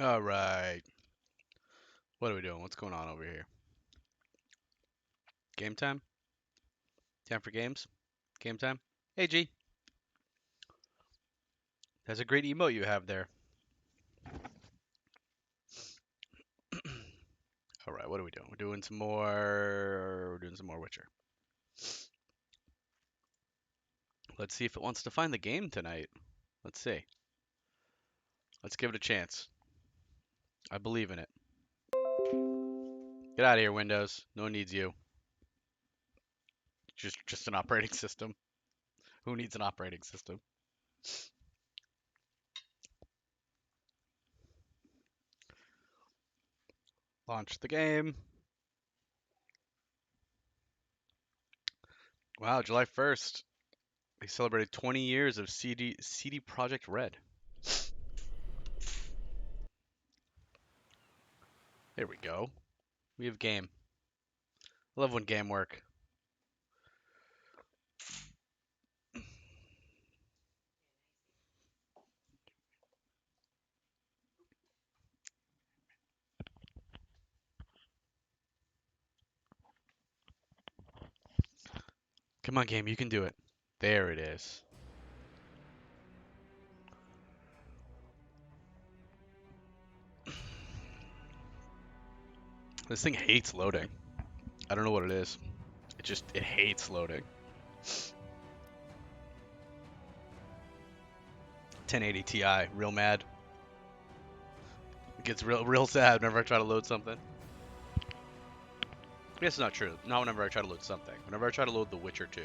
All right. What are we doing? What's going on over here? Game time? Time for games? Game time? Hey, G. That's a great emote you have there. All right, what are we doing? We're doing some more. We're doing some more Witcher. Let's see if it wants to find the game tonight. Let's see. Let's give it a chance. I believe in it. Get out of here, Windows. No one needs you. Just an operating system. Who needs an operating system? Launch the game. Wow, July 1st. They celebrated 20 years of CD Projekt Red. There we go. We have game. I love when game work. Come on, game, you can do it. There it is. This thing hates loading. I don't know what it is. It hates loading. 1080 Ti, real mad. It gets real sad whenever I try to load something. I guess it's not true. Not whenever I try to load something. Whenever I try to load The Witcher 2.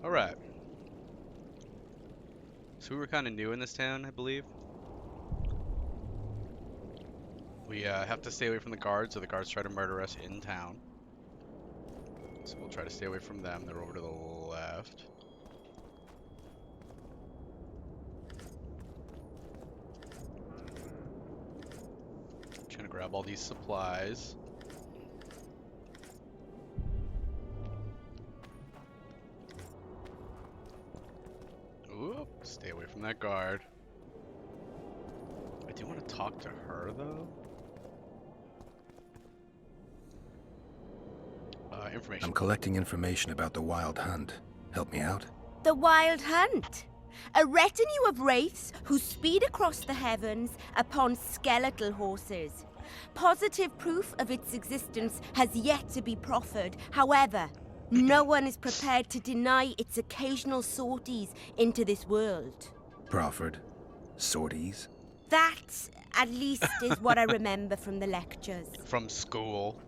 Alright. So we were kind of new in this town, I believe. We have to stay away from the guards, so the guards try to murder us in town. So we'll try to stay away from them. They're over to the left. Trying to grab all these supplies. Oop, stay away from that guard. I do want to talk to her, though. Information. I'm collecting information about the Wild Hunt. Help me out? The Wild Hunt. A retinue of wraiths who speed across the heavens upon skeletal horses. Positive proof of its existence has yet to be proffered. However, no one is prepared to deny its occasional sorties into this world. Proffered? Sorties? That, at least, is what I remember from the lectures. From school.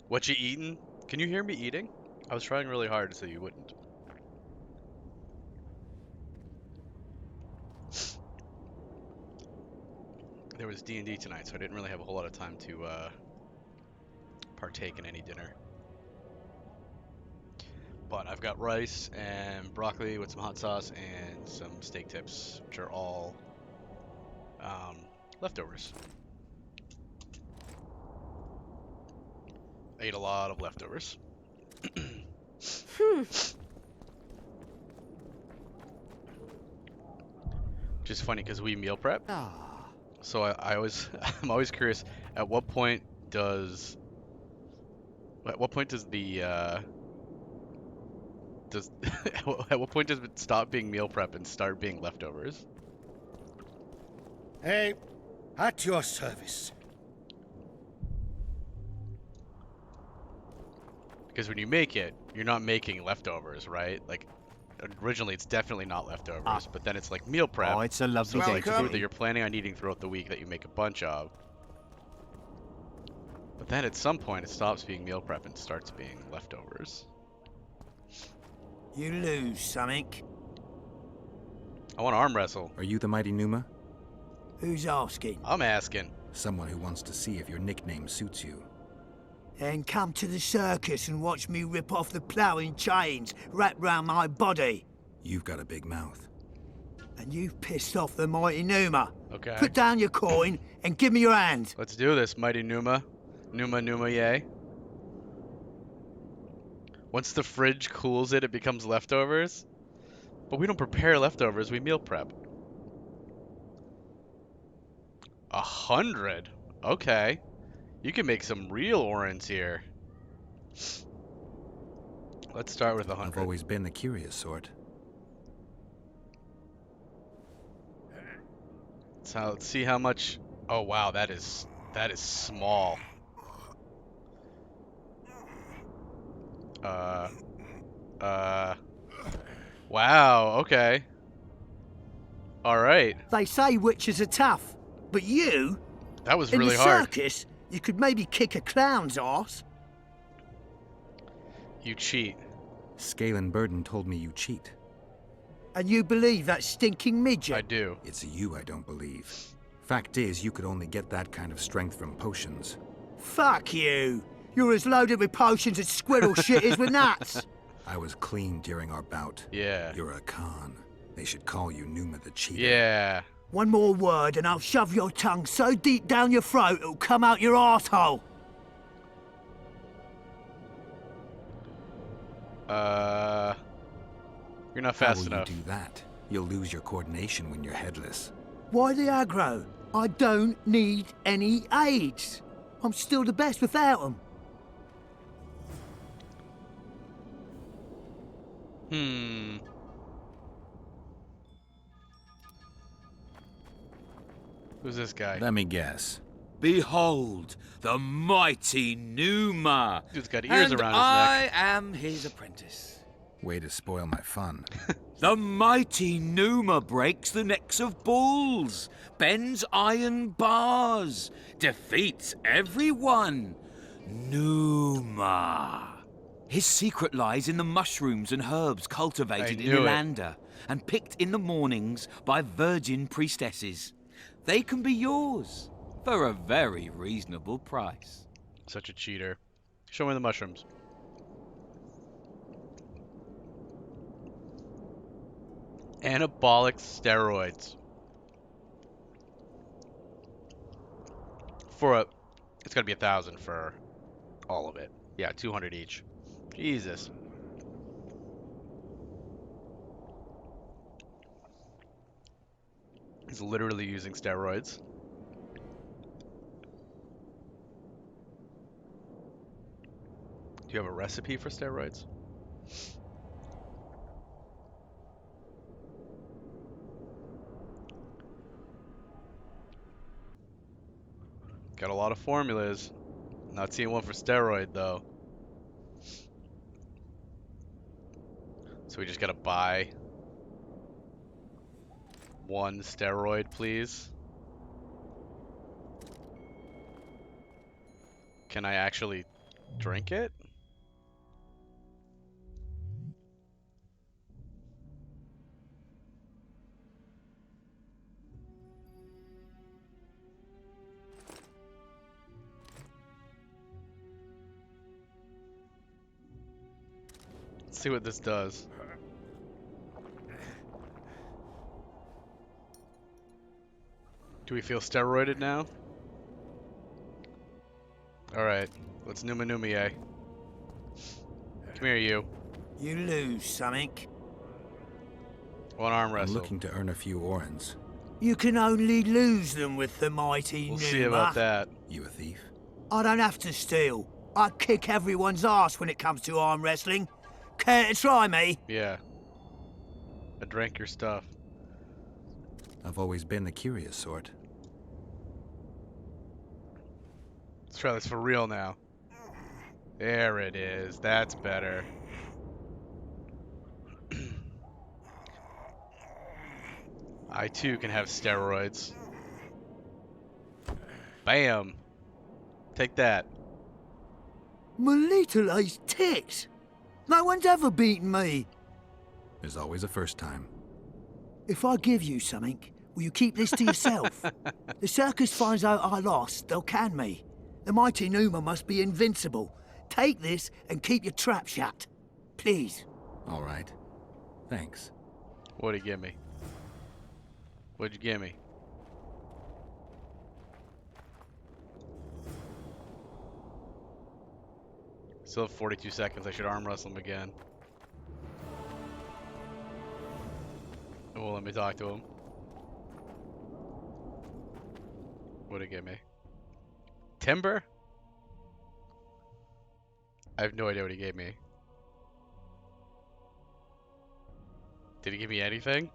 What you eating? Can you hear me eating? I was trying really hard so you wouldn't. There was D&D tonight, so I didn't really have a whole lot of time to partake in any dinner. But I've got rice and broccoli with some hot sauce and some steak tips, which are all leftovers. I ate a lot of leftovers. Which is funny because we meal prep. So I always I'm always curious at what point does the does at what point does it stop being meal prep and start being leftovers? Hey, at your service. Because when you make it, you're not making leftovers, right? Like originally it's definitely not leftovers, but then it's like meal prep. Oh, it's a lovely So day it's like today. food that you're planning on eating throughout the week that you make a bunch of. But then at some point it stops being meal prep and starts being leftovers. You lose something. I want to arm wrestle. Are you the mighty Numa? Who's asking? I'm asking. Someone who wants to see if your nickname suits you. Then come to the circus and watch me rip off the ploughing chains wrapped round my body. You've got a big mouth. And you've pissed off the mighty Numa. Okay. Put down your coin and give me your hand. Let's do this, mighty Numa. Numa, yay. Once the fridge cools it, it becomes leftovers. But we don't prepare leftovers, we meal prep. 100? Okay. You can make some real orans here. Let's start with I've 100. always been the curious sort. So let's see how much. Oh wow, that is small. Wow, okay. All right. They say witches are tough, but you, That was in really the hard. circus, you could maybe kick a clown's ass. You cheat. Scalen Burden told me you cheat. And you believe that stinking midget? I do. It's you I don't believe. Fact is, you could only get that kind of strength from potions. Fuck you. You're as loaded with potions as squirrel shit is with nuts. I was clean during our bout. Yeah. You're a con. They should call you Numa the Cheater. Yeah. One more word and I'll shove your tongue so deep down your throat it'll come out your arsehole. You're not How fast will enough. you do that? You'll lose your coordination when you're headless. Why the aggro? I don't need any aids. I'm still the best without them. Who's this guy? Let me guess. Behold, the mighty Numa. Dude's got ears and around his I neck. am his apprentice. Way to spoil my fun. The mighty Numa breaks the necks of bulls, bends iron bars, defeats everyone. Numa. His secret lies in the mushrooms and herbs cultivated in knew it. Ilanda and picked in the mornings by virgin priestesses. They can be yours for a very reasonable price. Such a cheater. Show me the mushrooms. Anabolic steroids. It's gotta be 1,000 for all of it. Yeah, 200 each. Jesus. He's literally using steroids. Do you have a recipe for steroids? Got a lot of formulas. Not seeing one for steroid though. So we just gotta buy one steroid, please. Can I actually drink it? Let's see what this does. Do we feel steroided now? Alright, let's Numa Come here, you. You lose something. One arm I'm wrestle. looking to earn a few orans. You can only lose them with the mighty We'll Numa. see about that. You a thief? I don't have to steal. I kick everyone's ass when it comes to arm wrestling. Care to try me? Yeah. I drank your stuff. I've always been the curious sort. Let's try this for real now. There it is. That's better. I too can have steroids. Bam. Take that. My little ace tits. No one's ever beaten me. There's always a first time. If I give you something, will you keep this to yourself? The circus finds out I lost, they'll can me. The mighty Numa must be invincible. Take this and keep your trap shut. Please. All right. Thanks. What'd he give me? What'd you give me? Still have 42 seconds. I should arm wrestle him again. Well, let me talk to him. What'd it give me? Timber? I have no idea what he gave me. Did he give me anything?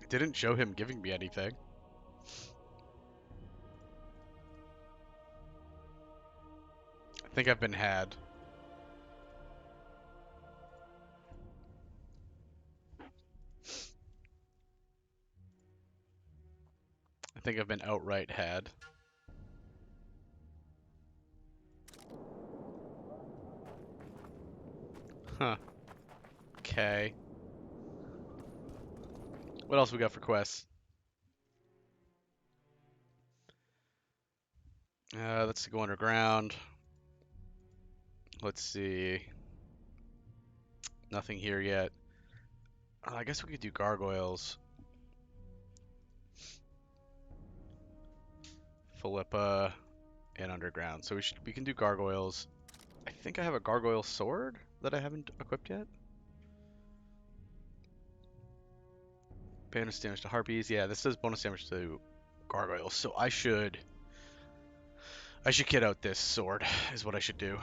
It didn't show him giving me anything. I think I've been had. I think I've been outright had. Huh. Okay. What else we got for quests? Let's go underground. Let's see. Nothing here yet. I guess we could do gargoyles. Philippa and underground. So we can do gargoyles. I think I have a gargoyle sword that I haven't equipped yet. Bonus damage to harpies. Yeah, this does bonus damage to gargoyles. So I should kit out this sword is what I should do.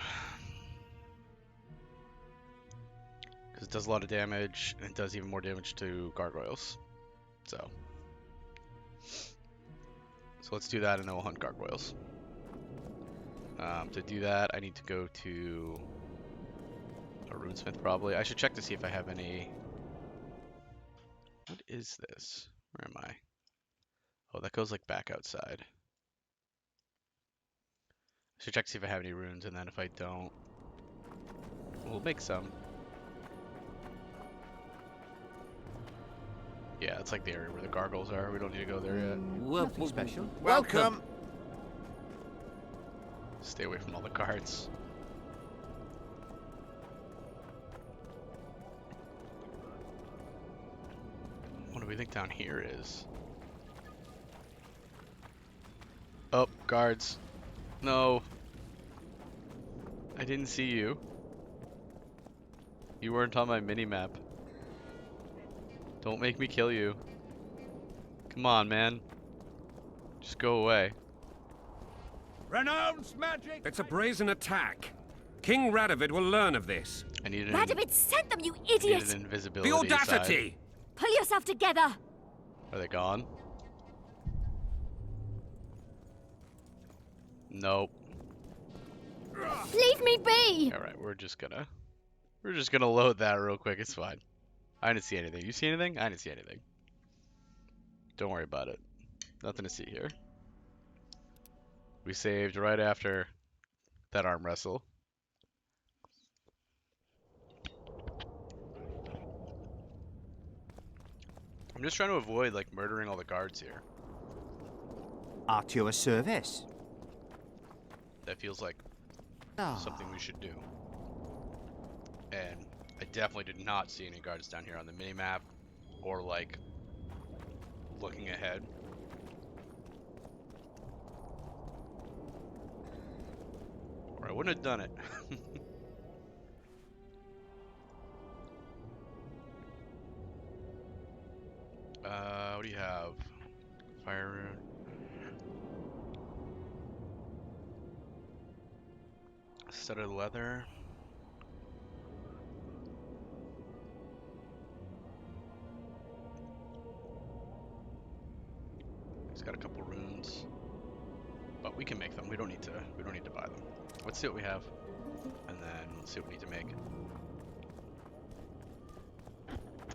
Because it does a lot of damage and it does even more damage to gargoyles. So let's do that and then we'll hunt gargoyles. To do that, I need to go to a runesmith probably. I should check to see if I have any. What is this? Where am I? Oh, that goes like back outside. I should check to see if I have any runes, and then if I don't, we'll make some. Yeah, it's like the area where the gargoyles are. We don't need to go there yet. Nothing special. Welcome. Stay away from all the cards. What do we think down here is? Oh, guards. No. I didn't see you. You weren't on my mini-map. Don't make me kill you. Come on, man. Just go away. Renounce magic! It's a brazen attack. King Radovid will learn of this. I need an, Radovid sent them, you I need idiot! an invisibility The audacity! side. Pull yourself together! Are they gone? Nope. Leave me be! Alright, we're just gonna load that real quick, it's fine. I didn't see anything. You see anything? I didn't see anything. Don't worry about it. Nothing to see here. We saved right after that arm wrestle. I'm just trying to avoid like murdering all the guards here. At your service. That feels like something we should do. And I definitely did not see any guards down here on the mini-map or like looking ahead. Or I wouldn't have done it. What do you have? Fire rune. Studded leather. He's got a couple runes, but we can make them. We don't need to buy them. Let's see what we have, and then let's see what we need to make.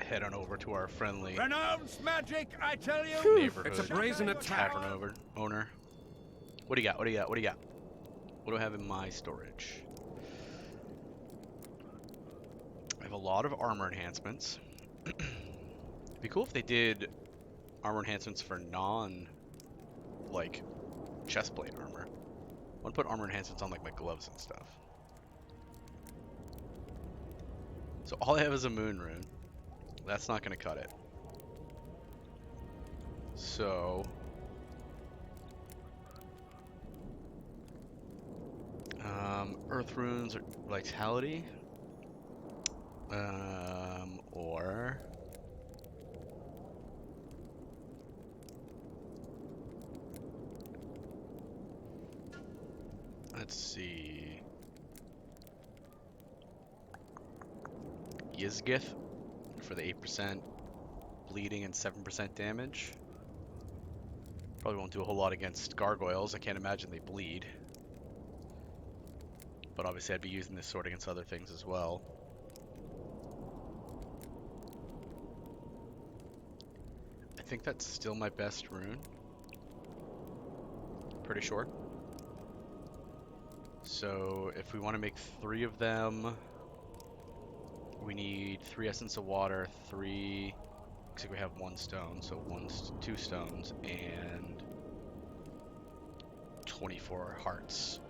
Head on over to our friendly Renounce magic, I tell you! neighborhood It's a brazen attack. tavern owner. What do you got? What do you got? What do you got? What do I have in my storage? I have a lot of armor enhancements. It'd be cool if they did armor enhancements for like chestplate armor. I want to put armor enhancements on like my gloves and stuff. So all I have is a moon rune. That's not going to cut it. So Earth runes or vitality. Or let's see. Yizgith for the 8% bleeding and 7% damage. Probably won't do a whole lot against gargoyles. I can't imagine they bleed. But obviously I'd be using this sword against other things as well. I think that's still my best rune. Pretty sure. So if we want to make 3 of them, we need 3 essence of water, 3. Looks like we have 1 stone, so 2 stones, and 24 hearts.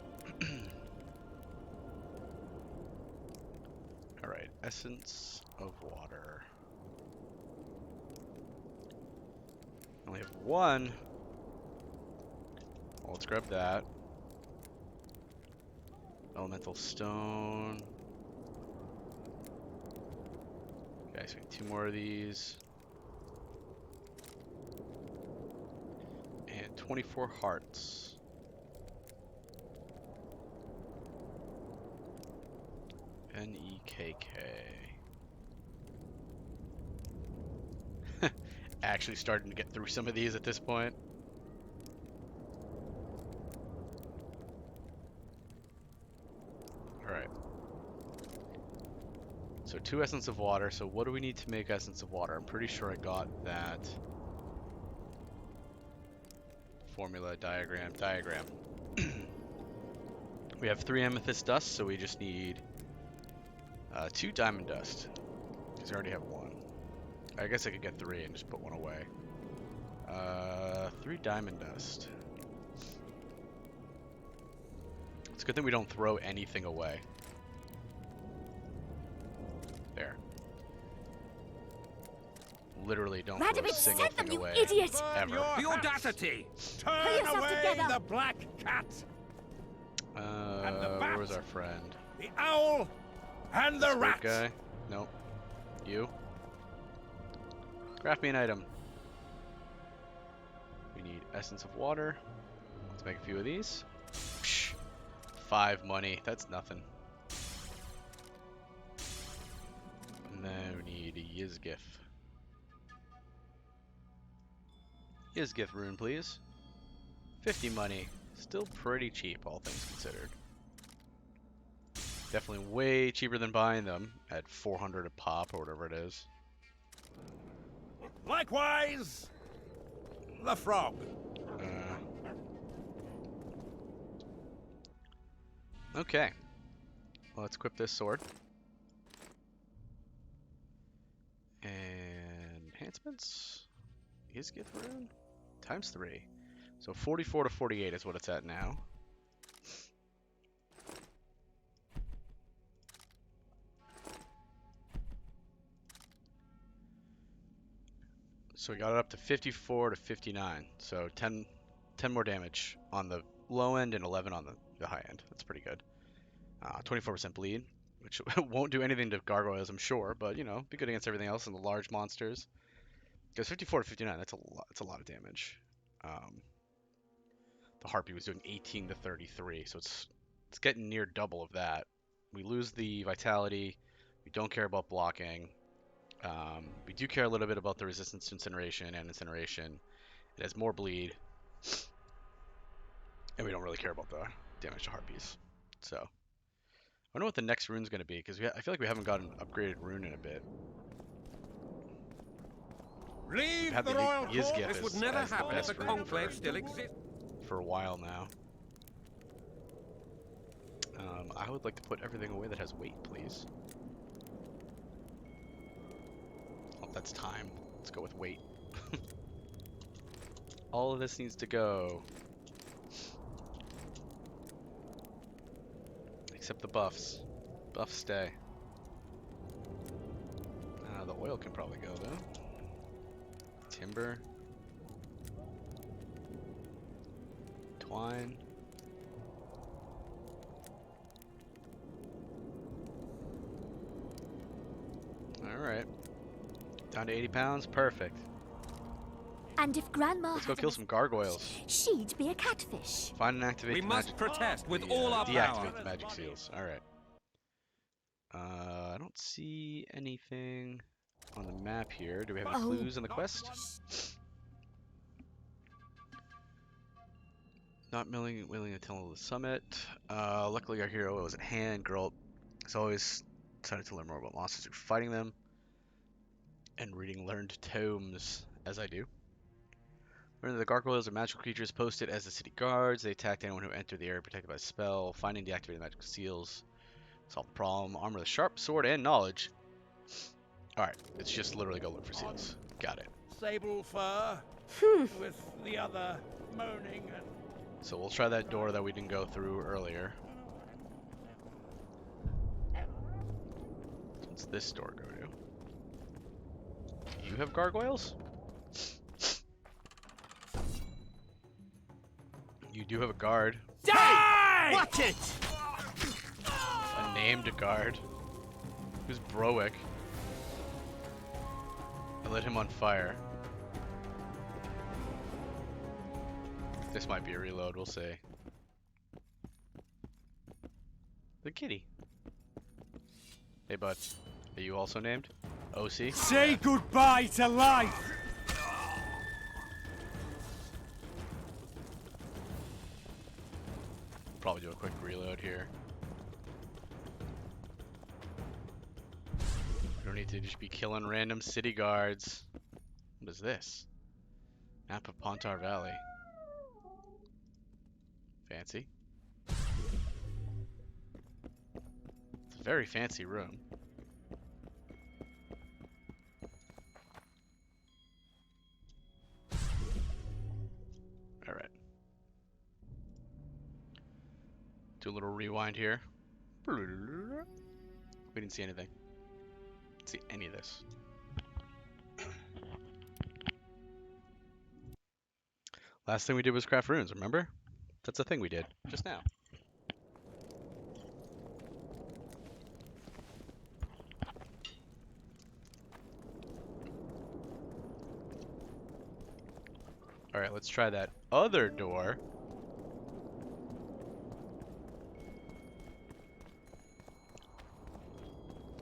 Alright, essence of water. Only have 1. Well, let's grab that. Elemental stone. Okay, so we need 2 more of these. And 24 hearts. Nekk. Actually starting to get through some of these at this point. Alright. So 2 essence of water. So what do we need to make essence of water? I'm pretty sure I got that formula diagram. We have 3 amethyst dust, so we just need 2 diamond dust. Because I already have 1. I guess I could get 3 and just put 1 away. 3 diamond dust. It's a good thing we don't throw anything away. There. Literally don't throw a Radovich single sent them, thing you away. idiot! Ever. The audacity! Turn yourself away together. the black cat, the Where was bat. our friend? the owl, and the This weird rat. guy? Nope. You? Craft me an item. We need essence of water. Let's make a few of these. Psh, 5 money. That's nothing. And then we need a Yizgith. Yizgith rune, please. 50 money. Still pretty cheap, all things considered. Definitely way cheaper than buying them at 400 a pop or whatever it is. Likewise, the frog. Okay. Well, let's equip this sword. And enhancements. Yizgith rune? Times 3. So 44 to 48 is what it's at now. So we got it up to 54 to 59. So 10 more damage on the low end and 11 on the high end. That's pretty good. 24% bleed, which won't do anything to gargoyles, I'm sure, but you know, be good against everything else and the large monsters. Because 54 to 59, that's a lot. That's a lot of damage. The harpy was doing 18 to 33, so it's getting near double of that. We lose the vitality. We don't care about blocking. We do care a little bit about the resistance to incineration and incineration. It has more bleed. And we don't really care about the damage to harpies. So, I wonder what the next rune's going to be, because I feel like we haven't got an upgraded rune in a bit. Leave Had the the royal Yizgith court. This would as never the happen if best the rune conclave still exists. for a while now. I would like to put everything away that has weight, please. Oh, that's time. Let's go with weight. All of this needs to go. Except the buffs. Buffs stay. The oil can probably go, though. Timber. Twine. down to 80 pounds. Perfect. And if Grandma Let's go had kill an some gargoyles. she'd be a catfish. Find and activate We the must magic. protest with the, all our deactivate power. the magic seals. All right. I don't see anything on the map here. Do we have any clues in the quest? Not willing to tell the summit. Luckily, our hero was at hand. Girl is always excited to learn more about monsters through fighting them and reading learned tomes, as I do. Learn that the gargoyles are magical creatures posted as the city guards. They attack anyone who entered the area protected by a spell. Finding deactivated magical seals. Solve the problem. Armor with a sharp sword and knowledge. Alright, it's just literally go look for seals. Got it. Sable fur with the other moaning and So we'll try that door that we didn't go through earlier. What's this door go to? Do you have gargoyles? You do have a guard. Die! Watch it! A named guard. Who's Browick? I lit him on fire. This might be a reload, we'll see. The kitty. Hey bud, are you also named? OC? Say goodbye to life! Probably do a quick reload here. We don't need to just be killing random city guards. What is this? Map of Pontar Valley. Fancy. It's a very fancy room. Alright. Do a little rewind here. We didn't see anything. Didn't see any of this. Last thing we did was craft runes, remember? That's a thing we did just now. Alright, let's try that other door.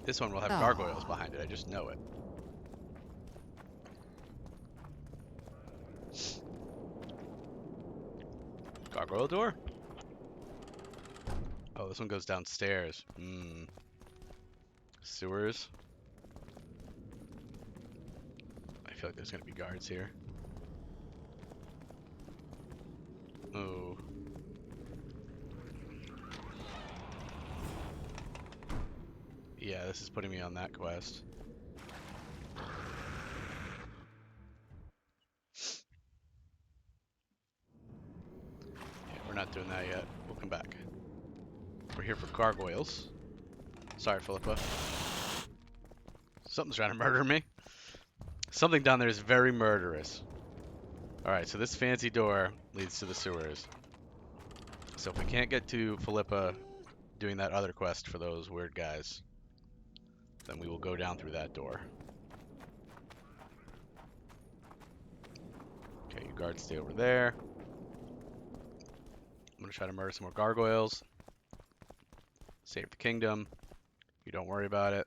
This one will have gargoyles behind it, I just know it. Gargoyle door? Oh, this one goes downstairs. Sewers. I feel like there's gonna be guards here. Oh. Yeah, this is putting me on that quest. Yeah, we're not doing that yet. We'll come back. We're here for gargoyles. Sorry, Philippa. Something's trying to murder me. Something down there is very murderous. Alright, so this fancy door leads to the sewers. So if we can't get to Philippa doing that other quest for those weird guys, then we will go down through that door. Okay, you guards stay over there. I'm gonna try to murder some more gargoyles. Save the kingdom. You don't worry about it.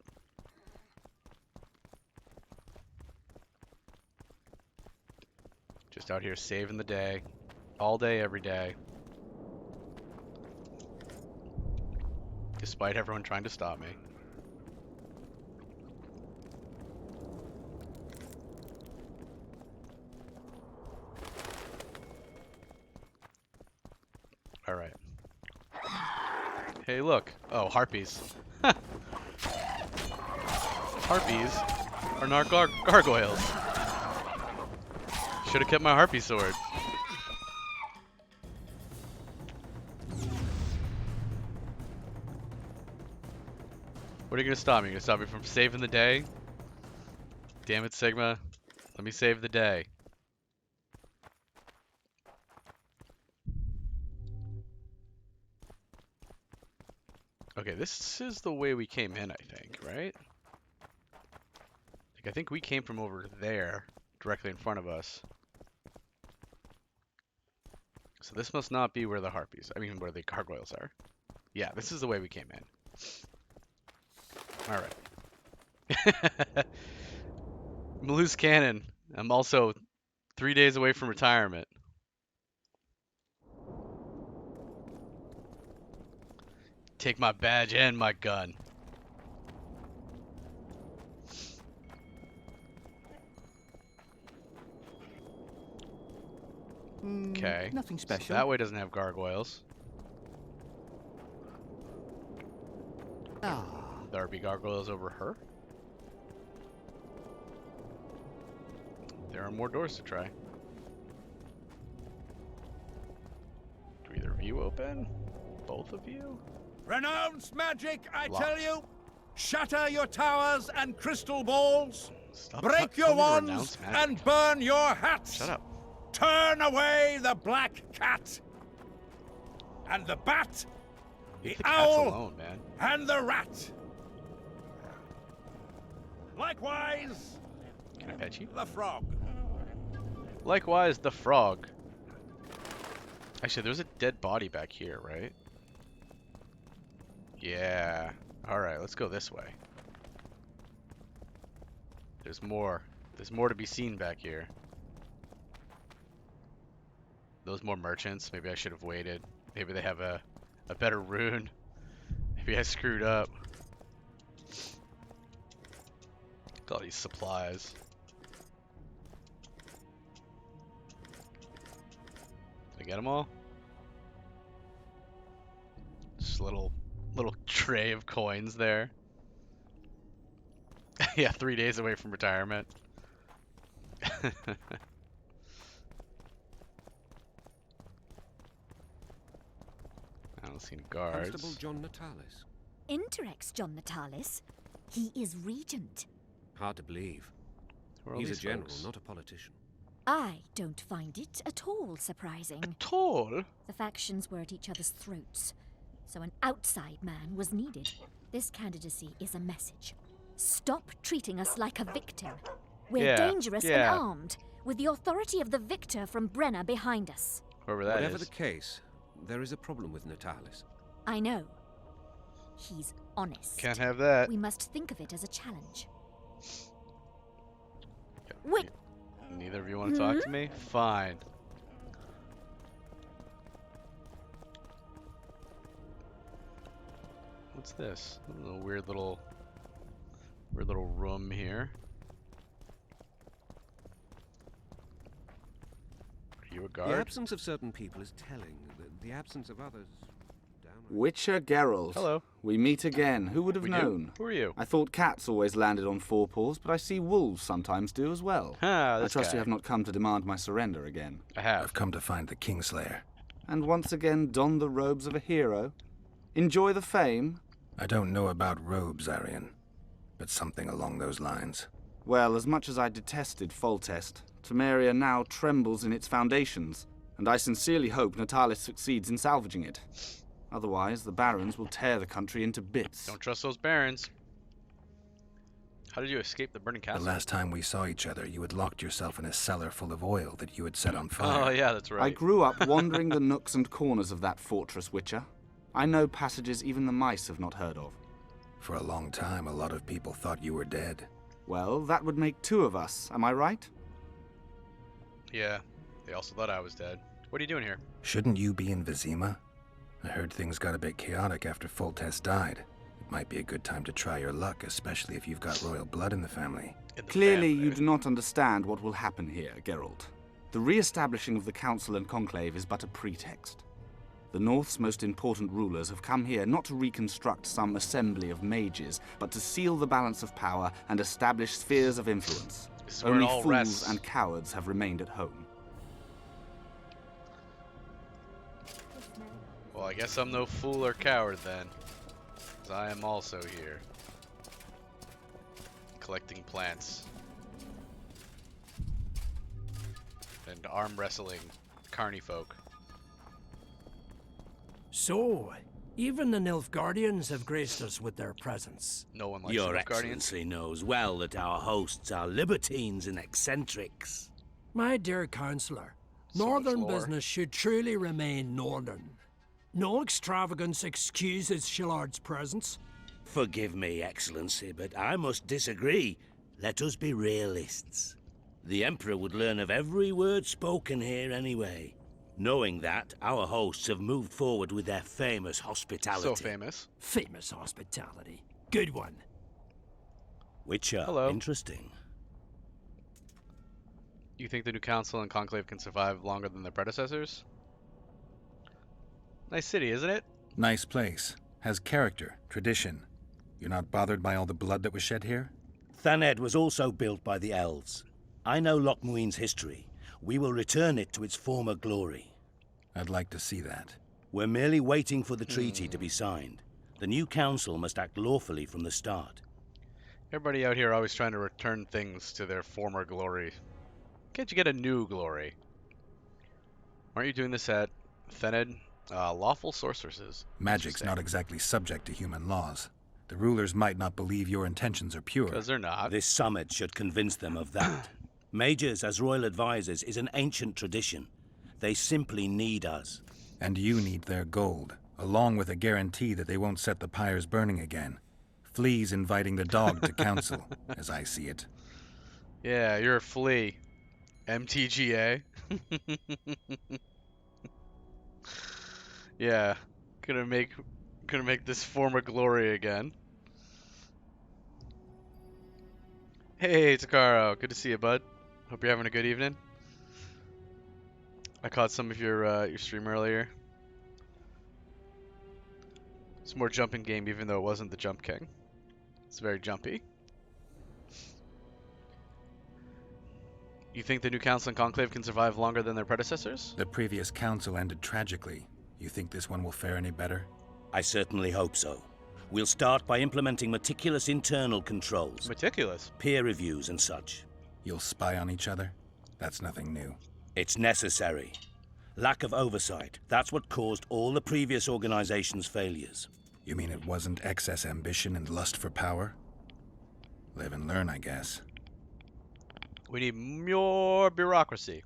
Just out here saving the day. All day, every day. Despite everyone trying to stop me. Alright. Hey, look. Oh, harpies. Harpies are not gargoyles. Should have kept my harpy sword. What are you gonna stop me? You gonna stop me from saving the day? Damn it, Sigma. Let me save the day. Okay, this is the way we came in, I think, right? Like, I think we came from over there, directly in front of us. So this must not be where the harpies, I mean, where the gargoyles are. Yeah, this is the way we came in. Alright. Loose cannon. I'm also 3 days away from retirement. Take my badge and my gun. Okay. Nothing So special. that way doesn't have gargoyles. Ah. There be gargoyles over her. There are more doors to try. Do either of you open? Both of you? Renounce magic, I Locked. tell you! Shatter your towers and crystal balls! Stop Break your telling me to wands renounce magic. and burn your hats! Shut up. Turn away the black cat! And the bat! Leave The the cats owl! alone, man. And the rat! Likewise, Can I pet you? the frog. Likewise, the frog. Actually, there's a dead body back here, right? Yeah. Alright, let's go this way. There's more. There's more to be seen back here. Those more merchants. Maybe I should have waited. Maybe they have a better rune. Maybe I screwed up. Look at all these supplies. Did I get them all? Just a little tray of coins there. Yeah, 3 days away from retirement. I don't see any guards. Constable John Natalis. Interrex John Natalis. He is regent. Hard to believe. Who are all He's a these general, folks? not a politician. I don't find it at all surprising. Tall? The factions were at each other's throats, so an outside man was needed. This candidacy is a message. Stop treating us like a victim. We're Yeah, dangerous yeah. and armed, with the authority of the victor from Brenna behind us. Whoever that Whatever is. the case, there is a problem with Natalis. I know. He's honest. Can't have that. We must think of it as a challenge. Yeah, Wait. Neither of you want to talk to me? Fine. What's this? A weird little room here. Are you a The guard? absence of certain people is telling. The absence of others... downright- Witcher Geralt. Hello. We meet again. Who would have We do? known? Who are you? I thought cats always landed on four paws, but I see wolves sometimes do as well. Ah, I this trust guy. you have not come to demand my surrender again. I have. I've come to find the Kingslayer. And once again don the robes of a hero. Enjoy the fame. I don't know about robes, Arian, but something along those lines. Well, as much as I detested Foltest, Temeria now trembles in its foundations, and I sincerely hope Natalis succeeds in salvaging it. Otherwise, the barons will tear the country into bits. Don't trust those barons. How did you escape the burning The castle? last time we saw each other, you had locked yourself in a cellar full of oil that you had set on fire. Oh yeah, that's right. I grew up wandering the nooks and corners of that fortress, Witcher. I know passages even the mice have not heard of. For a long time, a lot of people thought you were dead. Well, that would make two of us, am I right? Yeah. They also thought I was dead. What are you doing here? Shouldn't you be in Vizima? I heard things got a bit chaotic after Foltest died. It might be a good time to try your luck, especially if you've got royal blood in the family. In the Clearly, family. you do not understand what will happen here, Geralt. The re-establishing of the Council and Conclave is but a pretext. The North's most important rulers have come here not to reconstruct some assembly of mages, but to seal the balance of power and establish spheres of influence. This is where Only it all fools rests. and cowards have remained at home. Well, I guess I'm no fool or coward then. 'Cause I am also here. Collecting plants. And arm wrestling carny folk. So, Even the Nilfgaardians have graced us with their presence. No one likes Your the Guardians. Excellency knows well that our hosts are libertines and eccentrics. My dear Councillor, So much northern lore. business should truly remain northern. No extravagance excuses Shillard's presence. Forgive me, Excellency, but I must disagree. Let us be realists. The Emperor would learn of every word spoken here anyway. Knowing that, our hosts have moved forward with their famous hospitality. So famous. Famous hospitality. Good one. Which are Hello. interesting. You think the new council and conclave can survive longer than their predecessors? Nice city, isn't it? Nice place. Has character, tradition. You're not bothered by all the blood that was shed here? Thaned was also built by the elves. I know Loch Muin's history. We will return it to its former glory. I'd like to see that. We're merely waiting for the treaty to be signed. The new council must act lawfully from the start. Everybody out here always trying to return things to their former glory. Can't you get a new glory? Aren't you doing this at Thened? Lawful sorceresses. Magic's not exactly subject to human laws. The rulers might not believe your intentions are pure. Because they're not. This summit should convince them of that. Mages as royal advisors is an ancient tradition. They simply need us. And you need their gold, along with a guarantee that they won't set the pyres burning again. Flea's inviting the dog to council, as I see it. Yeah, you're a flea. MTGA. Yeah, gonna make this former glory again. Hey, Takaro, good to see you, bud. Hope you're having a good evening. I caught some of your stream earlier. It's more jumping game, even though it wasn't the Jump King. It's very jumpy. You think the new council and conclave can survive longer than their predecessors? The previous council ended tragically. You think this one will fare any better? I certainly hope so. We'll start by implementing meticulous internal controls. Meticulous. Peer reviews and such. You'll spy on each other? That's nothing new. It's necessary. Lack of oversight. That's what caused all the previous organization's failures. You mean it wasn't excess ambition and lust for power? Live and learn, I guess. We need more bureaucracy.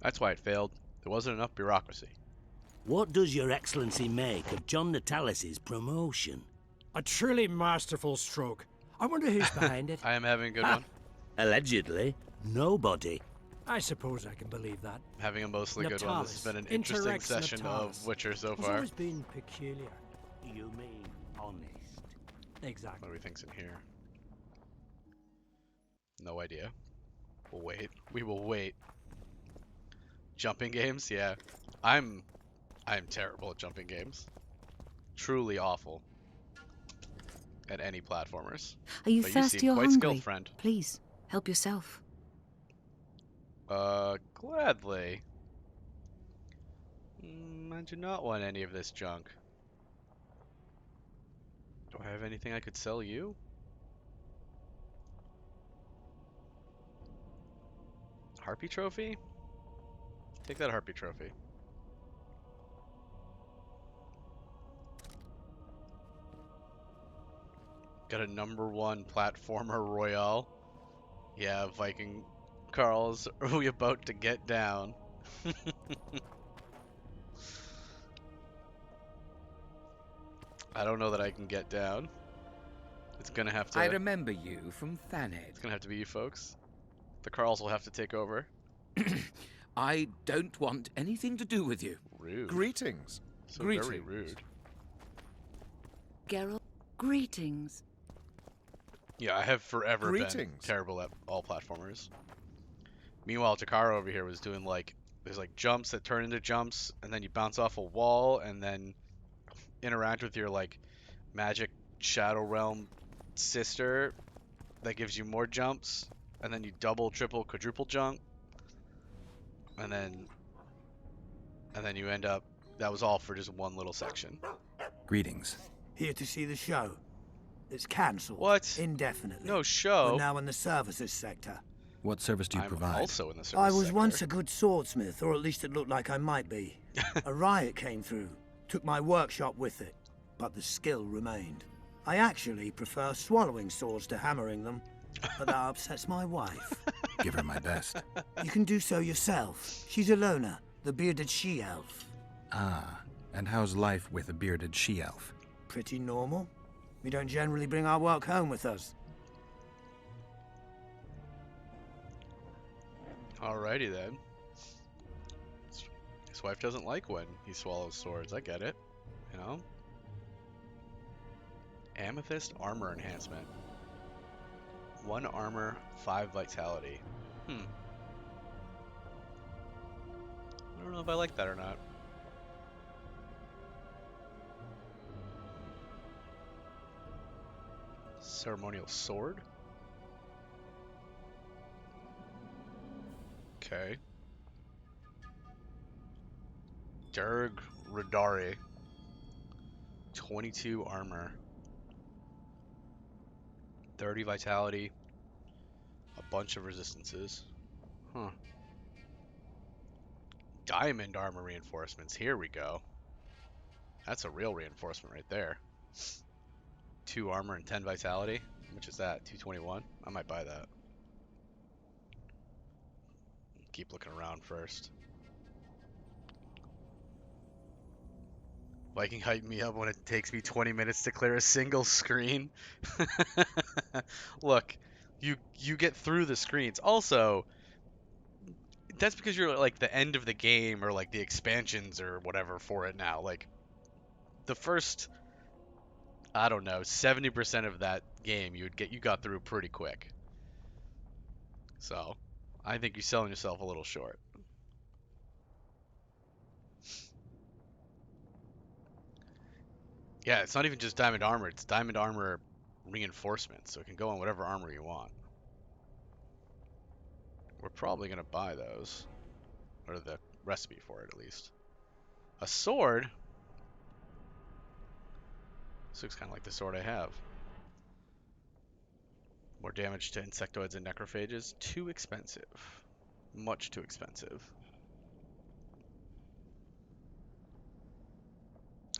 That's why it failed. There wasn't enough bureaucracy. What does Your Excellency make of John Natalis's promotion? A truly masterful stroke. I wonder who's behind it. I am having a good one. Allegedly, nobody. I suppose I can believe that. Having a mostly good one. This has been an interesting session of Witcher so It's far. always been peculiar. You mean honest? Exactly. What do we think's in here? No idea. We'll wait. We will wait. Jumping games? Yeah. I'm terrible at jumping games. Truly awful. At any platformers. Are you But thirsty seem or quite hungry? skilled, friend. Please, help yourself. Gladly. I do not want any of this junk. Do I have anything I could sell you? Harpy trophy? Take that Harpy trophy. Got a #1 platformer royale. Yeah, Viking Carls, are we about to get down? I don't know that I can get down. It's gonna have to. I remember you from Thaned. It's gonna have to be you folks. The Carls will have to take over. I don't want anything to do with you. Rude. Greetings. So very rude. Geralt, greetings. Yeah, I have forever been Greetings. terrible at all platformers. Meanwhile, Takara over here was doing there's jumps that turn into jumps, and then you bounce off a wall, and then interact with your magic Shadow Realm sister that gives you more jumps, and then you double, triple, quadruple jump, and then you end up. That was all for just one little section. Greetings. Here to see the show. It's cancelled. What? Indefinitely. No show. We're now in the services sector. What service do you I'm provide? also in the service I was sector. once a good swordsmith, or at least it looked like I might be. A riot came through. Took my workshop with it. but the skill remained. I actually prefer swallowing swords to hammering them, but that upsets my wife. Give her my best. You can do so yourself. She's Alona, the bearded she-elf. Ah, and how's life with a bearded she-elf? Pretty normal. We don't generally bring our work home with us. Alrighty then. His wife doesn't like when he swallows swords. I get it. You know? Amethyst armor enhancement. 1 armor, 5 vitality. I don't know if I like that or not. Ceremonial sword? Okay. Durg Radari. 22 armor. 30 vitality. A bunch of resistances. Huh. Diamond armor reinforcements. Here we go. That's a real reinforcement right there. 2 armor and 10 vitality. How much is that? 221? I might buy that. Keep looking around first. Viking hyped me up when it takes me 20 minutes to clear a single screen. Look, you get through the screens. Also, that's because you're like the end of the game or like the expansions or whatever for it now. Like the first, I don't know, 70% of that game you got through pretty quick. So, I think you're selling yourself a little short. Yeah, it's not even just diamond armor, it's diamond armor reinforcement, so it can go on whatever armor you want. We're probably going to buy those, or the recipe for it at least. A sword? This looks kind of like the sword I have. More damage to insectoids and necrophages. Too expensive. Much too expensive.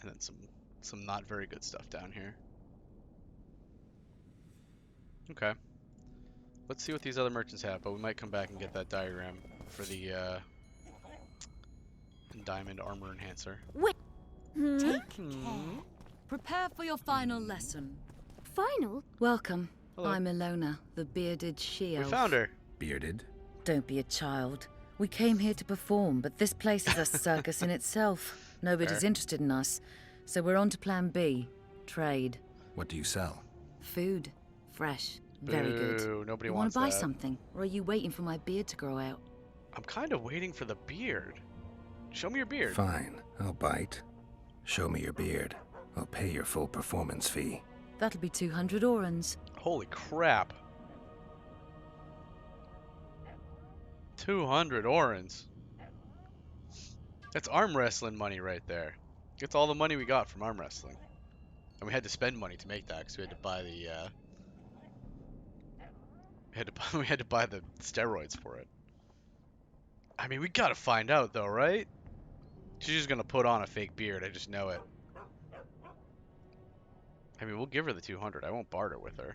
And then some not very good stuff down here. Okay. Let's see what these other merchants have, but we might come back and get that diagram for the diamond armor enhancer. Wait. Take care. Prepare for your final lesson. Final? Welcome. Hello. I'm Alona, the bearded she-elf. We found her. Bearded? Don't be a child. We came here to perform, but this place is a circus in itself. Nobody's Fair. interested in us, so we're on to plan B. Trade. What do you sell? Food. Fresh. Very good. Boo, nobody You wants want to buy that. something, or are you waiting for my beard to grow out? I'm kind of waiting for the beard. Show me your beard. Fine, I'll bite. Show me your beard. I'll pay your full performance fee. That'll be 200 orans. Holy crap. 200 orans. That's arm wrestling money right there. It's all the money we got from arm wrestling. And we had to spend money to make that because we had to buy the we had to buy the steroids for it. I mean, we gotta find out though, right? She's just gonna put on a fake beard, I just know it. I mean, we'll give her the 200. I won't barter with her.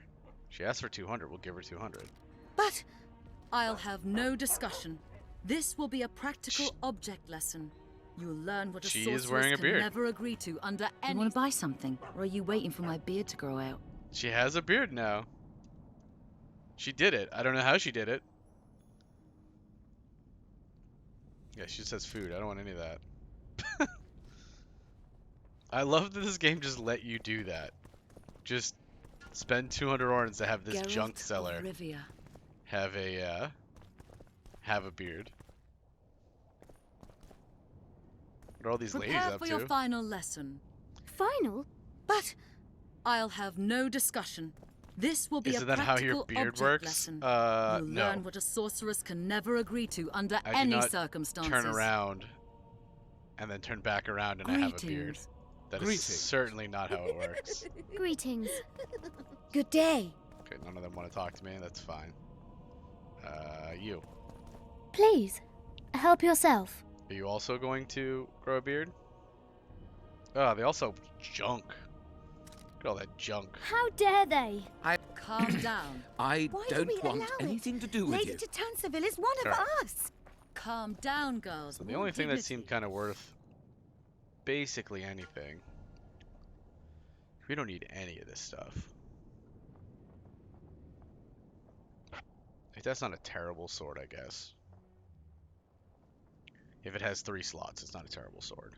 She asks for 200, we'll give her 200. But I'll have no discussion. This will be a practical object lesson. You'll learn what a She is sorceress wearing a can beard. never agree to under any... You want to buy something? Or are you waiting for my beard to grow out? She has a beard now. She did it. I don't know how she did it. Yeah, she says food. I don't want any of that. I love that this game just let you do that. Just spend 200 orans to have this Geralt junk of seller Rivia. have a beard. What are all these ladies Prepare up for to? your final lesson. Final? But I'll have no discussion. This will be Isn't a that how practical your beard object works? lesson. No. You'll learn what a sorceress can never agree to under I do any not circumstances. turn around and then turn back around and I have a beard. Greetings. That is Greetings. certainly not how it works. Greetings. Good day. Okay, none of them want to talk to me. That's fine. You. Please, help yourself. Are you also going to grow a beard? Oh, they also junk. Look at all that junk. How dare they? Calm down. I Why do don't we want allow it? anything to do with Lady you. de Tanseville is one of Alright. us. Calm down, girls. So the More only thing that dignity. seemed kind of worth basically anything. We don't need any of this stuff. Like, that's not a terrible sword, I guess. If it has 3 slots, it's not a terrible sword.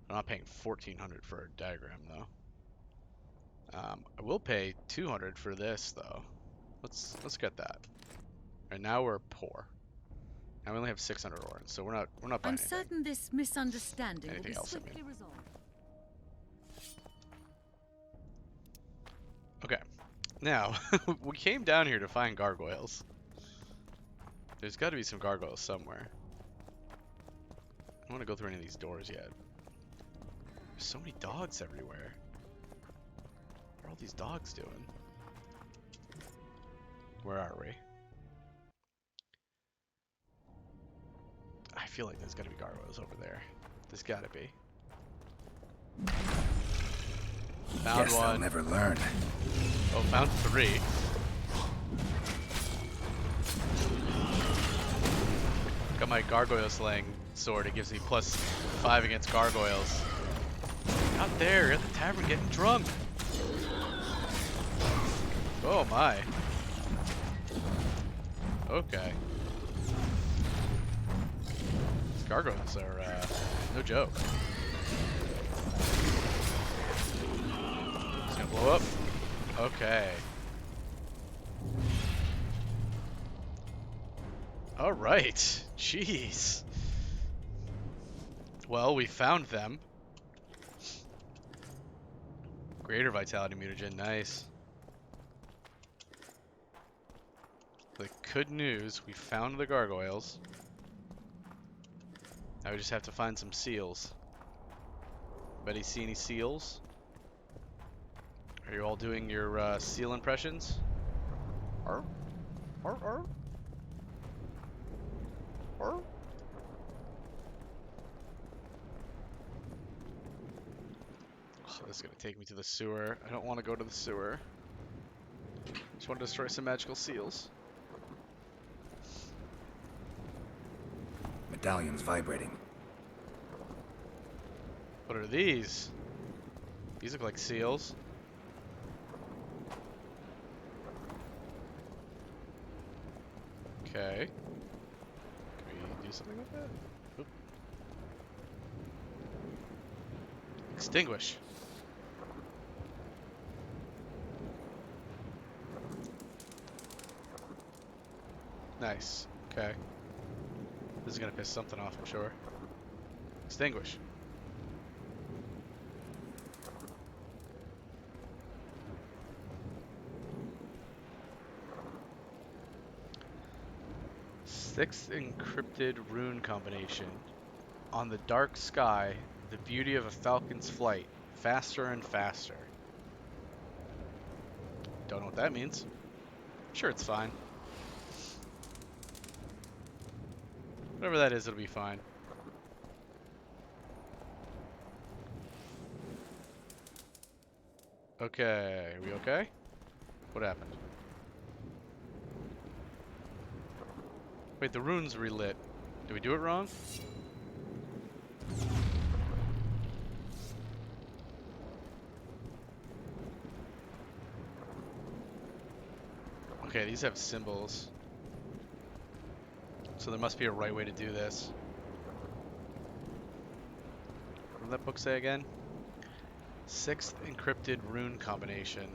I'm not paying 1,400 for a diagram, though. I will pay 200 for this, though. Let's get that. And now we're poor. Now we only have 600 orans, so we're not buying I'm anything. certain this misunderstanding will Anything be else, I mean. swiftly resolved. Okay. Now, we came down here to find gargoyles. There's got to be some gargoyles somewhere. I don't want to go through any of these doors yet. There's so many dogs everywhere. What are all these dogs doing? Where are we? I feel like there's got to be gargoyles over there. There's got to be. Found Guess they'll one. never learn. Oh, found 3. Got my gargoyle slaying sword. It gives me +5 against gargoyles. Out there at the tavern getting drunk. Oh my. Okay. These gargoyles are no joke. It's gonna blow up. Okay. All right. Jeez. Well, we found them. Greater vitality mutagen, nice. The good news, we found the gargoyles. Now we just have to find some seals. Anybody see any seals? Are you all doing your seal impressions? Arr? Arr, arr? Arr? Oh, this is gonna take me to the sewer. I don't want to go to the sewer. Just want to destroy some magical seals. Medallion's vibrating. What are these? These look like seals. Okay. Can we do something with that? Oop. Extinguish. Nice. Okay. This is gonna piss something off, I'm sure. Extinguish. Sixth encrypted rune combination. On the dark sky, the beauty of a falcon's flight. Faster and faster. Don't know what that means. Sure, it's fine. Whatever that is, it'll be fine. Okay, are we okay? What happened? Wait, the rune's relit. Did we do it wrong? Okay, these have symbols. So there must be a right way to do this. What did that book say again? Sixth encrypted rune combination.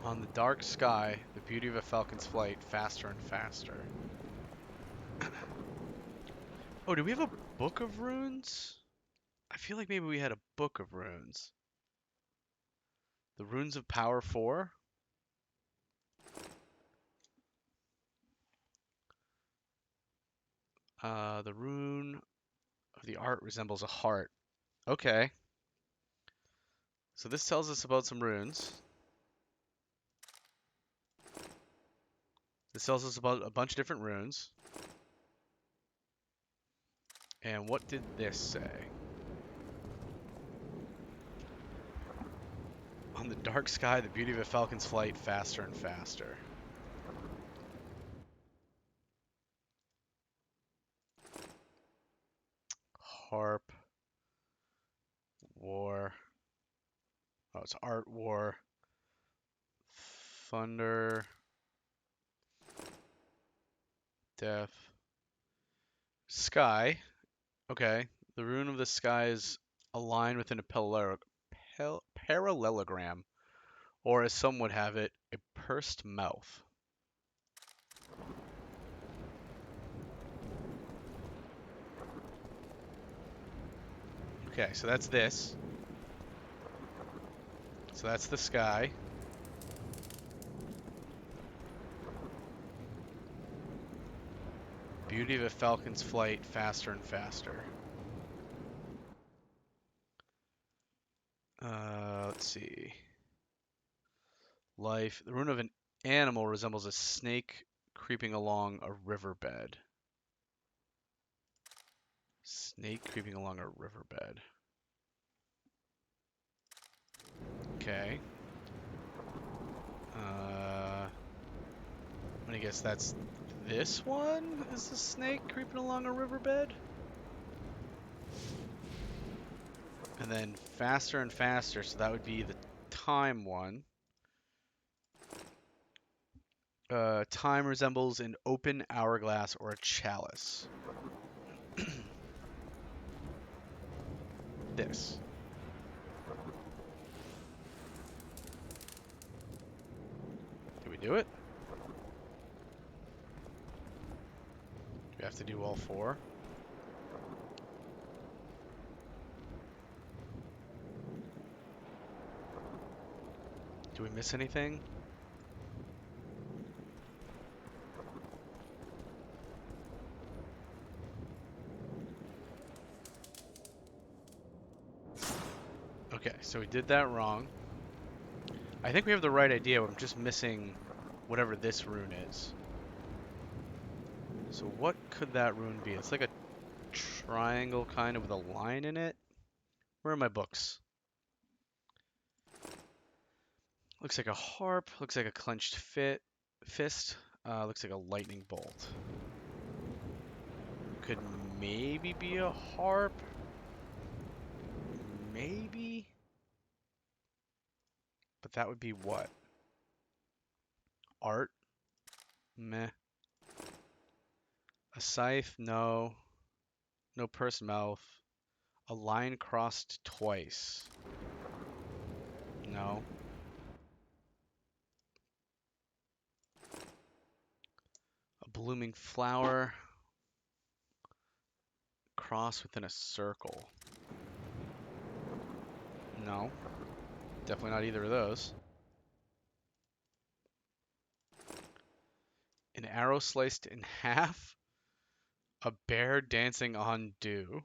On the dark sky, the beauty of a falcon's flight, faster and faster. Oh, do we have a book of runes? I feel like maybe we had a book of runes. The Runes of Power 4? The rune of the art resembles a heart. Okay. So this tells us about some runes. This tells us about a bunch of different runes. And what did this say? On the dark sky, the beauty of a falcon's flight faster and faster. Harp. War. Oh, it's art war. Thunder. Death. Sky. Okay. The rune of the sky is aligned within a parallelogram, or as some would have it, a pursed mouth. Okay, so that's this. So that's the sky. Beauty of a falcon's flight, faster and faster. Let's see. Life. The rune of an animal resembles a snake creeping along a riverbed. Snake creeping along a riverbed. Okay. I'm gonna guess that's this one? Is the snake creeping along a riverbed? And then faster and faster, so that would be the time one. Time resembles an open hourglass or a chalice. This. Did we do it? Do we have to do all four? Do we miss anything? Okay, so we did that wrong. I think we have the right idea, but I'm just missing whatever this rune is. So what could that rune be? It's like a triangle kind of with a line in it. Where are my books? Looks like a harp. Looks like a clenched fist. Looks like a lightning bolt. Could maybe be a harp. Maybe. But that would be what? Art? Meh. A scythe? No. No pursed mouth. A line crossed twice. No. A blooming flower. Cross within a circle. No. Definitely not either of those. An arrow sliced in half. A bear dancing on dew.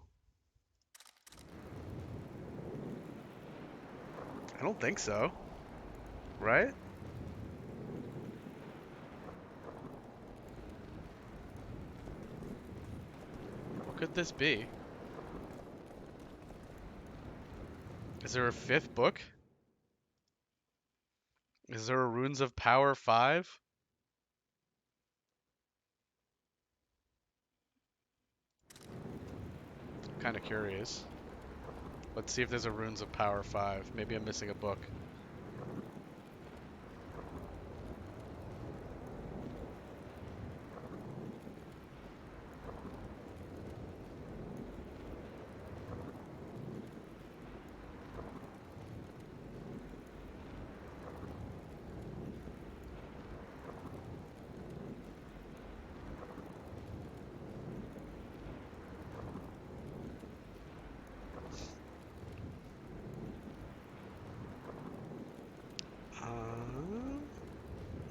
I don't think so. Right? What could this be? Is there a fifth book? Is there a Runes of Power 5? I'm kind of curious. Let's see if there's a Runes of Power 5. Maybe I'm missing a book.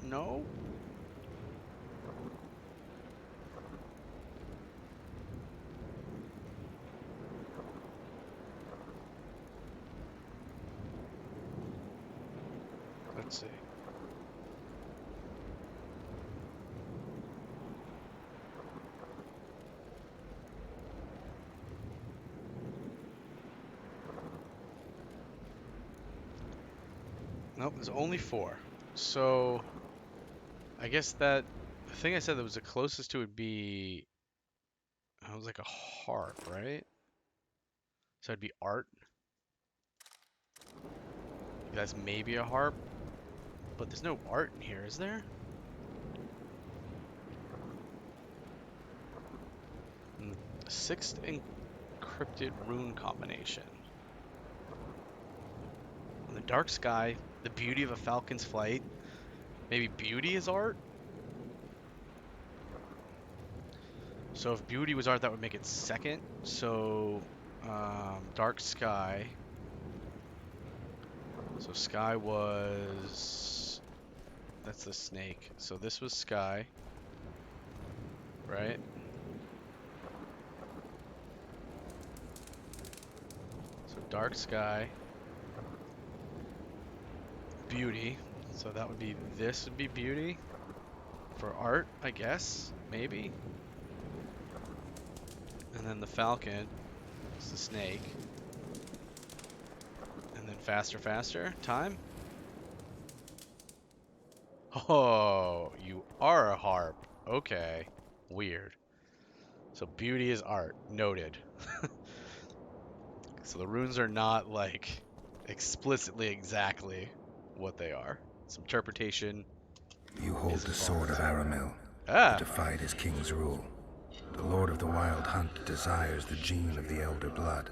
No? Let's see. Nope, there's only 4. So I guess that the thing I said that was the closest to would be, it was like a harp, right? So it'd be art. That's maybe a harp, but there's no art in here, is there? And the 6th encrypted rune combination. In the dark sky, the beauty of a falcon's flight. Maybe beauty is art? So if beauty was art, that would make it 2nd. So, dark sky. So sky was... That's the snake. So this was sky. Right? So dark sky. Beauty. So that would be... This would be beauty. For art, I guess. Maybe. And then the falcon is the snake. And then faster, faster. Time. Oh, you are a harp. Okay. Weird. So beauty is art. Noted. So the runes are not like explicitly exactly what they are. Some interpretation. You hold the sword of Aramil, Ah. that defied his king's rule. The Lord of the Wild Hunt desires the gene of the Elder Blood.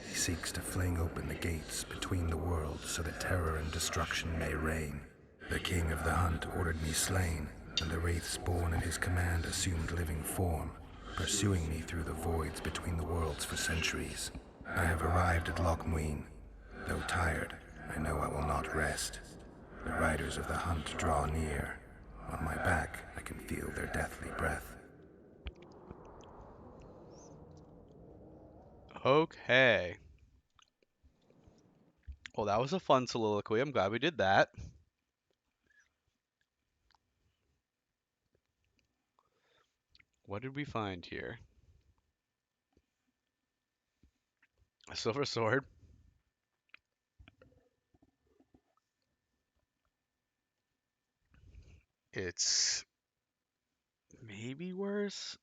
He seeks to fling open the gates between the worlds so that terror and destruction may reign. The King of the Hunt ordered me slain, and the wraiths born in his command assumed living form, pursuing me through the voids between the worlds for centuries. I have arrived at Lochmuin. Though tired, I know I will not rest. The riders of the hunt draw near. On my back, I can feel their deathly breath. Okay. Well, that was a fun soliloquy. I'm glad we did that. What did we find here? A silver sword. It's maybe worse.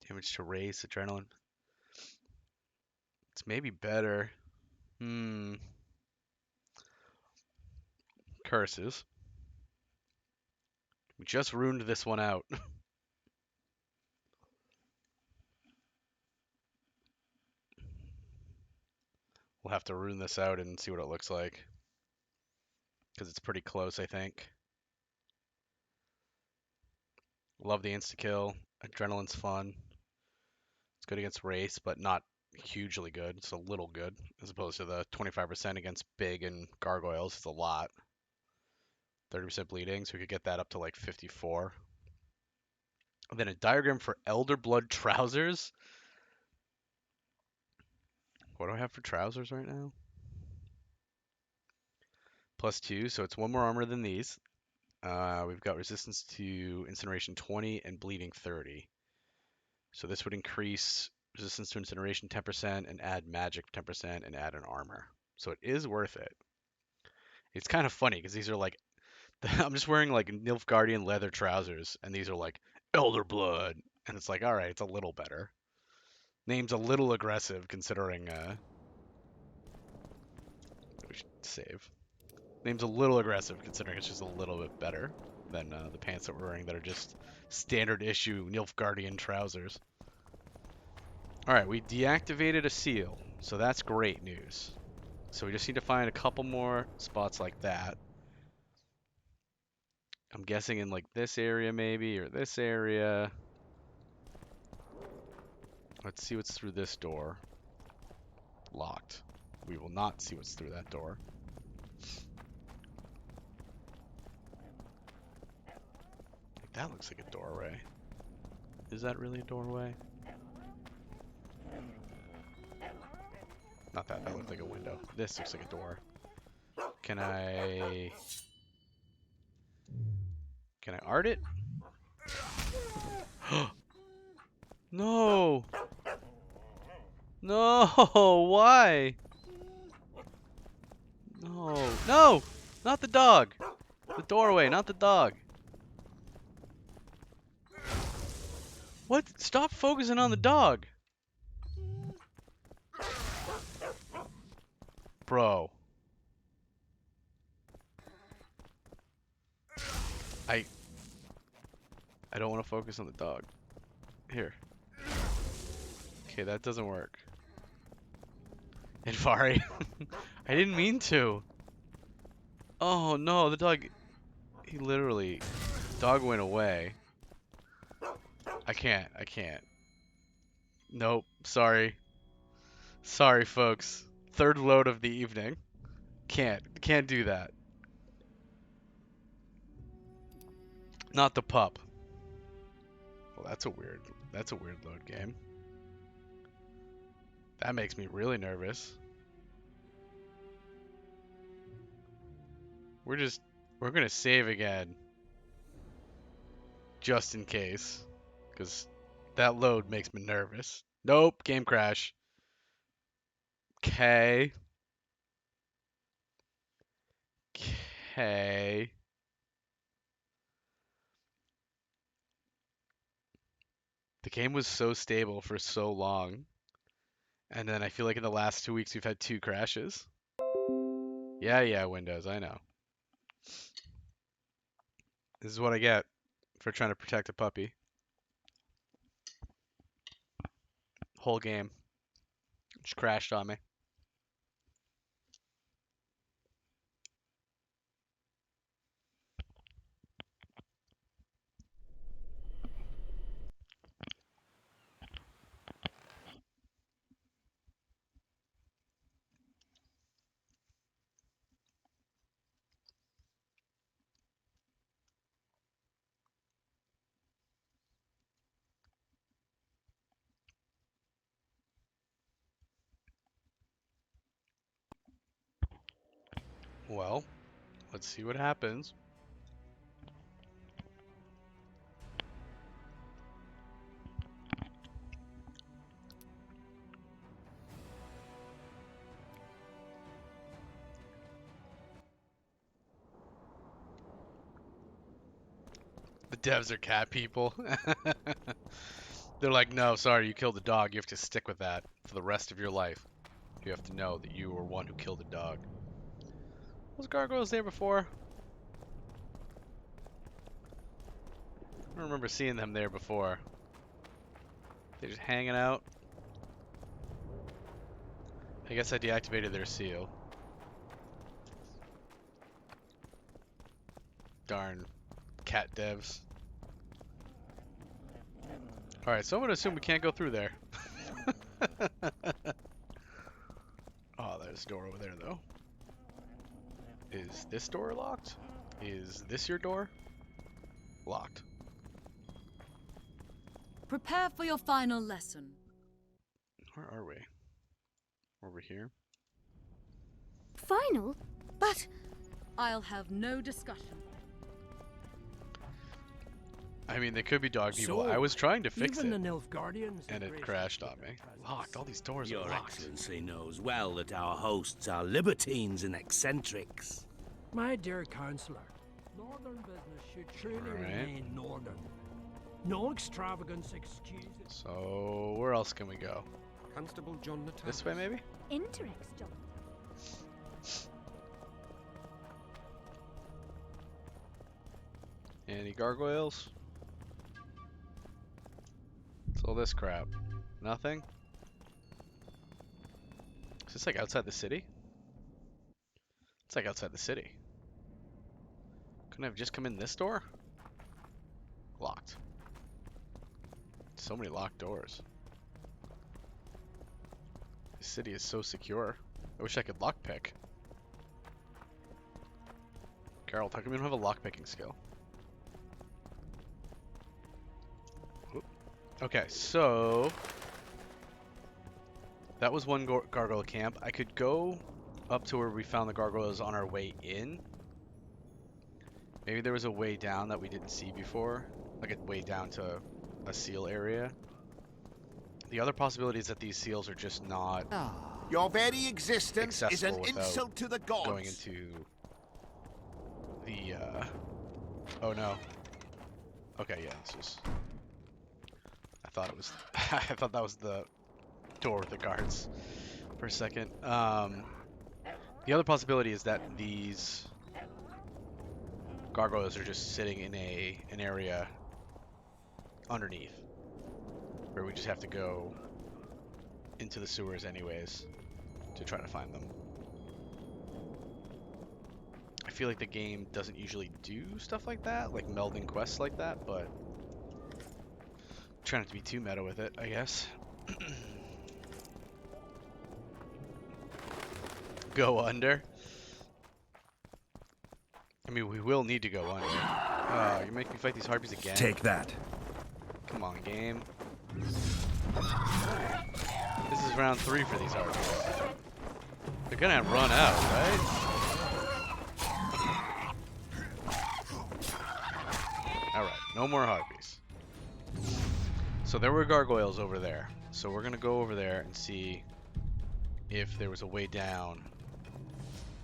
Damage to race, adrenaline. It's maybe better. Curses. We just ruined this one out. We'll have to rune this out and see what it looks like. Because it's pretty close, I think. Love the insta-kill. Adrenaline's fun. It's good against race, but not hugely good. It's a little good, as opposed to the 25% against big and gargoyles. It's a lot. 30% bleeding, so we could get that up to like 54. And then a diagram for Elder Blood trousers. What do I have for trousers right now? +2, so it's 1 more armor than these. We've got resistance to incineration 20 and bleeding 30. So this would increase resistance to incineration 10% and add magic 10% and add an armor. So it is worth it. It's kind of funny because these are like, I'm just wearing like Nilfgaardian leather trousers and these are like Elder Blood. And it's like, all right, it's a little better. Name's a little aggressive considering, we should save. Name's a little aggressive considering it's just a little bit better than the pants that we're wearing that are just standard issue Nilfgaardian trousers. Alright, we deactivated a seal, so that's great news. So we just need to find a couple more spots like that. I'm guessing in like this area maybe, or this area. Let's see what's through this door. Locked. We will not see what's through that door. That looks like a doorway. Is that really a doorway? Not that, that looked like a window. This looks like a door. Can I art it? No! No, why? No, no, not the dog. The doorway, not the dog. What? Stop focusing on the dog. Bro. I don't want to focus on the dog. Here. Okay, that doesn't work. Invari. I didn't mean to. Oh no, the dog. He literally. Dog went away. I can't. Nope. Sorry. Sorry, folks. Third load of the evening. Can't do that. Not the pup. Well, that's a weird load game. That makes me really nervous. We're gonna save again. Just in case. Because that load makes me nervous. Nope, game crash. Okay. Okay. The game was so stable for so long. And then I feel like in the last 2 weeks we've had 2 crashes. Yeah, Windows, I know. This is what I get for trying to protect a puppy. Whole game. Just crashed on me. Well, let's see what happens. The devs are cat people. They're like, no, sorry, you killed the dog. You have to stick with that for the rest of your life. You have to know that you were one who killed the dog. Was gargoyles there before? I don't remember seeing them there before. They're just hanging out. I guess I deactivated their seal. Darn cat devs. Alright, so I'm gonna assume we can't go through there. Oh, there's a door over there though. Is this door locked? Is this your door? Locked. Prepare for your final lesson. Where are we? Over here? Final? But I'll have no discussion. I mean, they could be dog people. I was trying to fix it, even the Nilfgaardians and it crashed on me. Locked. All these doors are Your locked. Excellency knows well that our hosts are libertines and eccentrics. My dear councillor, northern business should truly remain northern. No extravagance excuses. So, where else can we go? Constable John Natalis. This way, maybe? Interest, John. Any gargoyles? What's all this crap? Nothing? Is this like outside the city? It's like outside the city. Couldn't I have just come in this door? Locked. So many locked doors. This city is so secure. I wish I could lockpick. Carol, how come you don't have a lockpicking skill? Oop. Okay, so that was one gargoyle camp. I could go up to where we found the gargoyles on our way in. Maybe there was a way down that we didn't see before, like a way down to a seal area. The other possibility is that these seals are just not Your very existence is an accessible without insult to the gods. going into the, oh no. Okay, yeah, this was... I thought it was... I thought that was the door with the guards for a second. The other possibility is that these gargoyles are just sitting in an area underneath, where we just have to go into the sewers anyways to try to find them. I feel like the game doesn't usually do stuff like that, like melding quests like that, but try not to be too meta with it, I guess. Go under. I mean, we will need to go under. You make me fight these harpies again? Take that. Come on, game. This is round 3 for these harpies. They're gonna run out, right? Alright, no more harpies. So there were gargoyles over there. So we're gonna go over there and see if there was a way down,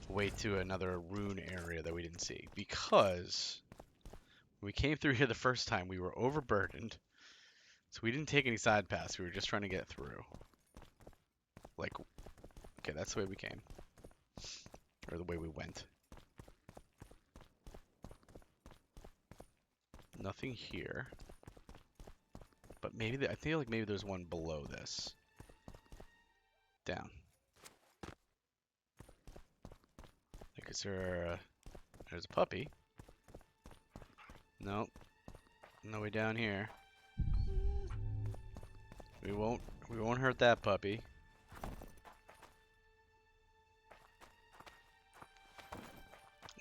a way to another rune area that we didn't see. Because when we came through here the first time, we were overburdened. So we didn't take any side paths. We were just trying to get through. Like, okay, that's the way we came. Or the way we went. Nothing here. But maybe, I feel like maybe there's one below this. Down. Like, is there there's a puppy. Nope. No way down here. We won't hurt that puppy.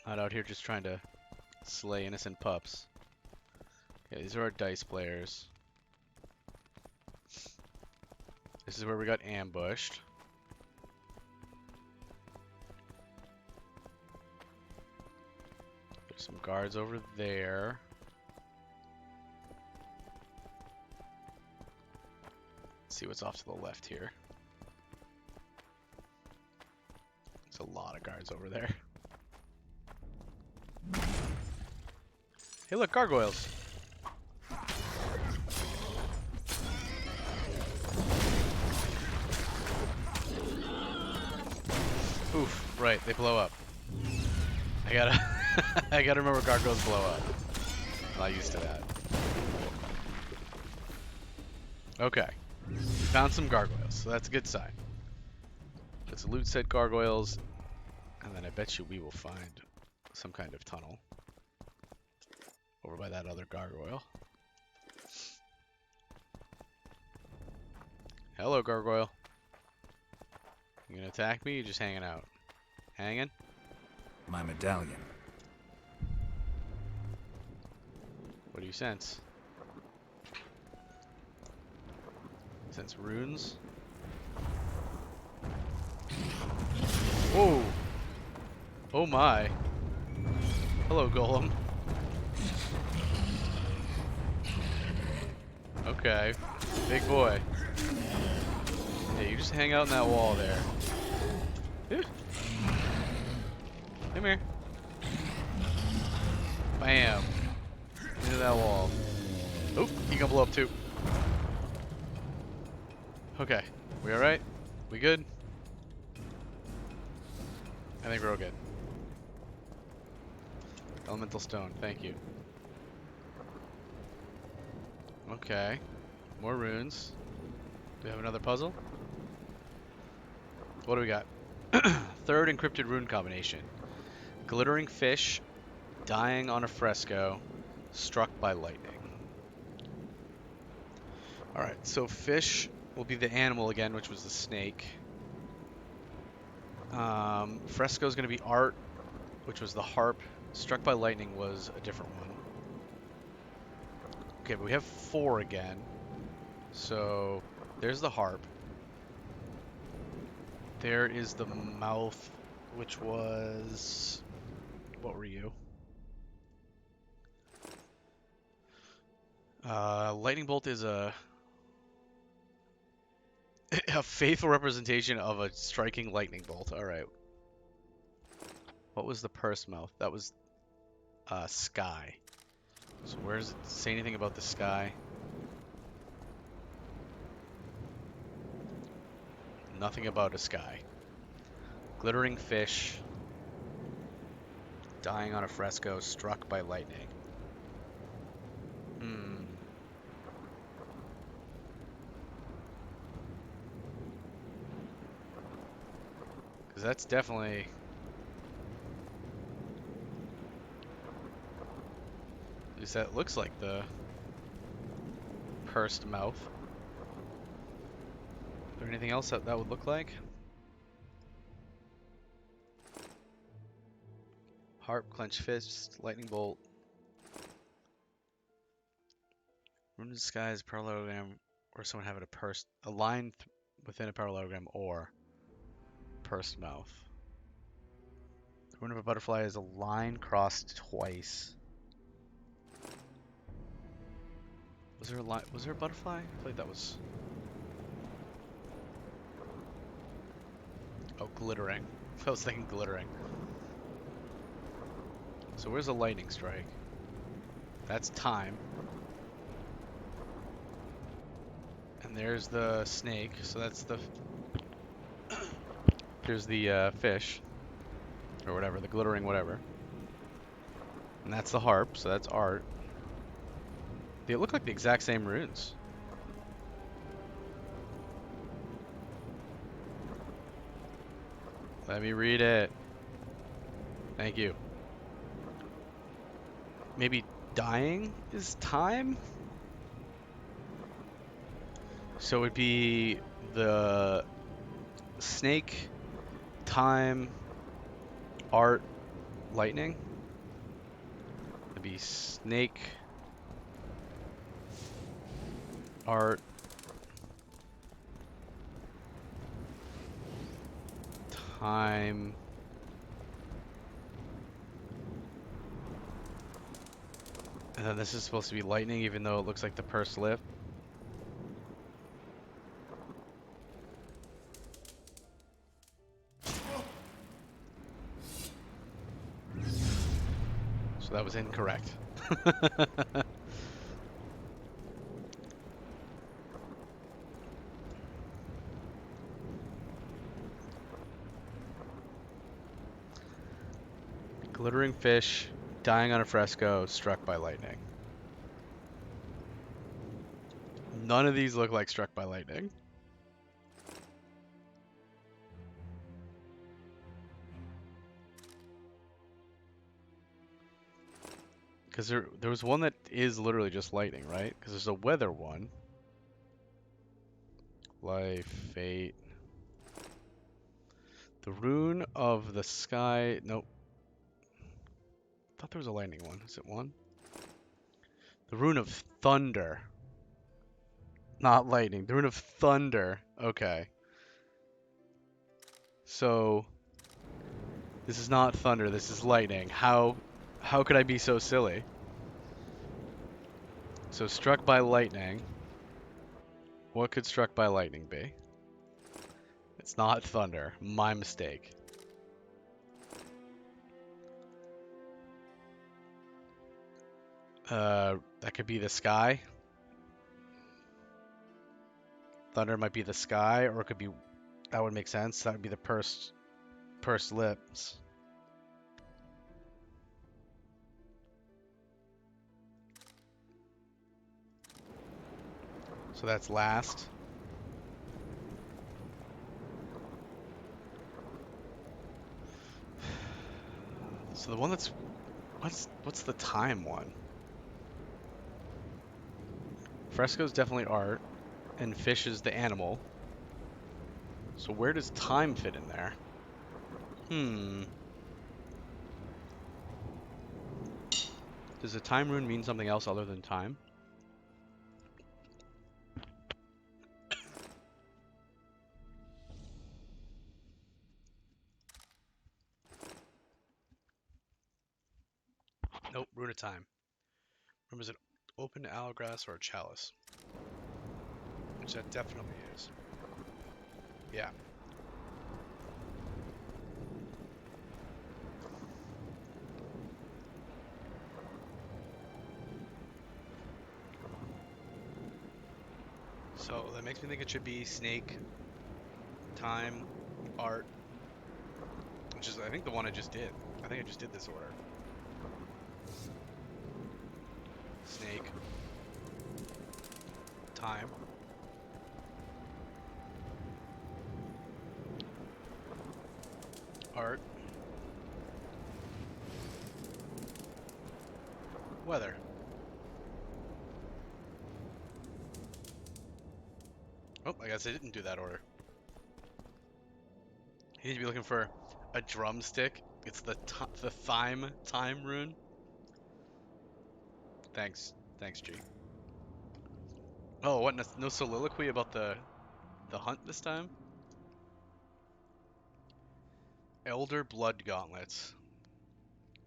Not out here just trying to slay innocent pups. Okay, these are our dice players. This is where we got ambushed. There's some guards over there. Let's see what's off to the left here. There's a lot of guards over there. Hey look, gargoyles! Oof, right, they blow up. I gotta I gotta remember gargoyles blow up. I'm not used to that. Okay. We found some gargoyles, so that's a good sign. Let's loot said gargoyles, and then I bet you we will find some kind of tunnel over by that other gargoyle. Hello, gargoyle. You gonna attack me? Or you just hanging out? Hanging? My medallion. What do you sense? Sense runes? Whoa! Oh my! Hello, golem. Okay, big boy. Hey, you just hang out in that wall there. Ew. Come here. Bam. Into that wall. Oop, he gonna blow up too. Okay, we alright? We good? I think we're all good. Elemental stone, thank you. Okay, more runes. Do we have another puzzle? What do we got? Third encrypted rune combination. Glittering fish, dying on a fresco, struck by lightning. Alright, so fish will be the animal again, which was the snake. Fresco is going to be art, which was the harp. Struck by lightning was a different one. Okay, but we have 4 again. So there's the harp. There is the mouth, which was... What were you? Lightning bolt is a A faithful representation of a striking lightning bolt. All right. What was the purse mouth? That was sky. So where does it say anything about the sky? Nothing about a sky. Glittering fish. Dying on a fresco, struck by lightning. Because that's definitely... At least that looks like the pursed mouth. Is there anything else that would look like? Harp, clenched fist, lightning bolt. Ruined skies, parallelogram, or someone having a line within a parallelogram, or pursed mouth. The ruin of a butterfly is a line crossed twice. Was there a line? Was there a butterfly? I feel like that was. Oh, glittering. I was thinking glittering. So where's a lightning strike? That's time. And there's the snake. So that's the. Here's the fish. Or whatever, the glittering whatever. And that's the harp, so that's art. They look like the exact same runes. Let me read it. Thank you. Maybe dying is time? So it would be the snake, time, art, lightning. It'd be snake, art, time, and then this is supposed to be lightning, even though it looks like the pursed lip. So that was incorrect. Glittering fish, dying on a fresco, struck by lightning. None of these look like struck by lightning. Because there was one that is literally just lightning, right? Because there's a weather one. Life, fate. The rune of the sky. Nope. I thought there was a lightning one. Is it one? The rune of thunder. Not lightning. The rune of thunder. Okay. So this is not thunder. This is lightning. How could I be so silly? So struck by lightning. What could struck by lightning be? It's not thunder. My mistake. That could be the sky. Thunder might be the sky, or it could be... That would make sense. That would be the pursed lips. So that's last. So the one that's... What's the time one? Fresco's definitely art, and fish is the animal. So where does time fit in there? Does a time rune mean something else other than time? Nope, rune of time. Remember, is it open to allgrass or a chalice? Which that definitely is. Yeah. So that makes me think it should be snake, time, art, which is I think the one I just did. I think I just did this order. Snake, time, art, weather. Oh, I guess I didn't do that order. You need to be looking for a drumstick. It's the time rune. Thanks, G. Oh, what? No soliloquy about the hunt this time? Elder blood gauntlets.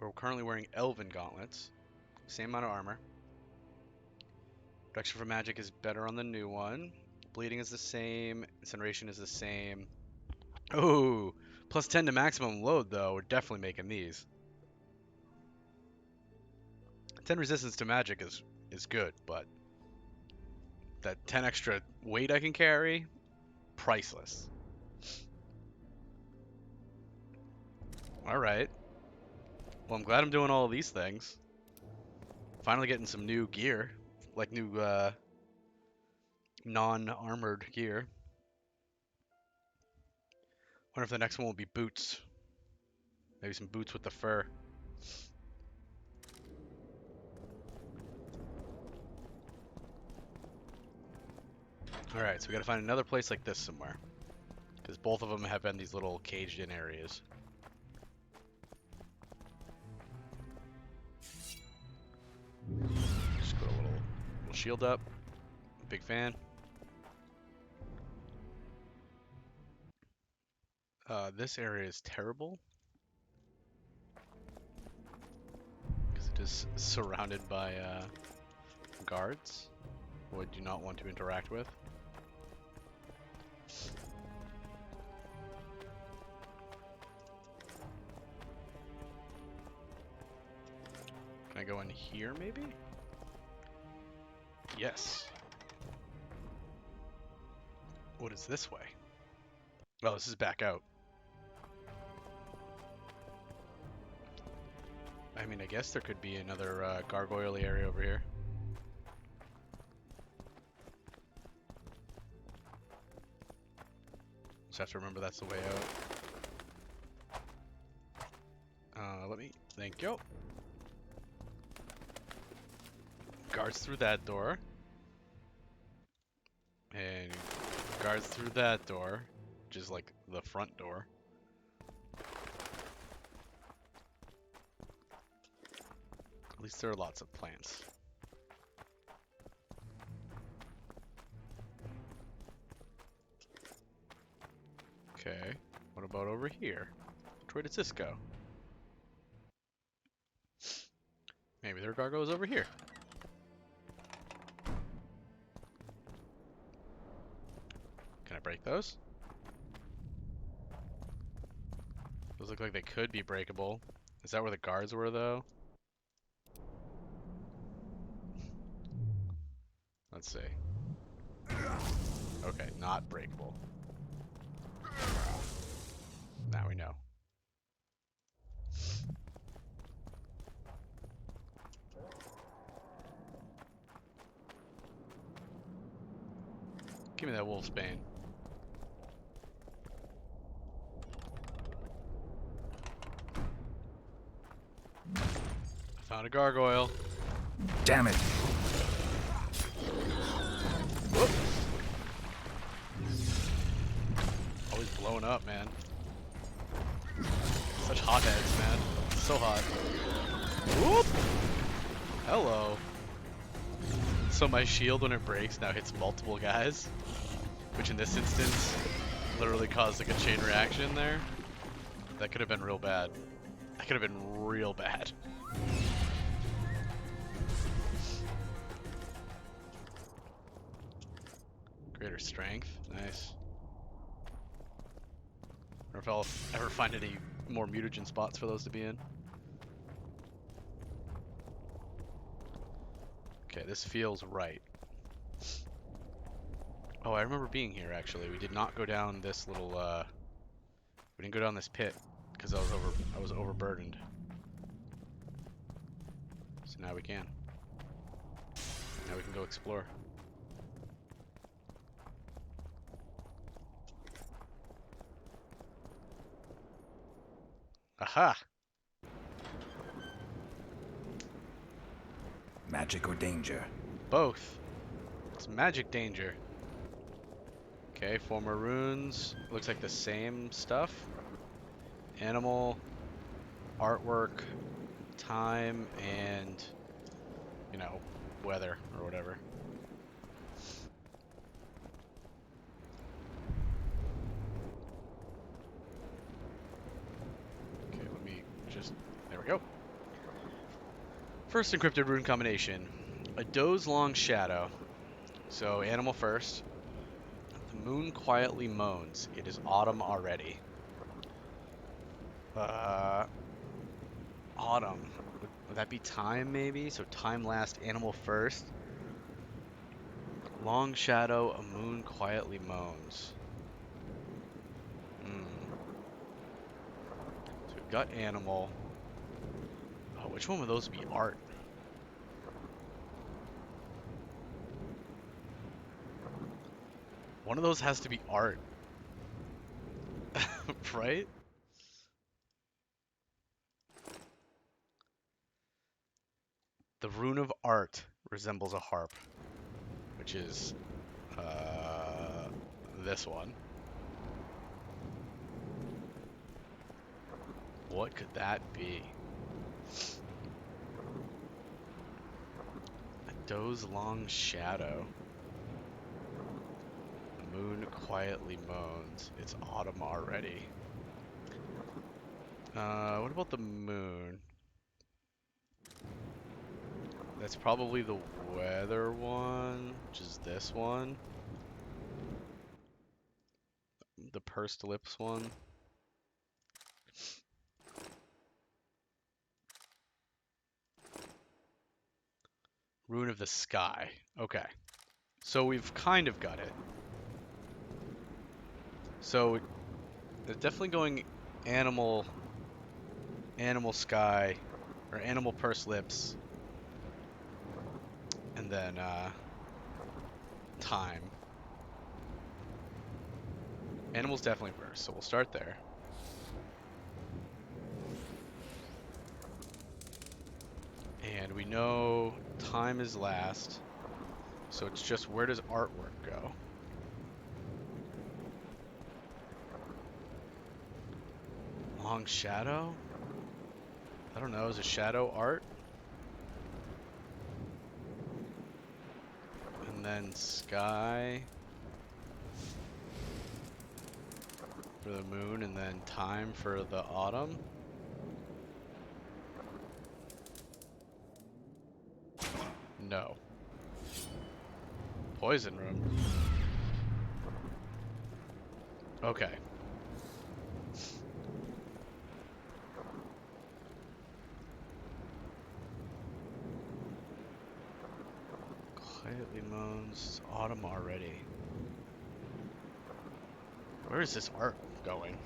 We're currently wearing elven gauntlets. Same amount of armor. Protection from magic is better on the new one. Bleeding is the same. Incineration is the same. Oh, plus 10 to maximum load though. We're definitely making these. 10 resistance to magic is good, but that 10 extra weight I can carry, priceless. All right. Well, I'm glad I'm doing all of these things. Finally getting some new gear, like new non-armored gear. Wonder if the next one will be boots. Maybe some boots with the fur. Alright, so we gotta find another place like this somewhere. Because both of them have been these little caged in areas. Just put a little shield up. Big fan. This area is terrible. Because it is surrounded by guards who I do not want to interact with. Can I go in here maybe? Yes. What is this way? Oh, this is back out. I mean, I guess there could be another gargoyle area over here. Just have to remember that's the way out. Let me... Thank you. Guards through that door. And guards through that door, which is like the front door. At least there are lots of plants. Okay, what about over here? Which way does this go? Maybe there are gargoyles over here. Can I break those? Those look like they could be breakable. Is that where the guards were, though? Let's see. Okay, not breakable. Now we know. Give me that wolf's bane. I found a gargoyle. Damn it! Whoop. Always blowing up, man. Such hotheads, man. So hot. Whoop! Hello. So my shield, when it breaks, now hits multiple guys, which in this instance literally caused like a chain reaction there. That could have been real bad. That could have been real bad. Greater strength, nice. if I'll ever find any more mutagen spots for those to be in. Okay, this feels right. Oh, I remember being here actually. We did not go down this little we didn't go down this pit because I was overburdened. So now we can. Now we can go explore. Aha! Magic or danger? Both. It's magic danger. Okay, 4 more runes. Looks like the same stuff. Animal, artwork, time, and, you know, weather or whatever. Okay, let me just... There we go. First encrypted rune combination. A doe's long shadow. So, animal first. The moon quietly moans. It is autumn already. Autumn. Would that be time, maybe? So time last, animal first. Long shadow, a moon quietly moans. So we've got animal. Oh, which one would those be? Art. One of those has to be art. Right? The rune of art resembles a harp, which is this one. What could that be? A doe's long shadow. The moon quietly moans. It's autumn already. What about the moon? That's probably the weather one, which is this one. The pursed lips one. Rune of the sky. Okay. So we've kind of got it. So they're definitely going animal sky, or animal pursed lips, and then time. Animal's definitely first, so we'll start there. And we know time is last, so it's just where does artwork go? Long shadow? I don't know, is a shadow art? And then sky for the moon, and then time for the autumn. No. Poison room. Okay. Quietly moans, autumn already. Where is this art going?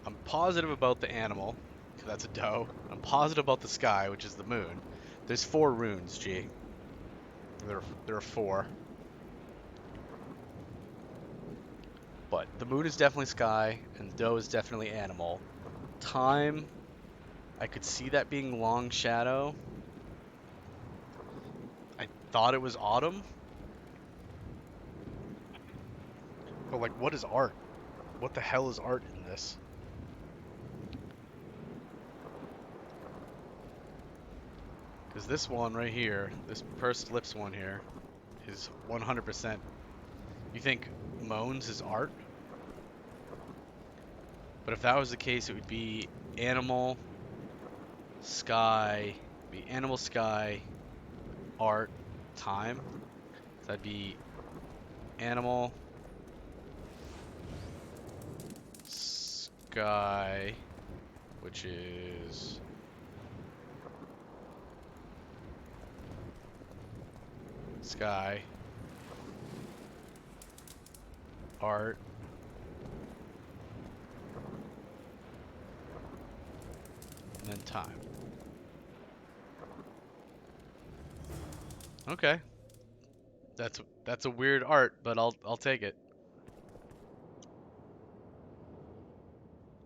I'm positive about the animal, because that's a doe. I'm positive about the sky, which is the moon. There's 4 runes, G. There are 4. But the moon is definitely sky, and the doe is definitely animal. Time, I could see that being long shadow. I thought it was autumn. But like, what is art? What the hell is art in this? Because this one right here, this pursed lips one here, is 100%. You think moans is art? But if that was the case, it would be animal, sky, art, time. So that'd be Animal. Sky, which is sky. Art. And then time. Okay. That's a weird art, but I'll take it.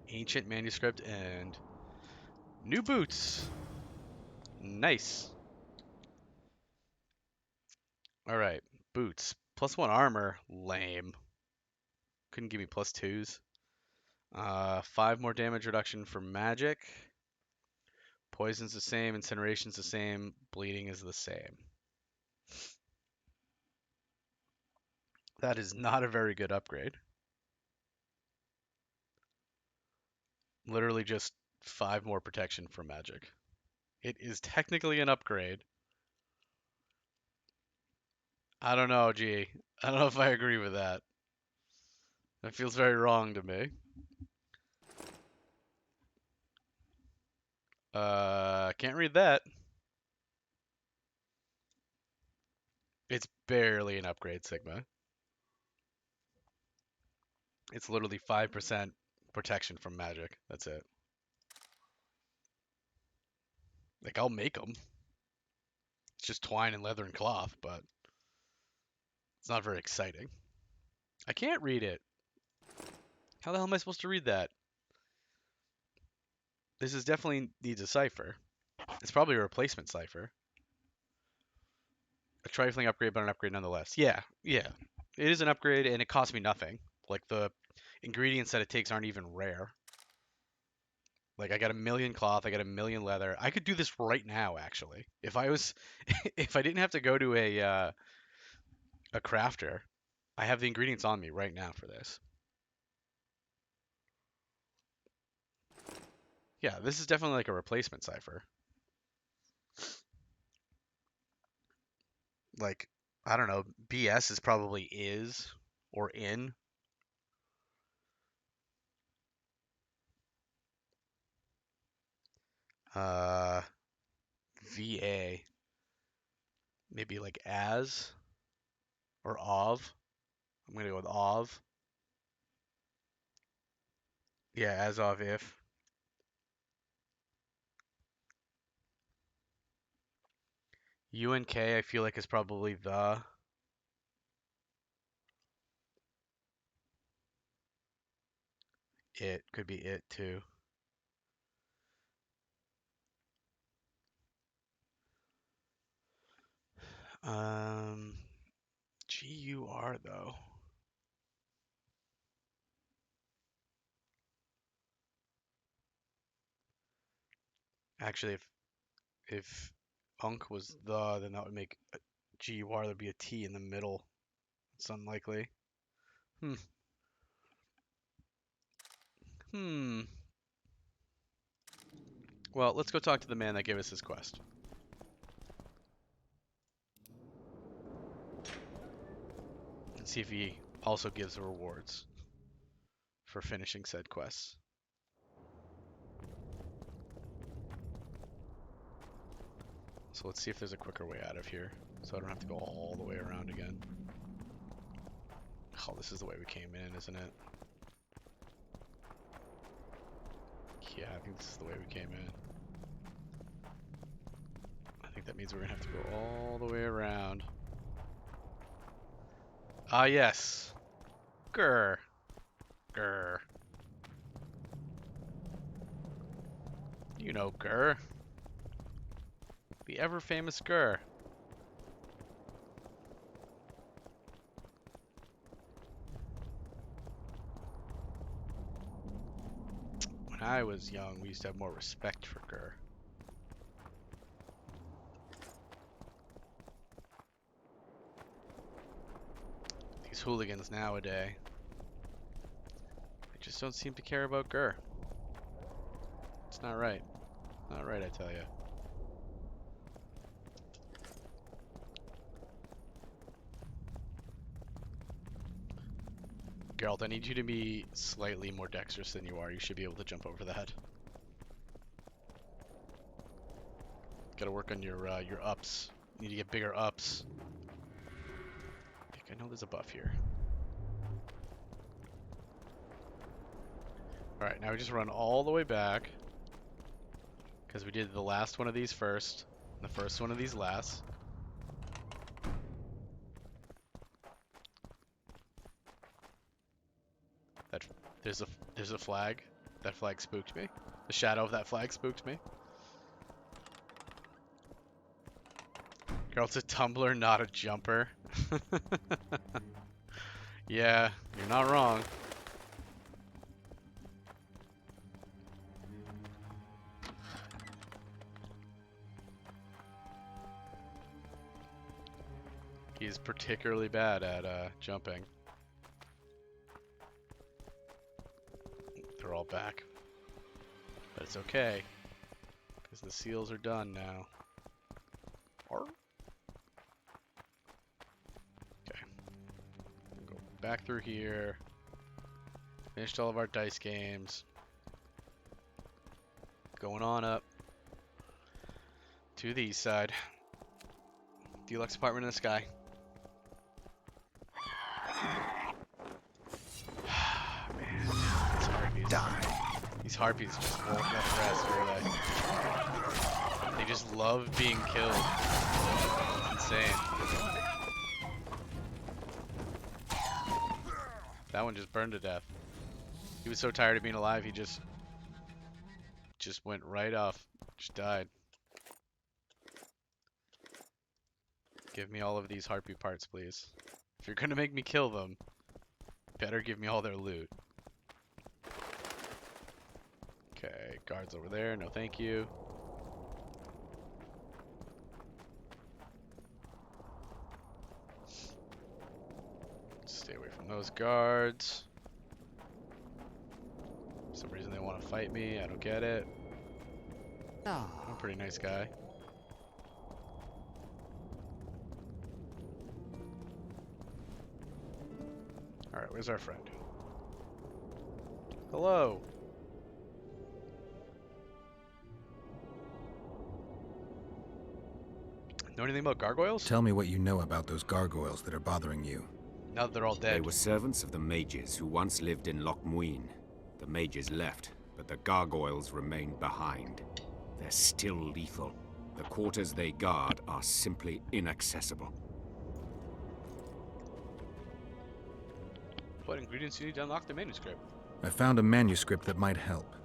Ancient manuscript and new boots. Nice. All right, boots. +1 armor. Lame. Couldn't give me +2s. 5 more damage reduction for magic. Poison's the same. Incineration's the same. Bleeding is the same. That is not a very good upgrade. Literally just 5 more protection from magic. It is technically an upgrade. I don't know, G. I don't know if I agree with that. That feels very wrong to me. Can't read that. It's barely an upgrade, Sigma. It's literally 5% protection from magic. That's it. Like, I'll make them. It's just twine and leather and cloth, but it's not very exciting. I can't read it. How the hell am I supposed to read that? This is definitely needs a cipher. It's probably a replacement cipher. A trifling upgrade, but an upgrade nonetheless. Yeah. It is an upgrade, and it costs me nothing. Like, the ingredients that it takes aren't even rare. Like, I got 1,000,000 cloth, I got 1,000,000 leather. I could do this right now, actually. If I was, if I didn't have to go to a crafter, I have the ingredients on me right now for this. Yeah, this is definitely like a replacement cipher. Like, I don't know, BS is probably is or in. VA. Maybe like as or of. I'm gonna go with of. Yeah, as of if. UNK I feel like is probably the. It could be it too. GUR though. Actually, if UNC was the, then that would make GUR. There'd be a T in the middle. It's unlikely. Well, let's go talk to the man that gave us this quest. And see if he also gives the rewards for finishing said quests. So let's see if there's a quicker way out of here, so I don't have to go all the way around again. Oh, this is the way we came in, isn't it? Yeah, I think this is the way we came in. I think that means we're gonna have to go all the way around. Ah, yes. Grr. Grr. You know Grr. The ever-famous Grr. When I was young, we used to have more respect for Grr. These hooligans nowadays, they just don't seem to care about Grr. It's not right. Not right, I tell you. Geralt, I need you to be slightly more dexterous than you are. You should be able to jump over that. Gotta work on your ups. You need to get bigger ups. I know there's a buff here. Alright, now we just run all the way back. Because we did the last one of these first. And the first one of these last. There's a flag. That flag spooked me. The shadow of that flag spooked me. Geralt's a tumbler, not a jumper. Yeah, you're not wrong. He's particularly bad at jumping. They're all back. But it's okay. Because the seals are done now. Okay. Go back through here. Finished all of our dice games. Going on up to the east side. Deluxe apartment in the sky. Man, these harpies. These harpies just won't let rest, really. They just love being killed. It's insane. That one just burned to death. He was so tired of being alive, he just went right off. Just died. Give me all of these harpy parts, please. If you're gonna make me kill them, better give me all their loot. Okay, guards over there. No, thank you. Stay away from those guards. For some reason they want to fight me. I don't get it. I'm a pretty nice guy. Alright, where's our friend? Hello! Know anything about gargoyles? Tell me what you know about those gargoyles that are bothering you. Now that they're all dead. They were servants of the mages who once lived in Loch Muin. The mages left, but the gargoyles remained behind. They're still lethal. The quarters they guard are simply inaccessible. What ingredients do you need to unlock the manuscript? I found a manuscript that might help.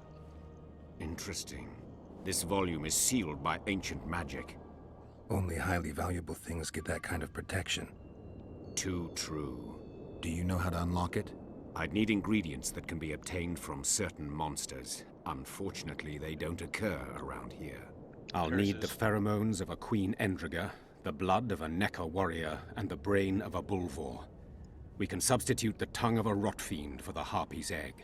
Interesting. This volume is sealed by ancient magic. Only highly valuable things get that kind of protection. Too true. Do you know how to unlock it? I'd need ingredients that can be obtained from certain monsters. Unfortunately, they don't occur around here. I'll need the pheromones of a Queen Endriga, the blood of a Necker warrior, and the brain of a Bulvor. We can substitute the tongue of a rot fiend for the harpy's egg.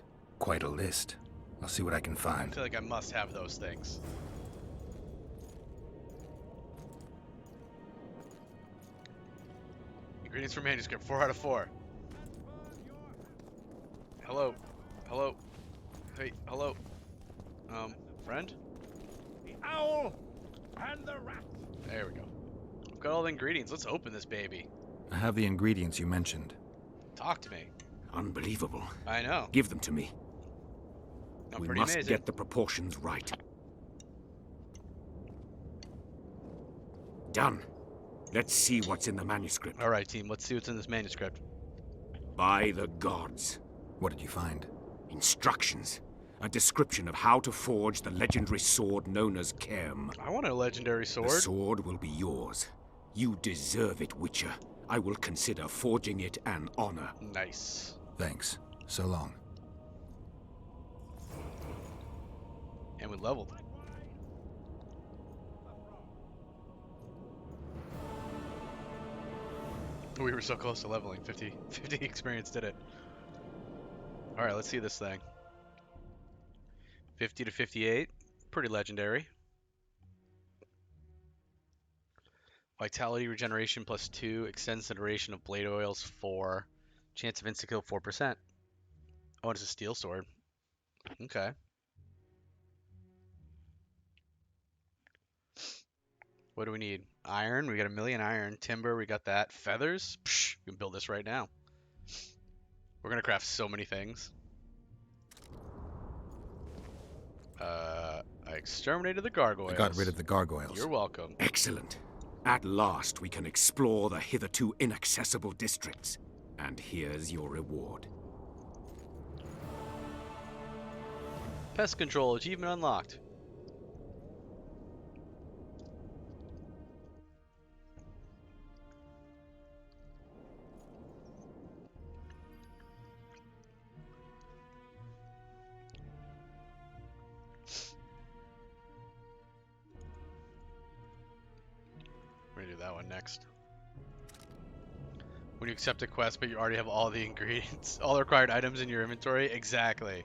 Quite a list. I'll see what I can I find. feel like I must have those things. Ingredients for manuscript, 4 out of 4. Hello. Hello. Hey, hello. Friend? The owl and the rat. There we go. I've got all the ingredients. Let's open this baby. I have the ingredients you mentioned. Talk to me. Unbelievable. I know. Give them to me. I'm We pretty must amazing. get the proportions right. Done. Let's see what's in the manuscript. Alright, team. Let's see what's in this manuscript. By the gods. What did you find? Instructions. A description of how to forge the legendary sword known as Kerm. I want a legendary sword. The sword will be yours. You deserve it, Witcher. I will consider forging it an honor. Nice. Thanks. So long. And we leveled. We were so close to leveling. 50 experience did it. Alright, let's see this thing. 50 to 58. Pretty legendary. Vitality regeneration +2. Extends the duration of blade oils 4. Chance of insta-kill 4%. Oh, it's a steel sword. Okay. What do we need? Iron. We got 1,000,000 iron. Timber. We got that. Feathers. Psh, we can build this right now. We're gonna craft so many things. I exterminated the gargoyles. I got rid of the gargoyles. You're welcome. Excellent. At last, we can explore the hitherto inaccessible districts. And here's your reward. Pest control achievement unlocked. We're gonna do that one next. When you accept a quest, but you already have all the ingredients, all the required items in your inventory. Exactly.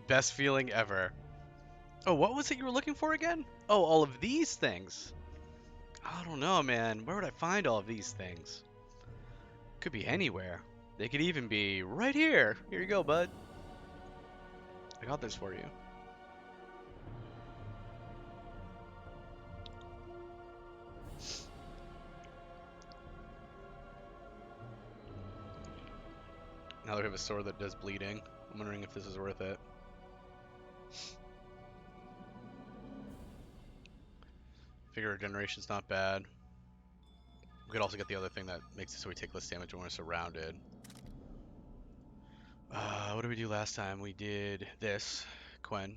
Best feeling ever. Oh, what was it you were looking for again? Oh, all of these things. I don't know, man. Where would I find all of these things? Could be anywhere. They could even be right here. Here you go, bud. I got this for you. Now that we have a sword that does bleeding, I'm wondering if this is worth it. Figure regeneration's not bad. We could also get the other thing that makes it so we take less damage when we're surrounded. What did we do last time? We did this, Quen.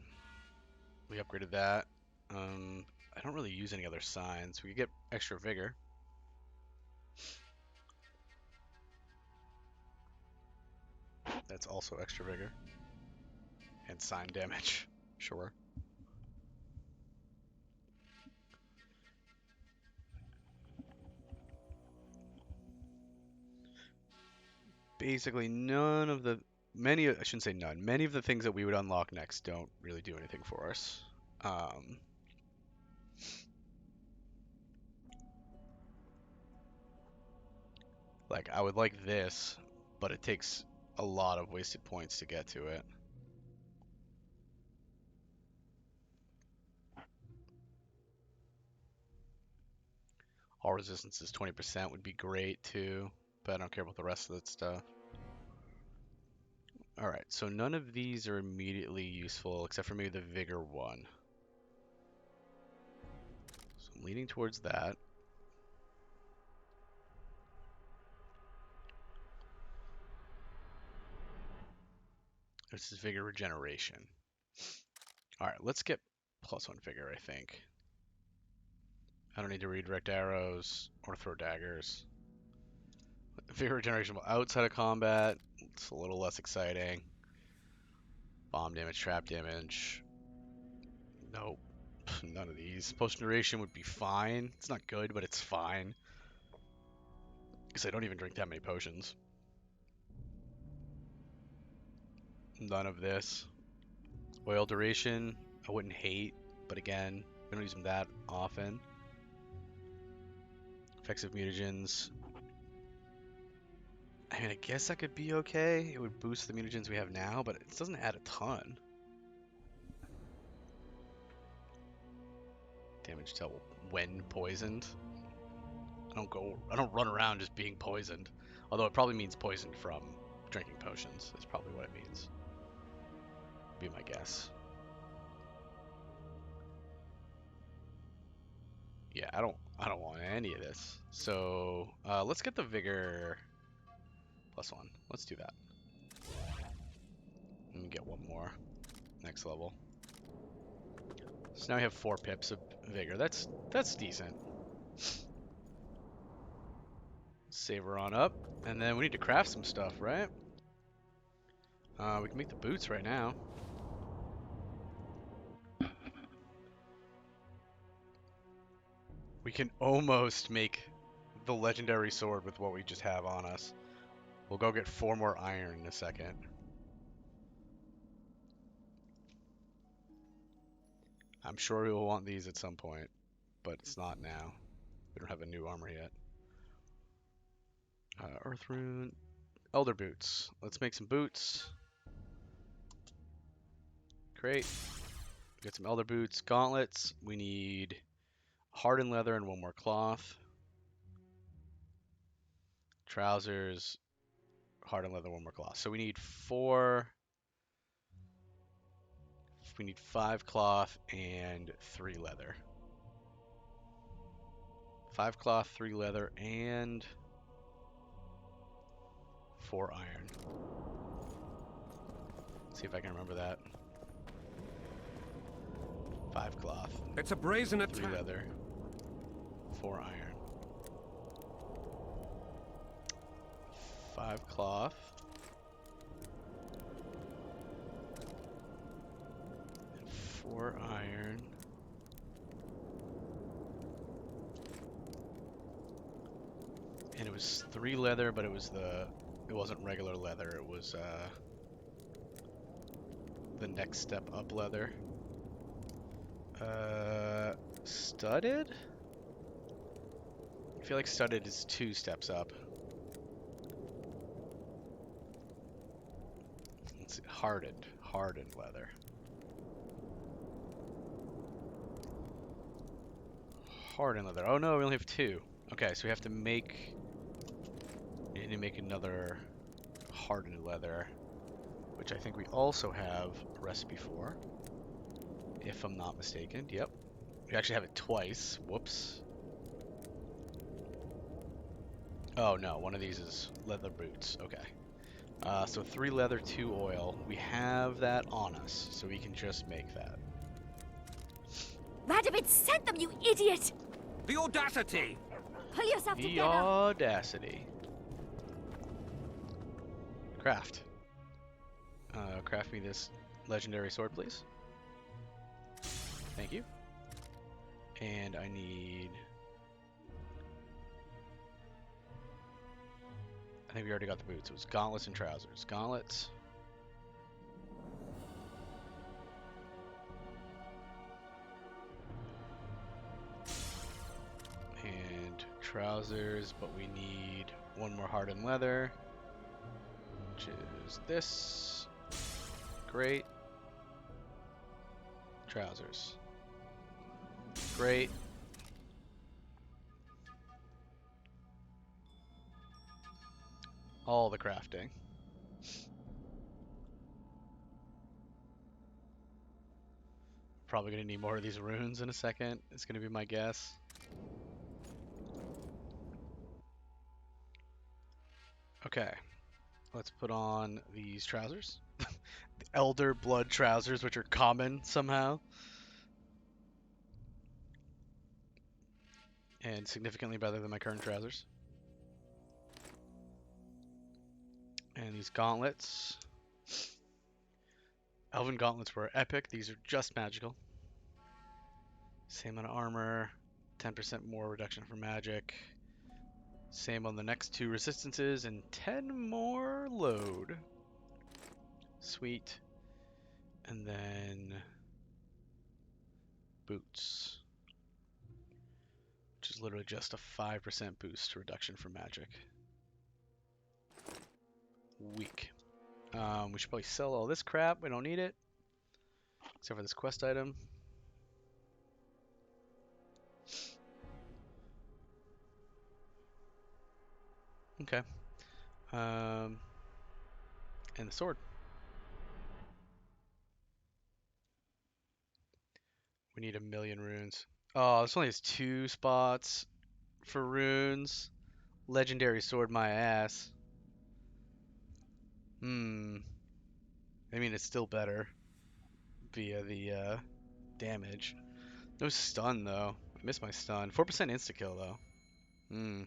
We upgraded that. I don't really use any other signs. We could get extra vigor. That's also extra vigor. And sign damage. Sure. Basically, none of the... I shouldn't say none. Many of the things that we would unlock next don't really do anything for us. Like, I would like this, but it takes a lot of wasted points to get to it. All resistance is 20% would be great too, but I don't care about the rest of that stuff. Alright, so none of these are immediately useful except for maybe the Vigor one. So I'm leaning towards that. This is Vigor Regeneration. Alright, let's get +1 Vigor, I think. I don't need to redirect arrows or throw daggers. Vigor Regeneration while outside of combat. It's a little less exciting. Bomb damage, trap damage. Nope. None of these. Potion duration would be fine. It's not good, but it's fine. Because I don't even drink that many potions. None of this. Oil duration, I wouldn't hate, but again, we don't use them that often. Effects of mutagens. I mean, I guess that could be okay. It would boost the mutagens we have now, but it doesn't add a ton. Damage to when poisoned. I don't run around just being poisoned. Although it probably means poisoned from drinking potions. That's probably what it means. Be my guess. Yeah, I don't want any of this. So let's get the vigor +1. Let's do that. And get one more next level. So now we have 4 pips of vigor. That's decent. Save her on up, and then we need to craft some stuff, right? We can make the boots right now. We can almost make the legendary sword with what we just have on us. We'll go get 4 more iron in a second. I'm sure we will want these at some point, but it's not now. We don't have a new armor yet. Earth rune, elder boots. Let's make some boots. Great. Get some elder boots, gauntlets. We need hardened leather and one more cloth. Trousers, hardened leather, one more cloth. So we need 4. We need 5 cloth and 3 leather. 5 cloth, 3 leather, and 4 iron. Let's see if I can remember that. 5 cloth. It's a brazen 3 attack. leather, 4 iron. 5 cloth. And 4 iron. And it was 3 leather, but it wasn't regular leather. It was the next step up leather. Studded? I feel like studded is 2 steps up. Let's see, hardened leather. Hardened leather. Oh no, we only have 2. Okay, so we have to make. We need to make another hardened leather, which I think we also have a recipe for, if I'm not mistaken. Yep. We actually have it twice. Whoops. Oh no, one of these is leather boots. Okay. So 3 leather, 2 oil. We have that on us, so we can just make that. Radovid sent them, you idiot! The audacity! Pull yourself The together! audacity. Craft. Craft me this legendary sword, please. Thank you. And I need... I think we already got the boots. It was gauntlets and trousers. Gauntlets. And trousers, but we need 1 more hardened leather, which is this. Great. Trousers. Great. All the crafting. Probably gonna need more of these runes in a second. It's gonna be my guess. Okay. Let's put on these trousers. The Elder Blood trousers, which are common somehow. And significantly better than my current trousers. And these gauntlets. Elven gauntlets were epic. These are just magical. Same amount of armor. 10% more reduction for magic. Same on the next 2 resistances. And 10 more load. Sweet. And then boots, which is literally just a 5% boost to reduction for magic. Weak. We should probably sell all this crap. We don't need it, except for this quest item. Okay. And the sword. We need 1,000,000 runes. Oh, this only has 2 spots for runes. Legendary sword, my ass. I mean, it's still better via the damage. No stun, though. I missed my stun. 4% insta-kill, though. You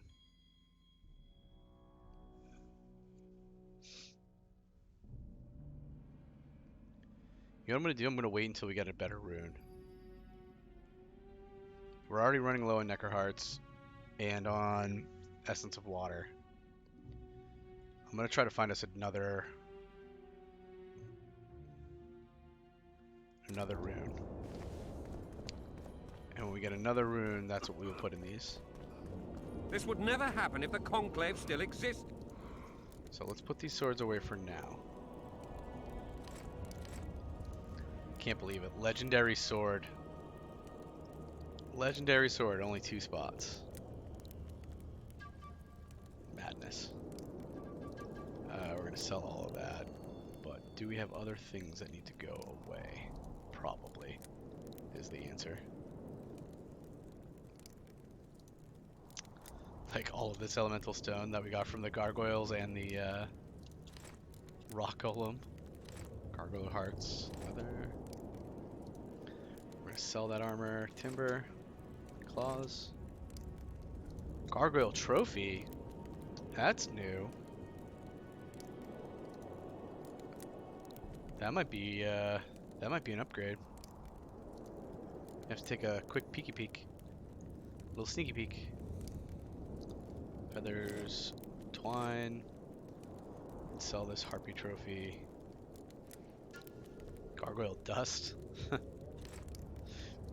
know what I'm going to do? I'm going to wait until we get a better rune. We're already running low on Necker Hearts and on Essence of Water. I'm going to try to find us another rune. And when we get another rune, that's what we will put in these. This would never happen if the Conclave still existed. So let's put these swords away for now. Can't believe it. Legendary sword. Legendary sword, only 2 spots. Madness. We're gonna sell all of that. But do we have other things that need to go away? Probably, is the answer. Like all of this elemental stone that we got from the gargoyles and the rock golem. Gargoyle hearts. Leather. We're gonna sell that armor. Timber. Claws. Gargoyle trophy. That's new. That might be an upgrade. You have to take a quick peeky peek. Little sneaky peek. Feathers, twine. Sell this harpy trophy. Gargoyle dust.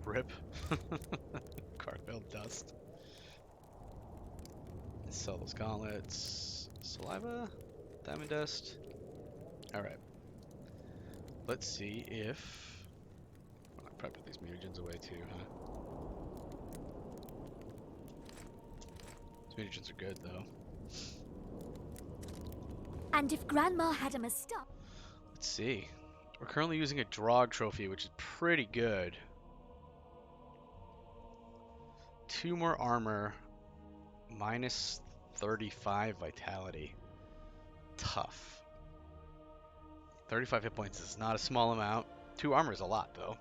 Rip. Gargoyle dust. Sell those gauntlets. Saliva. Diamond dust. Alright. Let's see if... Well, I probably put these mutagens away too, huh? These mutagens are good though. And if Grandma had a mistake... Let's see. We're currently using a Drog trophy, which is pretty good. 2 more armor. Minus 35 vitality. Tough. 35 hit points is not a small amount. 2 armor is a lot, though.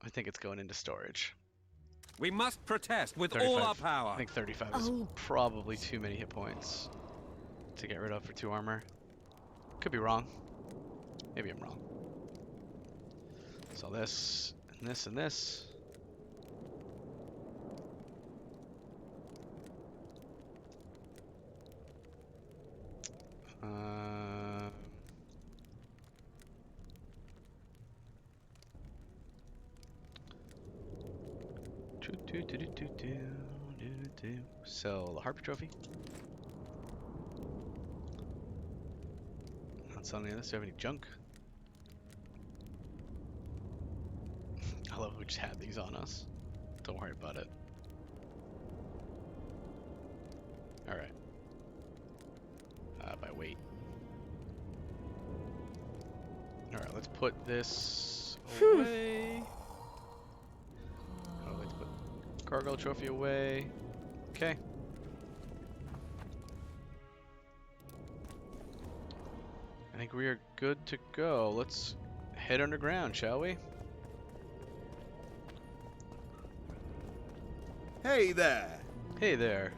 I think it's going into storage. We must protest with 35. all our power. I think 35 is probably too many hit points to get rid of for 2 armor. Could be wrong. Maybe I'm wrong. So this, and this, and this. Sell the Harpy Trophy. Not selling any of this. Do you have any junk? I love we just had these on us. Don't worry about it. Alright. By weight. Alright, let's put this away. Oh, let's put Gargoyle Trophy away. Okay. I think we are good to go. Let's head underground, shall we? Hey there. Hey there.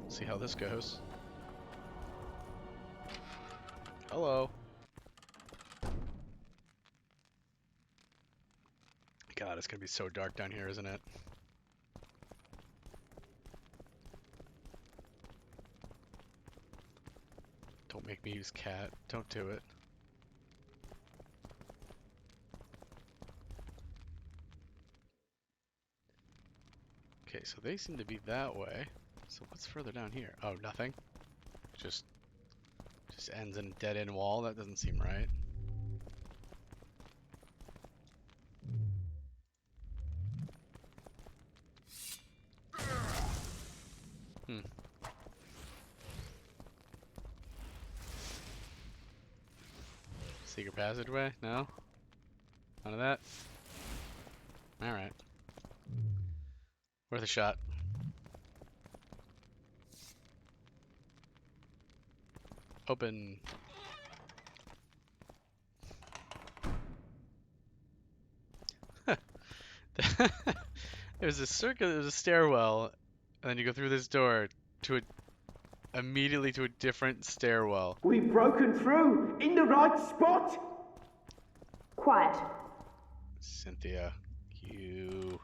See how this goes. Hello. God, it's gonna be so dark down here, isn't it? Don't make me use cat. Don't do it. Okay, so they seem to be that way. So what's further down here? Oh, nothing. Just ends in a dead-end wall. That doesn't seem right. Secret passageway? No? None of that? Alright. Worth a shot. Open. There's a circle, there's a stairwell, and then you go through this door to immediately to a different stairwell. We've broken through in the right spot. Quiet. Cynthia, you.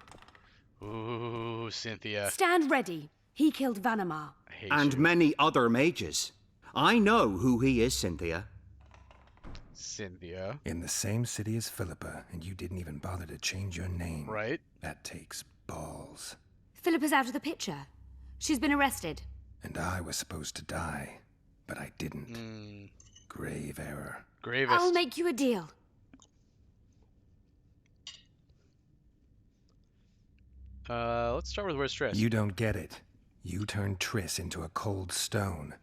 Ooh, Cynthia. Stand ready. He killed Vanamar. I hate and you. many other mages. I know who he is, Cynthia. Cynthia. In the same city as Philippa, and you didn't even bother to change your name. Right. That takes balls. Philippa's out of the picture. She's been arrested. And I was supposed to die, but I didn't. Grave error. Gravest. I'll make you a deal. Let's start with where's Triss? You don't get it. You turned Triss into a cold stone.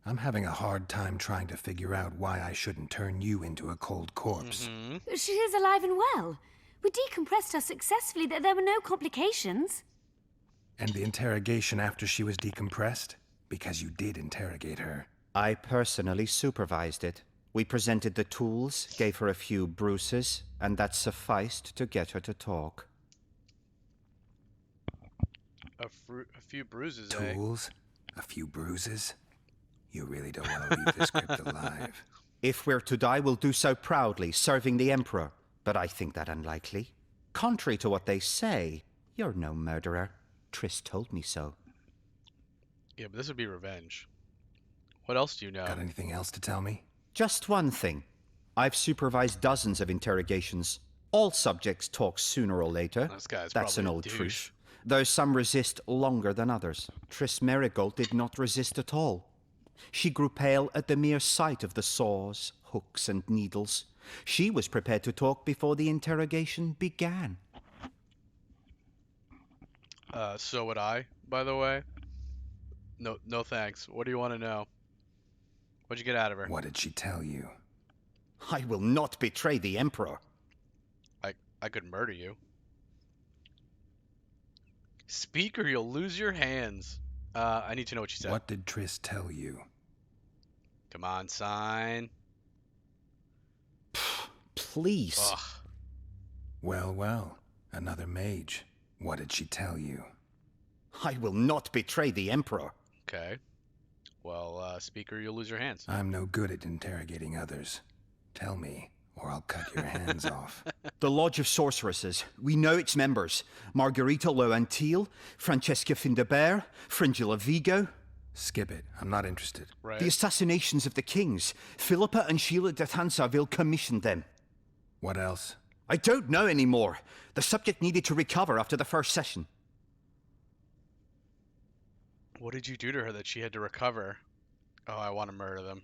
I'm having a hard time trying to figure out why I shouldn't turn you into a cold corpse. She is alive and well. We decompressed her successfully. There were no complications. And the interrogation after she was decompressed? Because you did interrogate her. I personally supervised it. We presented the tools, gave her a few bruises, and that sufficed to get her to talk. A few bruises, Tools? A few bruises? You really don't want to leave this crypt alive. If we're to die, we'll do so proudly, serving the Emperor. But I think that unlikely. Contrary to what they say, you're no murderer. Triss told me so. Yeah, but this would be revenge. What else do you know? Got anything else to tell me? Just one thing. I've supervised dozens of interrogations. All subjects talk sooner or later. This guy's That's an probably a old douche. truth. Though some resist longer than others. Triss Merigold did not resist at all. She grew pale at the mere sight of the saws, hooks, and needles. She was prepared to talk before the interrogation began. So would I, by the way. No thanks. What do you want to know? What'd you get out of her? What did she tell you? I will not betray the Emperor. I could murder you. Speak or you'll lose your hands. I need to know what she said. What did Triss tell you? Come on, sign. Please. Ugh. Well, another mage. What did she tell you? I will not betray the Emperor. Okay. Well, speak or you'll lose your hands. I'm no good at interrogating others. Tell me, or I'll cut your hands off. The Lodge of Sorceresses. We know its members. Margarita Loantil, Francesca Findabert, Fringilla Vigo. Skip it. I'm not interested. Right. The assassinations of the kings. Philippa and Sheila de Thansarville commissioned them. What else? I don't know anymore. The subject needed to recover after the first session. What did you do to her that she had to recover? Oh, I want to murder them.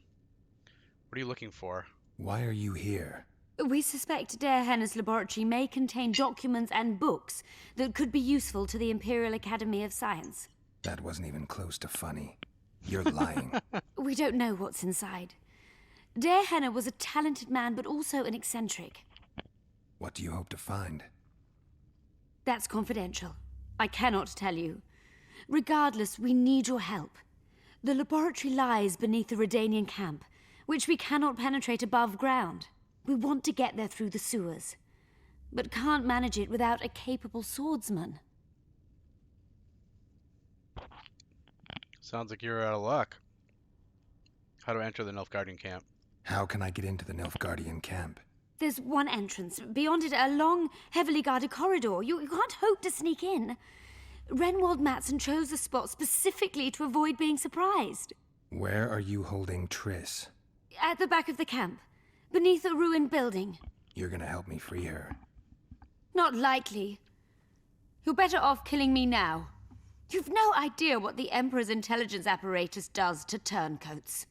What are you looking for? Why are you here? We suspect Der Henner's laboratory may contain documents and books that could be useful to the Imperial Academy of Science. That wasn't even close to funny. You're lying. We don't know what's inside. Der Henner was a talented man, but also an eccentric. What do you hope to find? That's confidential. I cannot tell you. Regardless, we need your help. The laboratory lies beneath the Redanian camp, which we cannot penetrate above ground. We want to get there through the sewers, but can't manage it without a capable swordsman. Sounds like you're out of luck. How do I enter the Nilfgaardian camp? How can I get into the Nilfgaardian camp? There's one entrance. Beyond it, a long, heavily guarded corridor. You can't hope to sneak in. Renwald Matson chose the spot specifically to avoid being surprised. Where are you holding Triss? At the back of the camp, beneath a ruined building. You're gonna help me free her. Not likely. You're better off killing me now. You've no idea what the Emperor's intelligence apparatus does to turncoats.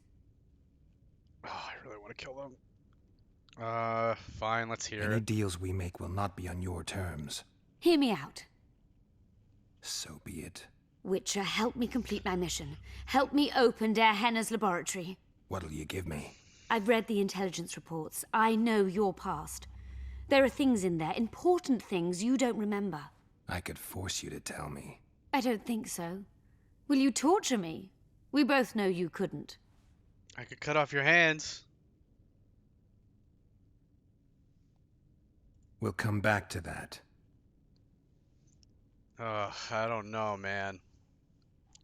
Oh, I really want to kill them. Fine, let's hear Any it. deals we make will not be on your terms. Hear me out. So be it. Witcher, help me complete my mission. Help me open Der Henner's laboratory. What'll you give me? I've read the intelligence reports. I know your past. There are things in there, important things you don't remember. I could force you to tell me. I don't think so. Will you torture me? We both know you couldn't. I could cut off your hands. We'll come back to that. I don't know, man.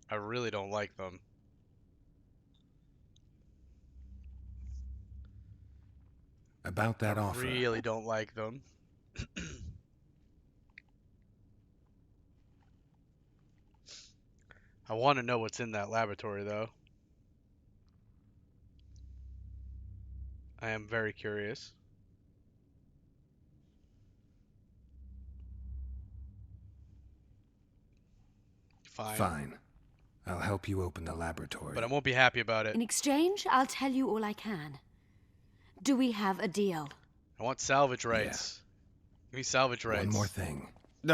I really don't like them. About that offer. Really don't like them. I want to know what's in that laboratory, though. I am very curious. Fine. Fine. I'll help you open the laboratory. But I won't be happy about it. In exchange, I'll tell you all I can. Do we have a deal? I want salvage rights. Give me salvage rights. One more thing. We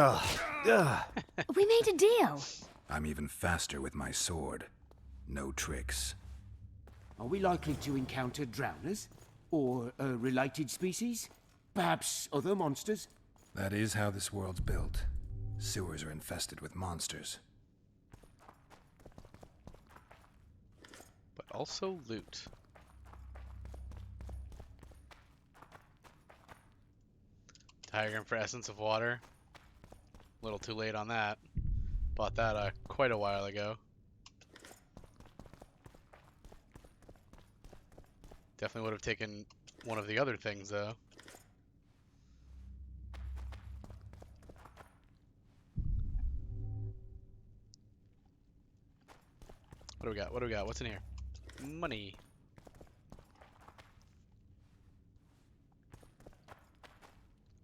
made a deal. I'm even faster with my sword. No tricks. Are we likely to encounter drowners? Or a related species? Perhaps other monsters? That is how this world's built. Sewers are infested with monsters. But also loot. Diagram for essence of water. A little too late on that. Bought that quite a while ago. Definitely would have taken one of the other things though. What do we got? What do we got? What's in here? Money.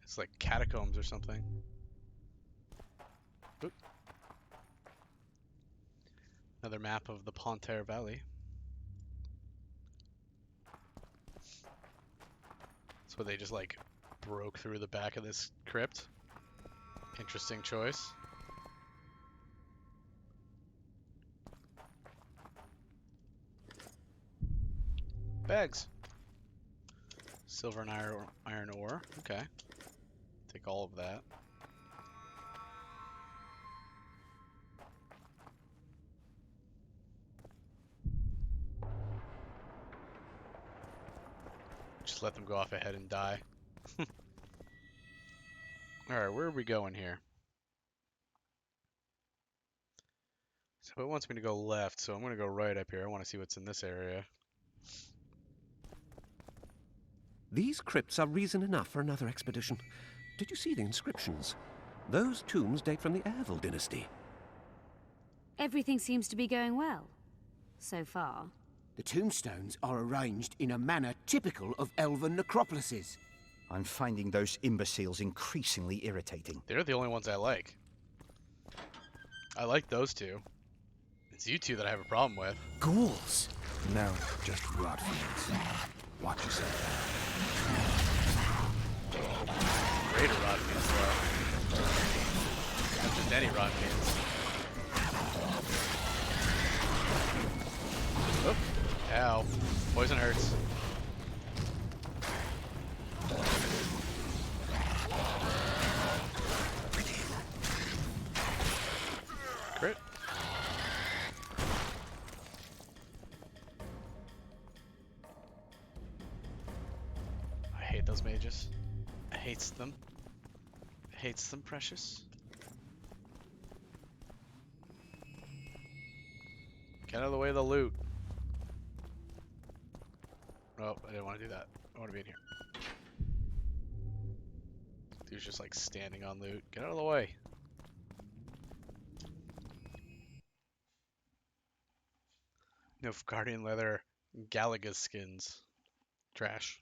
It's like catacombs or something. Oop. Another map of the Pontaire Valley. So they just like broke through the back of this crypt. Interesting choice. Bags. Silver and iron ore. Okay. Take all of that. Just let them go off ahead and die. Alright, where are we going here? So it wants me to go left, so I'm going to go right up here. I want to see what's in this area. These crypts are reason enough for another expedition. Did you see the inscriptions? Those tombs date from the Ervil dynasty. Everything seems to be going well. So far. The tombstones are arranged in a manner typical of elven necropolises. I'm finding those imbeciles increasingly irritating. They're the only ones I like. I like those two. It's you two that I have a problem with. Ghouls! No, just rot fiends. Watch yourself. Greater rot fiends, though. Not just any rot fiends. Oh, ow. Poison hurts. Crit. I hate those mages. I hates them. I hates them, precious. Get out of the way of the loot. Oh, I didn't want to do that. I want to be in here. Dude's just like standing on loot. Get out of the way. Nilfgaardian leather, Galaga skins. Trash.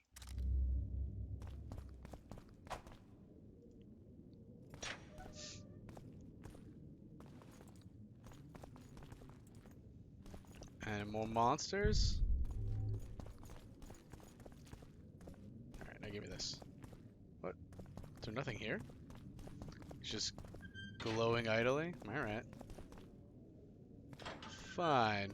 And more monsters. Alright, now give me this. What? Is there nothing here? It's just glowing idly? Alright. Fine.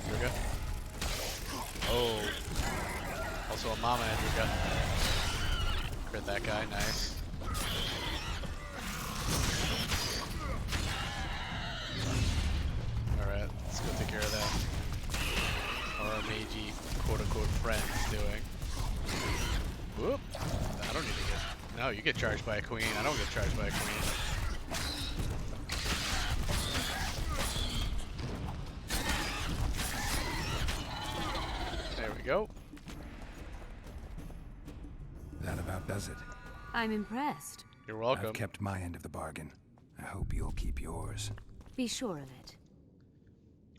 Here we go. Oh. Also a mama Andrika. Crit that guy, nice. Alright, let's go take care of that. How our magey quote-unquote friend is doing. Whoop! I don't need to get... No, you get charged by a queen. I don't get charged by a queen. There we go. That about does it. I'm impressed. You're welcome. I've kept my end of the bargain. I hope you'll keep yours. Be sure of it.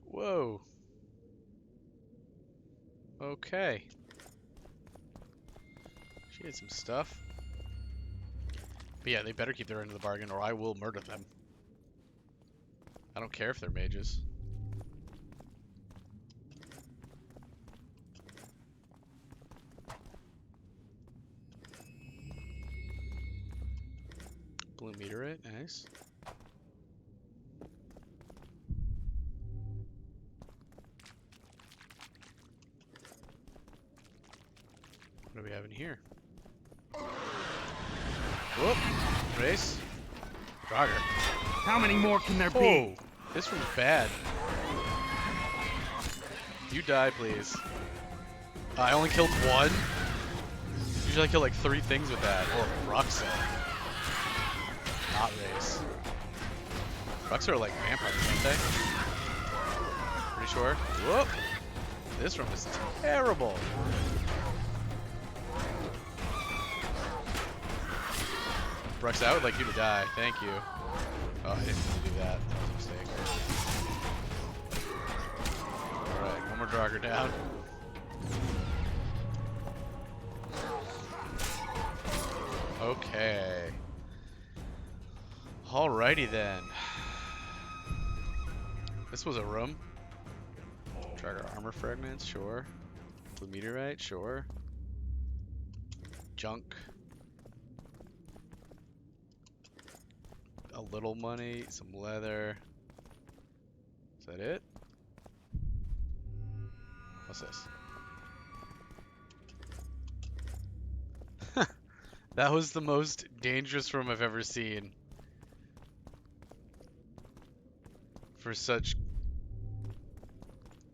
Whoa. Okay. She had some stuff. But yeah, they better keep their end of the bargain or I will murder them. I don't care if they're mages. Blue meteorite, nice. What do we have in here? Whoop! Race. Jogger. How many more can there be? This one's bad. You die, please. I only killed one. Usually I kill like 3 things with that. Or Ruxa. Not Race. Ruxa are like vampires, aren't they? Pretty sure. Whoop! This room is terrible. Ruxa, I would like you to die. Thank you. Oh, I didn't mean to do that. That was a mistake. Alright, one more Draugr down. Okay. Alrighty then. This was a room. Draugr armor fragments, sure. Blue meteorite, sure. Junk. A little money, some leather. Is that it? What's this? That was the most dangerous room I've ever seen. For such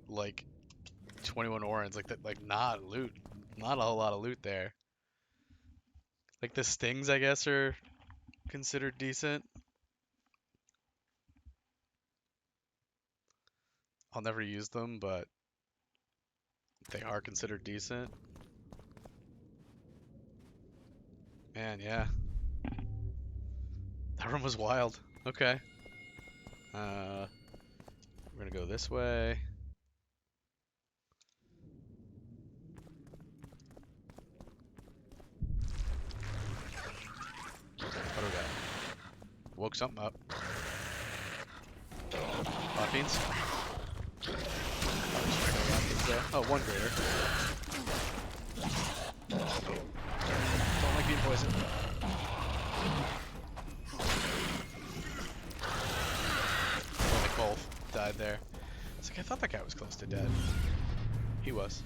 like 21 orans, like that, like not loot, not a whole lot of loot there. Like the stings, I guess, are considered decent. I'll never use them, but they are considered decent. Man, yeah. That room was wild. Okay. We're gonna go this way. What do we got? Woke something up. Hot beans? Oh, one greater. Don't like being poisoned. Oh, they both died there. It's like, I thought that guy was close to dead. He was.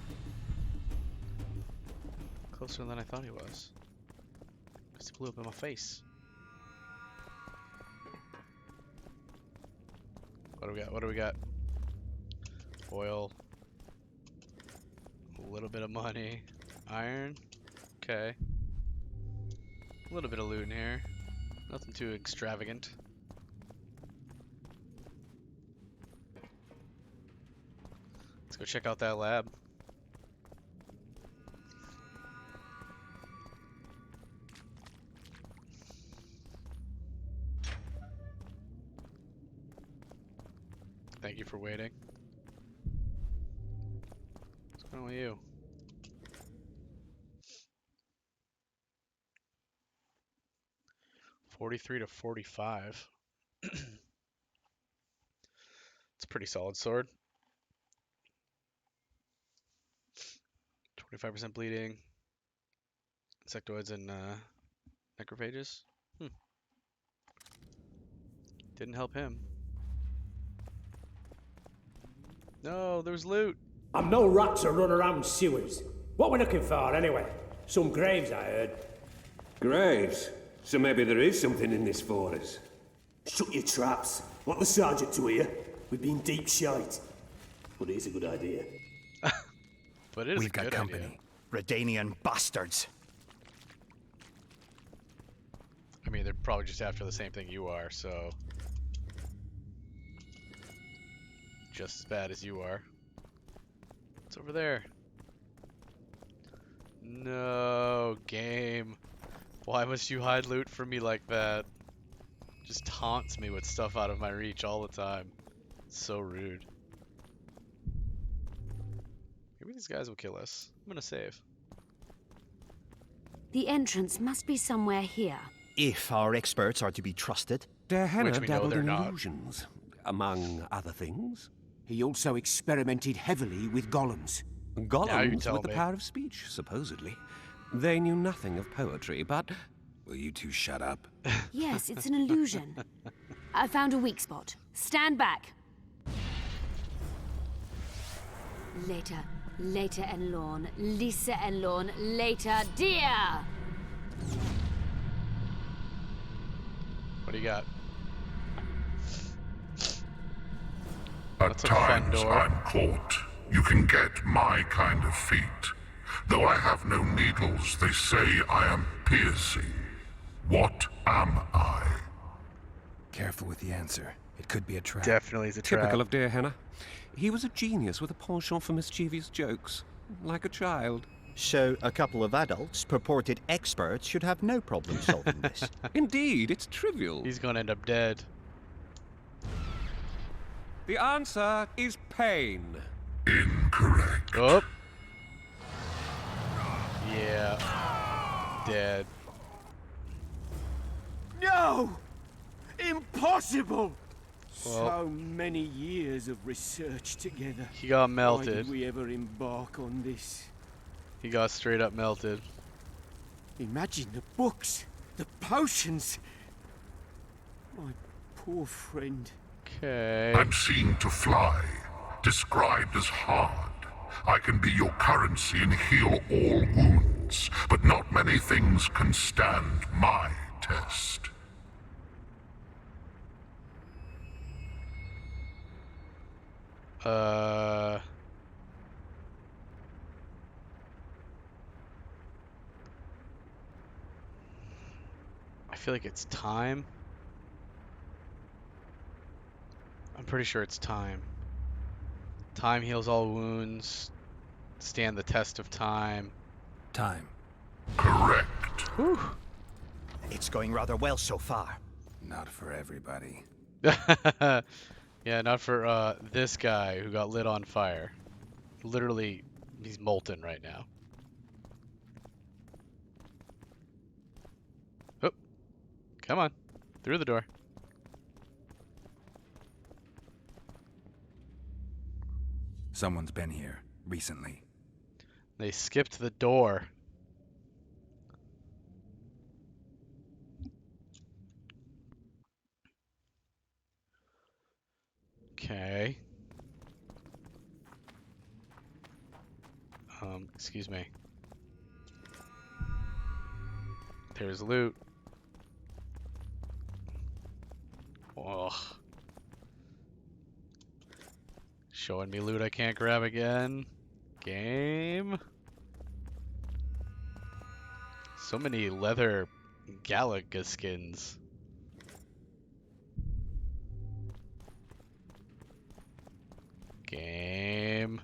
Closer than I thought he was. Because he blew up in my face. What do we got? What do we got? Oil. A little bit of money. Iron. Okay. A little bit of loot in here. Nothing too extravagant. Let's go check out that lab. Thank you for waiting. What's going on with you? $43 to $45. It's a pretty solid sword. 25% bleeding. Insectoids and necrophages. Didn't help him. No, there's loot. I'm no rat to run around sewers. What we looking for, anyway? Some graves, I heard. Graves? So maybe there is something in this for us. Shut your traps. Want the sergeant to hear? We've been deep shite. But it is a good idea. But it is We've a got good company. idea. Redanian bastards. I mean, they're probably just after the same thing you are, so... just as bad as you are. What's over there? No, game. Why must you hide loot from me like that? Just taunts me with stuff out of my reach all the time. It's so rude. Maybe Maybe these guys will kill us. I'm gonna save. The entrance must be somewhere here. If our experts are to be trusted. Der Henner Which we know dabbled they're in not. illusions, among other things. He also experimented heavily with golems. Golems tell with the me. power of speech, supposedly. They knew nothing of poetry, but... Will you two shut up? Yes, it's an illusion. I found a weak spot. Stand back. Later, later and Lorn, Lisa and Lorn, later, dear! What do you got? At That's a fun times door. I'm caught. You can get my kind of feat. Though I have no needles, they say I am piercing. What am I? Careful with the answer. It could be a trap. Definitely is a trap. Typical of dear Henner. He was a genius with a penchant for mischievous jokes, like a child. So a couple of adults, purported experts, should have no problem solving this. Indeed, it's trivial. He's gonna end up dead. The answer is pain. Incorrect. Oh. Yeah. Dead. No! Impossible! Well, So many years of research together. he got Why melted. did we ever embark on this? He got straight up melted. Imagine the books, the potions. My poor friend. Okay. I'm seen to fly, described as hard. I can be your currency and heal all wounds, but not many things can stand my test. I feel like it's time. I'm pretty sure it's time. Time heals all wounds. Stand the test of time. Time. Correct. Whew. It's going rather well so far. Not for everybody. Yeah, not for this guy who got lit on fire. Literally, he's molten right now. Oh, come on, through the door. Someone's been here recently. They skipped the door. Okay. Excuse me. There's loot. Ugh. Showing me loot I can't grab again. Game. So many leather Galaga skins. Game.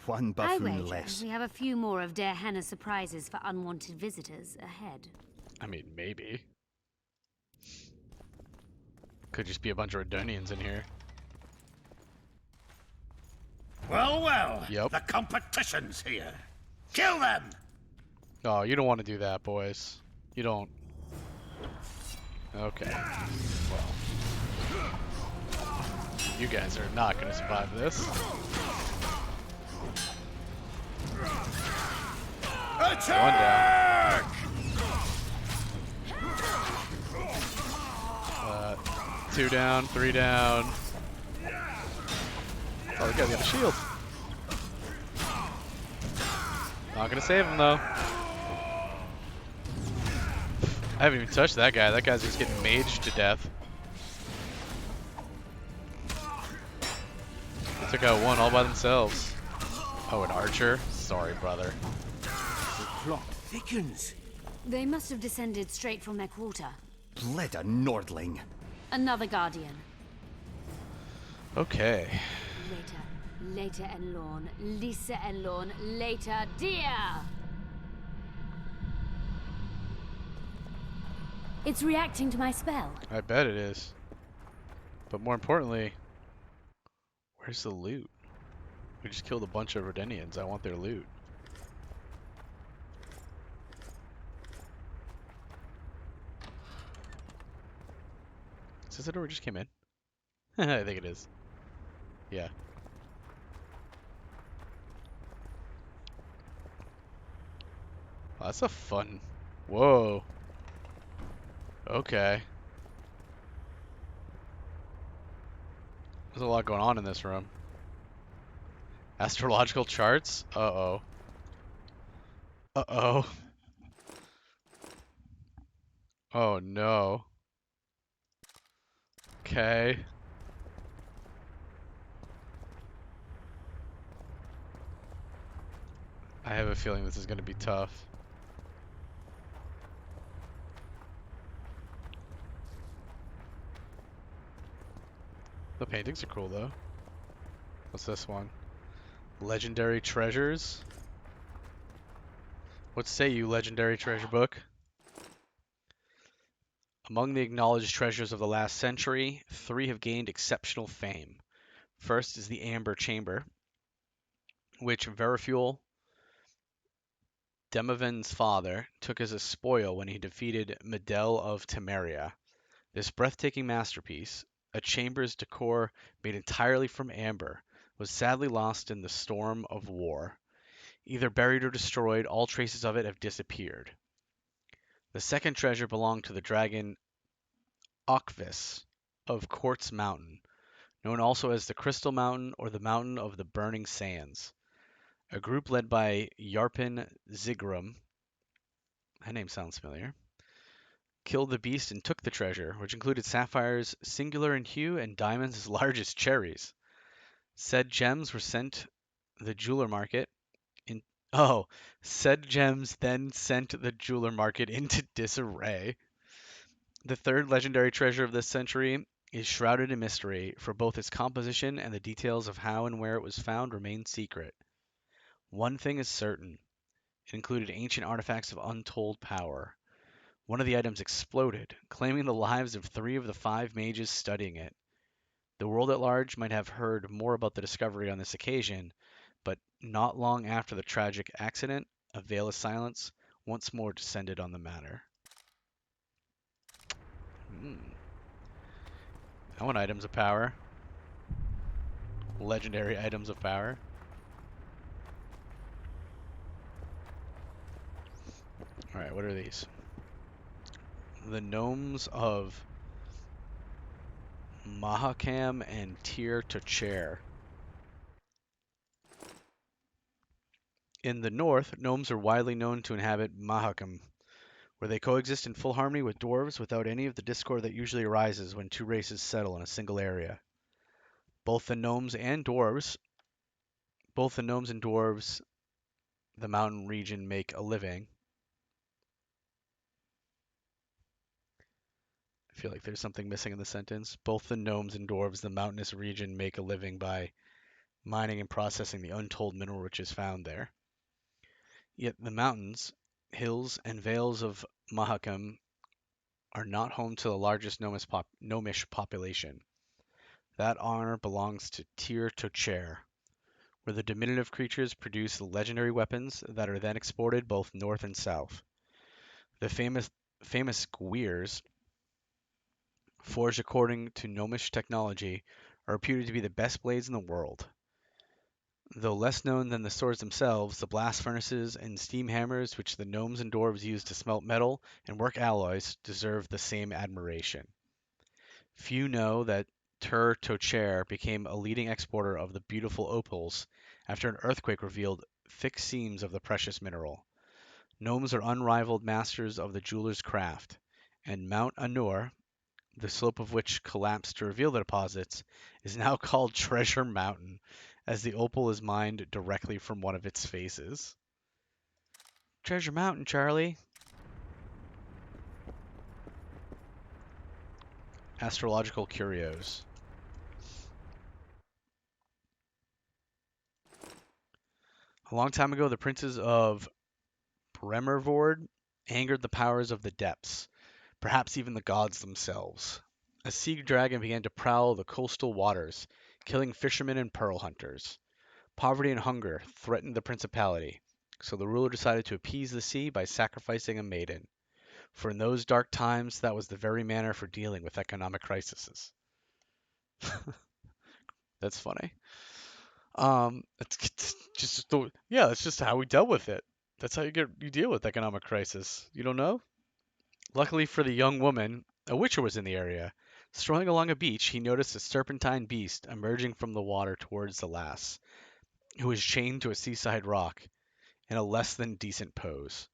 One I buffoon wager less. we have a few more of Der Henner's surprises for unwanted visitors ahead. I mean, maybe. Could just be a bunch of Redonians in here. Well, well. Yep. The competition's here. Kill them! Oh, you don't want to do that, boys. You don't. Okay. Well. You guys are not going to survive this. One down. 2 down, 3 down. Oh, the guy's got a shield. Not gonna save him though. I haven't even touched that guy. That guy's just getting maged to death. They took out one all by themselves. Oh, an archer? Sorry, brother. The plot thickens. They must have descended straight from their quarter. Bled a Nordling. Another guardian. Okay. Later and Lorn, Lisa and Lorn, later, dear! It's reacting to my spell. I bet it is. But more importantly, where's the loot? We just killed a bunch of Redenians. I want their loot. Is this the door we just came in? I think it is. Yeah. Oh, that's a fun... Whoa. Okay. There's a lot going on in this room. Astrological charts? Uh-oh. Uh-oh. Oh, no. Okay. I have a feeling this is going to be tough. The paintings are cool, though. What's this one? Legendary treasures? What say you, legendary treasure book? Among the acknowledged treasures of the last century, 3 have gained exceptional fame. First is the Amber Chamber, which Verifule, Demoven's father, took as a spoil when he defeated Medel of Temeria. This breathtaking masterpiece, a chamber's decor made entirely from amber, was sadly lost in the storm of war. Either buried or destroyed, all traces of it have disappeared. The second treasure belonged to the dragon Okvis of Quartz Mountain, known also as the Crystal Mountain or the Mountain of the Burning Sands. A group led by Yarpin Zigrum, that name sounds familiar, killed the beast and took the treasure, which included sapphires singular in hue and diamonds as large as cherries. Said gems were sent the jeweler market in said gems then sent the jeweler market into disarray. The third legendary treasure of this century is shrouded in mystery, for both its composition and the details of how and where it was found remain secret. One thing is certain. It included ancient artifacts of untold power. One of the items exploded, claiming the lives of 3 of the 5 mages studying it. The world at large might have heard more about the discovery on this occasion, but not long after the tragic accident, a veil of silence once more descended on the matter. I want items of power. Legendary items of power. Alright, what are these? The gnomes of Mahakam and Tyr to Chair. In the north, gnomes are widely known to inhabit Mahakam, where they coexist in full harmony with dwarves without any of the discord that usually arises when 2 races settle in a single area. Both the gnomes and dwarves, the mountain region, make a living. I feel like there's something missing in the sentence. Both the gnomes and dwarves, the mountainous region, make a living by mining and processing the untold mineral riches found there. Yet the mountains, hills, and vales of Mahakam are not home to the largest gnomish population. That honor belongs to Tyr to Chair, where the diminutive creatures produce legendary weapons that are then exported both north and south. The famous Gwyrs, forged according to gnomish technology, are reputed to be the best blades in the world. Though less known than the swords themselves, the blast furnaces and steam hammers which the gnomes and dwarves use to smelt metal and work alloys deserve the same admiration. Few know that Tur Tochair became a leading exporter of the beautiful opals after an earthquake revealed thick seams of the precious mineral. Gnomes are unrivaled masters of the jeweler's craft, and Mount Anur, the slope of which collapsed to reveal the deposits, is now called Treasure Mountain, as the opal is mined directly from one of its faces. Treasure Mountain, Charlie. Astrological curios. A long time ago, the princes of Bremervord angered the powers of the depths, perhaps even the gods themselves. A sea dragon began to prowl the coastal waters, killing fishermen and pearl hunters. Poverty and hunger threatened the principality, so the ruler decided to appease the sea by sacrificing a maiden. For in those dark times, that was the very manner for dealing with economic crises. That's funny. It's just yeah, that's just how we dealt with it. That's how you deal with economic crisis. You don't know? Luckily for the young woman, a witcher was in the area. Strolling along a beach, he noticed a serpentine beast emerging from the water towards the lass, who was chained to a seaside rock in a less than decent pose.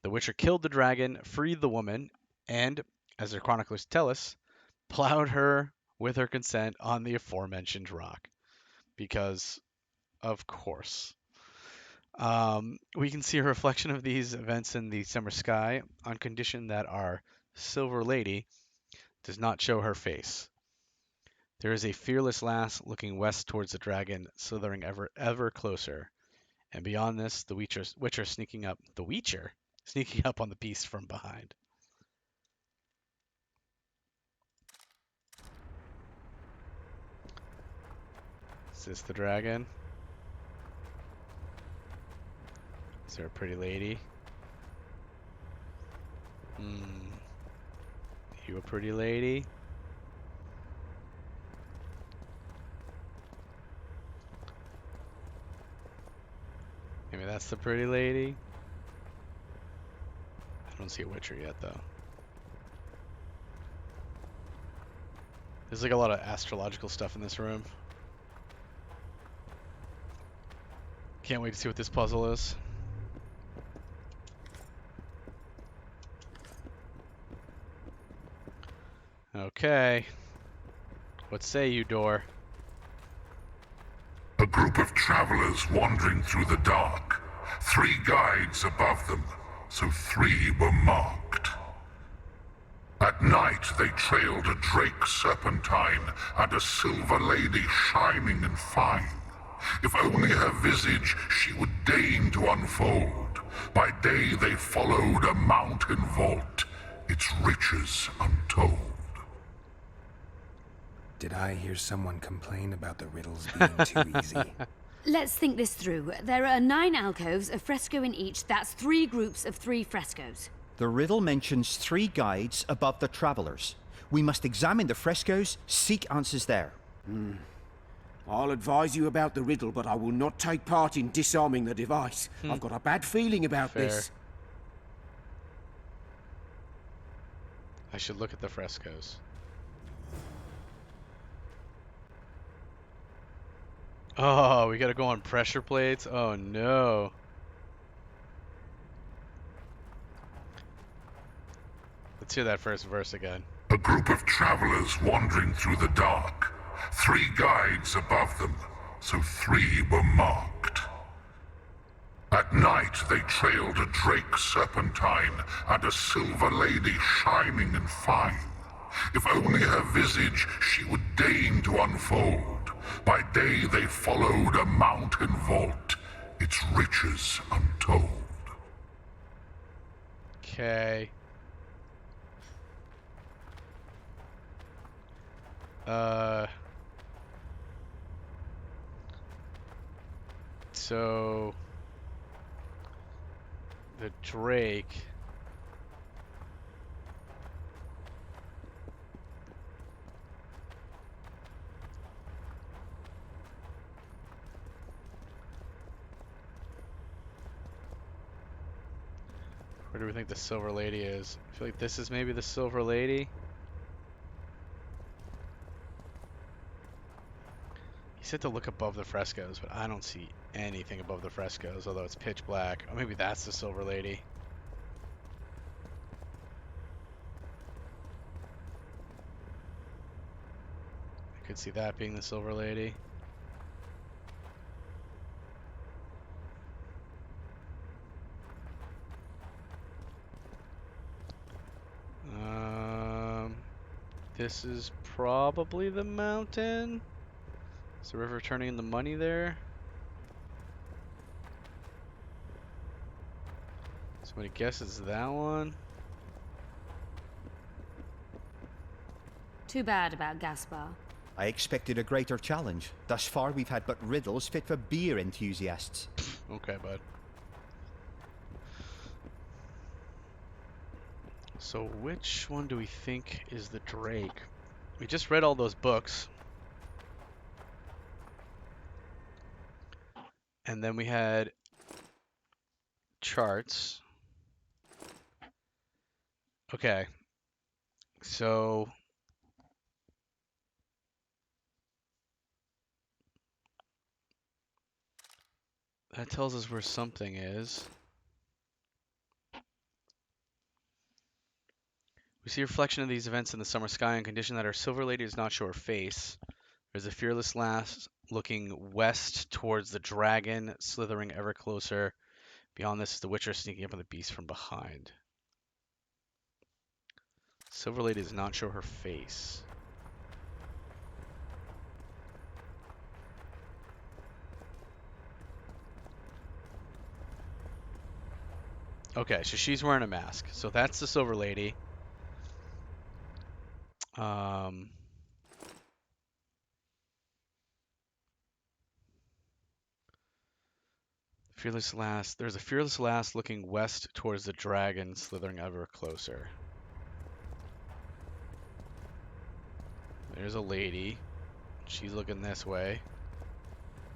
The witcher killed the dragon, freed the woman, and, as the chroniclers tell us, plowed her with her consent on the aforementioned rock. Because, of course. We can see a reflection of these events in the summer sky on condition that our Silver Lady does not show her face. There is a fearless lass looking west towards the dragon, slithering ever closer. And beyond this, the Witcher sneaking up. The Witcher sneaking up on the beast from behind. Is this the dragon? Is there a pretty lady? You a pretty lady? Maybe that's the pretty lady? I don't see a Witcher yet, though. There's like a lot of astrological stuff in this room. Can't wait to see what this puzzle is. Okay. What say you, door? A group of travelers wandering through the dark. 3 guides above them, so 3 were marked. At night they trailed a drake serpentine and a silver lady shining and fine. If only her visage she would deign to unfold. By day they followed a mountain vault, its riches untold. Did I hear someone complain about the riddles being too easy? Let's think this through. There are 9 alcoves, a fresco in each. That's 3 groups of 3 frescoes. The riddle mentions 3 guides above the travelers. We must examine the frescoes, seek answers there. I'll advise you about the riddle, but I will not take part in disarming the device. I've got a bad feeling about this. I should look at the frescoes. Oh, we gotta go on pressure plates? Oh no. Let's hear that first verse again. A group of travelers wandering through the dark. 3 guides above them, so 3 were marked. At night they trailed a drake serpentine and a silver lady shining and fine. If only her visage she would deign to unfold. By day they followed a mountain vault, its riches untold. Okay. So the drake. Where do we think the Silver Lady is? I feel like this is maybe the Silver Lady. He said to look above the frescoes, but I don't see anything above the frescoes, although it's pitch black. Oh, maybe that's the Silver Lady. I could see that being the Silver Lady. This is probably the mountain. Is the river turning in the money there? Somebody guesses that one. Too bad about Gaspar. I expected a greater challenge. Thus far, we've had but riddles fit for beer enthusiasts. Okay, bud. So which one do we think is the Drake? We just read all those books. And then we had charts. Okay. So that tells us where something is. We see a reflection of these events in the summer sky on condition that our Silver Lady does not show her face. There's a fearless lass looking west towards the dragon, slithering ever closer. Beyond this is the Witcher sneaking up on the beast from behind. Silver Lady does not show her face. Okay, so she's wearing a mask. So that's the Silver Lady. Fearless lass. There's a fearless lass looking west towards the dragon, slithering ever closer. There's a lady. She's looking this way.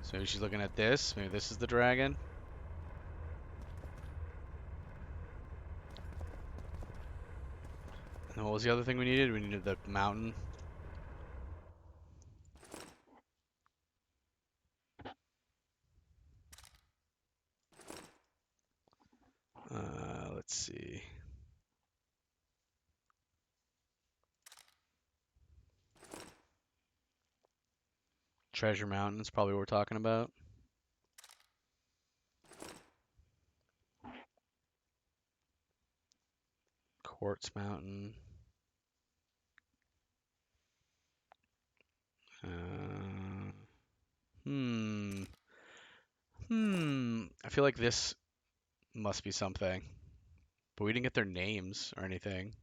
So maybe she's looking at this. Maybe this is the dragon. And what was the other thing we needed? We needed the mountain. Let's see. Treasure Mountain is probably what we're talking about. Quartz Mountain. I feel like this must be something. But we didn't get their names or anything.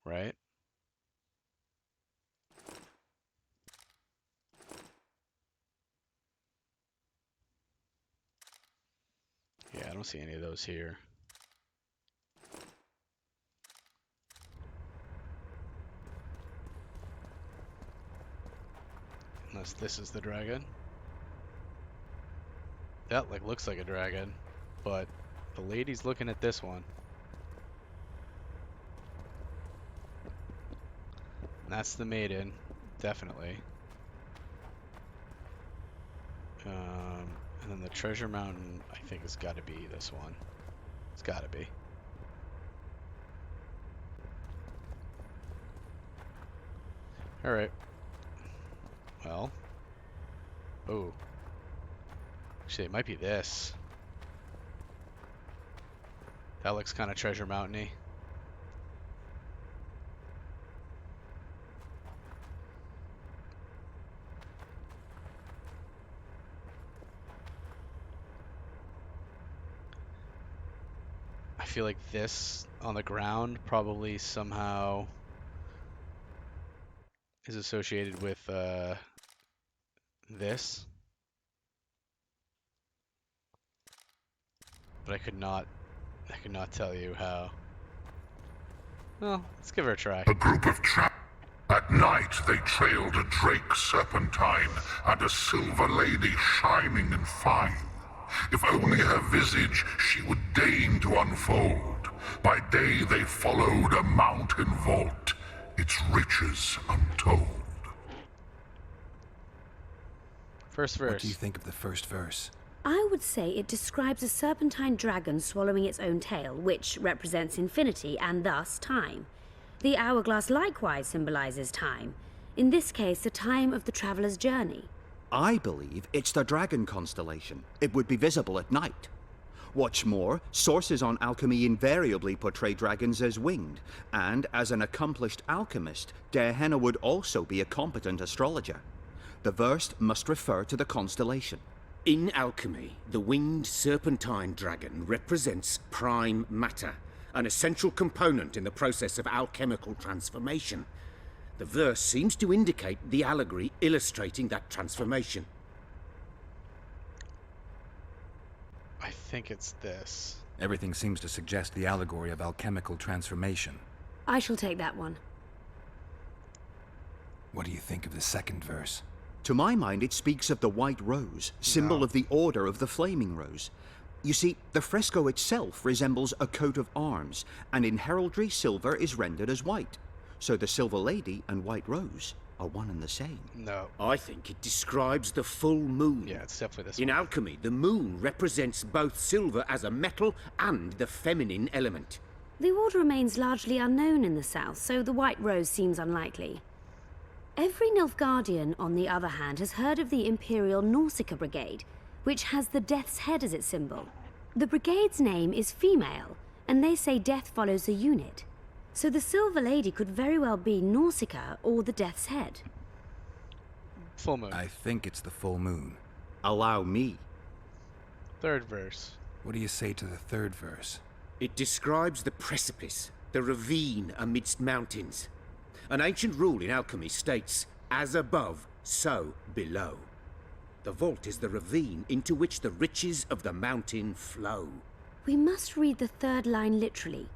Right? Yeah, I don't see any of those here. Unless this is the dragon. That looks like a dragon, but the lady's looking at this one. And that's the maiden, definitely. And then the Treasure Mountain, I think, has got to be this one. It's got to be. All right. Well. Oh. Actually, it might be this. That looks kind of Treasure Mountain-y. I feel like this on the ground probably somehow is associated with this. But I could not tell you how. Well, let's give her a try. A group of At night they trailed a drake serpentine and a silver lady shining and fine. If only her visage she would deign to unfold. By day they followed a mountain vault, its riches untold. First verse. What do you think of the first verse? I would say it describes a serpentine dragon swallowing its own tail, which represents infinity and thus time. The hourglass likewise symbolizes time. In this case, the time of the traveler's journey. I believe it's the dragon constellation. It would be visible at night. What's more, sources on alchemy invariably portray dragons as winged, and as an accomplished alchemist, Gehenna would also be a competent astrologer. The verse must refer to the constellation. In alchemy, the winged serpentine dragon represents prime matter, an essential component in the process of alchemical transformation. The verse seems to indicate the allegory illustrating that transformation. I think it's this. Everything seems to suggest the allegory of alchemical transformation. I shall take that one. What do you think of the second verse? To my mind, it speaks of the white rose, symbol of the Order of the Flaming Rose. You see, the fresco itself resembles a coat of arms, and in heraldry, silver is rendered as white. So the Silver Lady and White Rose are one and the same. No. I think it describes the full moon. Yeah, it's definitely this In one. alchemy, the moon represents both silver as a metal and the feminine element. The order remains largely unknown in the south, so the White Rose seems unlikely. Every Nilfgaardian, on the other hand, has heard of the Imperial Nausicaa Brigade, which has the Death's Head as its symbol. The brigade's name is female, and they say death follows the unit. So the Silver Lady could very well be Nausicaa or the Death's Head. Full moon. I think it's the full moon. Allow me. Third verse. What do you say to the third verse? It describes the precipice, the ravine amidst mountains. An ancient rule in alchemy states, as above, so below. The vault is the ravine into which the riches of the mountain flow. We must read the third line literally.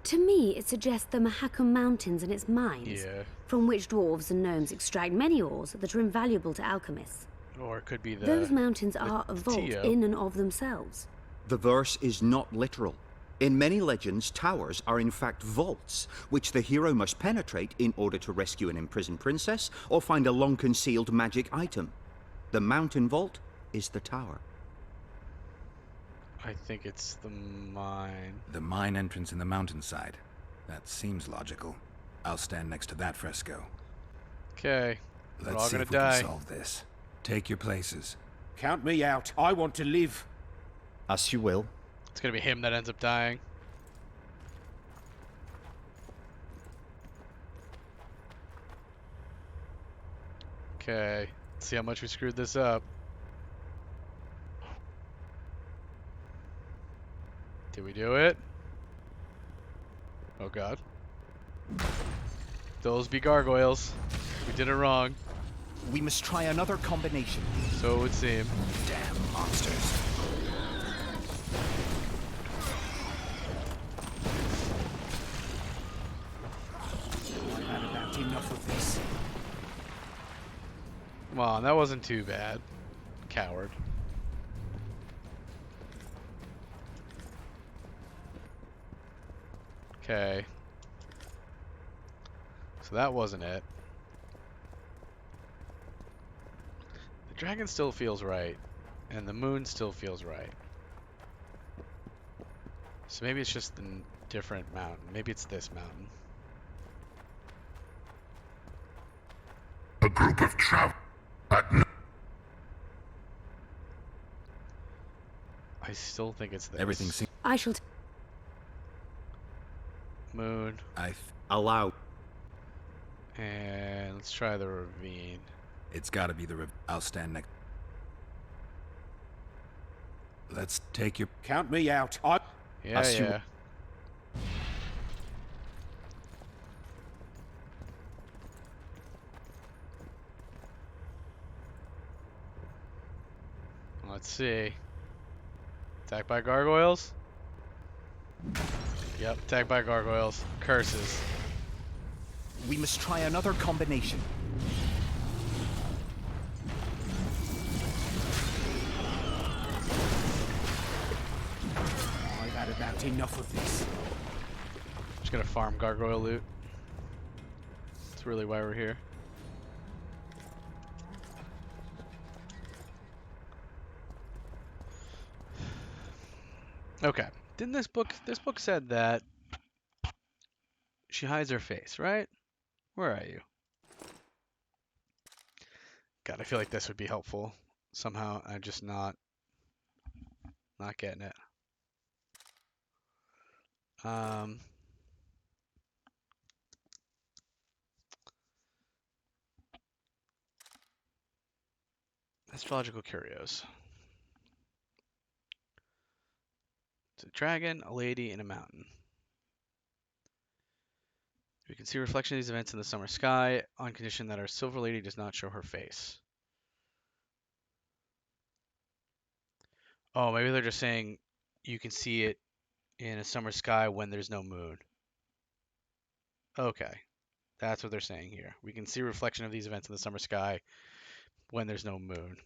To me, it suggests the Mahakam Mountains and its mines, from which dwarves and gnomes extract many ores that are invaluable to alchemists. Or it could be the... Those mountains are a vault in and of themselves. The verse is not literal. In many legends, towers are in fact vaults, which the hero must penetrate in order to rescue an imprisoned princess or find a long-concealed magic item. The mountain vault is the tower. I think it's the mine. The mine entrance in the mountainside. That seems logical. I'll stand next to that fresco. Okay. We're Let's all see gonna if we die. can solve this. Take your places. Count me out. I want to live. As you will. It's gonna be him that ends up dying. Okay. Let's see how much we screwed this up. Did we do it? Oh god. Those be gargoyles. We did it wrong. We must try another combination. So it would seem. Damn monsters. I've had about enough of this. Come on, that wasn't too bad. Coward. Okay. So that wasn't it. The dragon still feels right. And the moon still feels right. So maybe it's just a different mountain. Maybe it's this mountain. A group of travelers at night. I still think it's this. Everything seems... I shall... Moon. Allow. And let's try the ravine. It's gotta be the ravine. I'll stand next. Let's take your... Count me out. Yeah, yeah. Let's see. Attacked by gargoyles? Yep, attacked by gargoyles. Curses. We must try another combination. I've had about enough of this. Just gonna farm gargoyle loot. That's really why we're here. Okay. Didn't this book said that she hides her face, right? Where are you? God, I feel like this would be helpful. Somehow I'm just not getting it. Astrological curios. It's a dragon, a lady, and a mountain. We can see a reflection of these events in the summer sky on condition that our Silver Lady does not show her face. Oh, maybe they're just saying you can see it in a summer sky when there's no moon. Okay, that's what they're saying here. We can see a reflection of these events in the summer sky when there's no moon.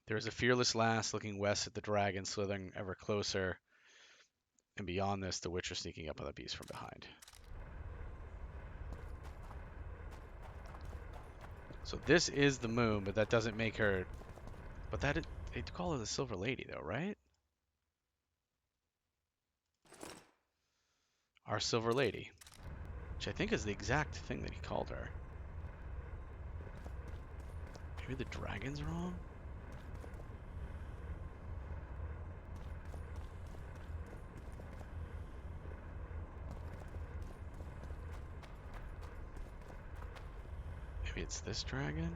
There is a fearless lass looking west at the dragon slithering ever closer, and beyond this, the witcher sneaking up on the beast from behind. So this is the moon, but that doesn't make her... But that they call her the Silver Lady, though, right? Our Silver Lady. Which I think is the exact thing that he called her. Maybe the dragon's wrong? Maybe it's this dragon?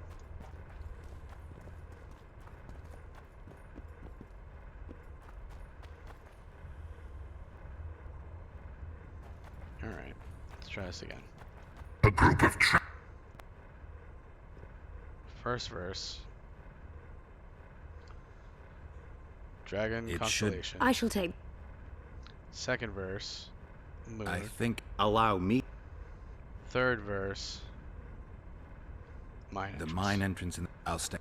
Alright, let's try this again. A group of First verse. Dragon It constellation. I shall take. Second verse. Moon. I think allow me. Third verse. Mine The entrance. mine entrance in the... I'll stay.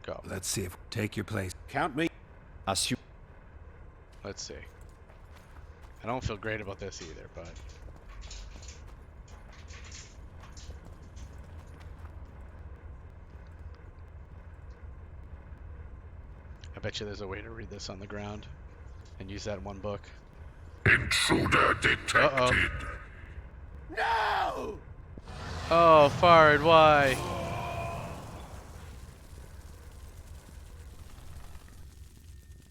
Go. Let's see if... Take your place. Count me. Assume. Let's see. I don't feel great about this either, but... I bet you there's a way to read this on the ground and use that in one book. Intruder detected. Uh-oh. No! Oh, Fard, why?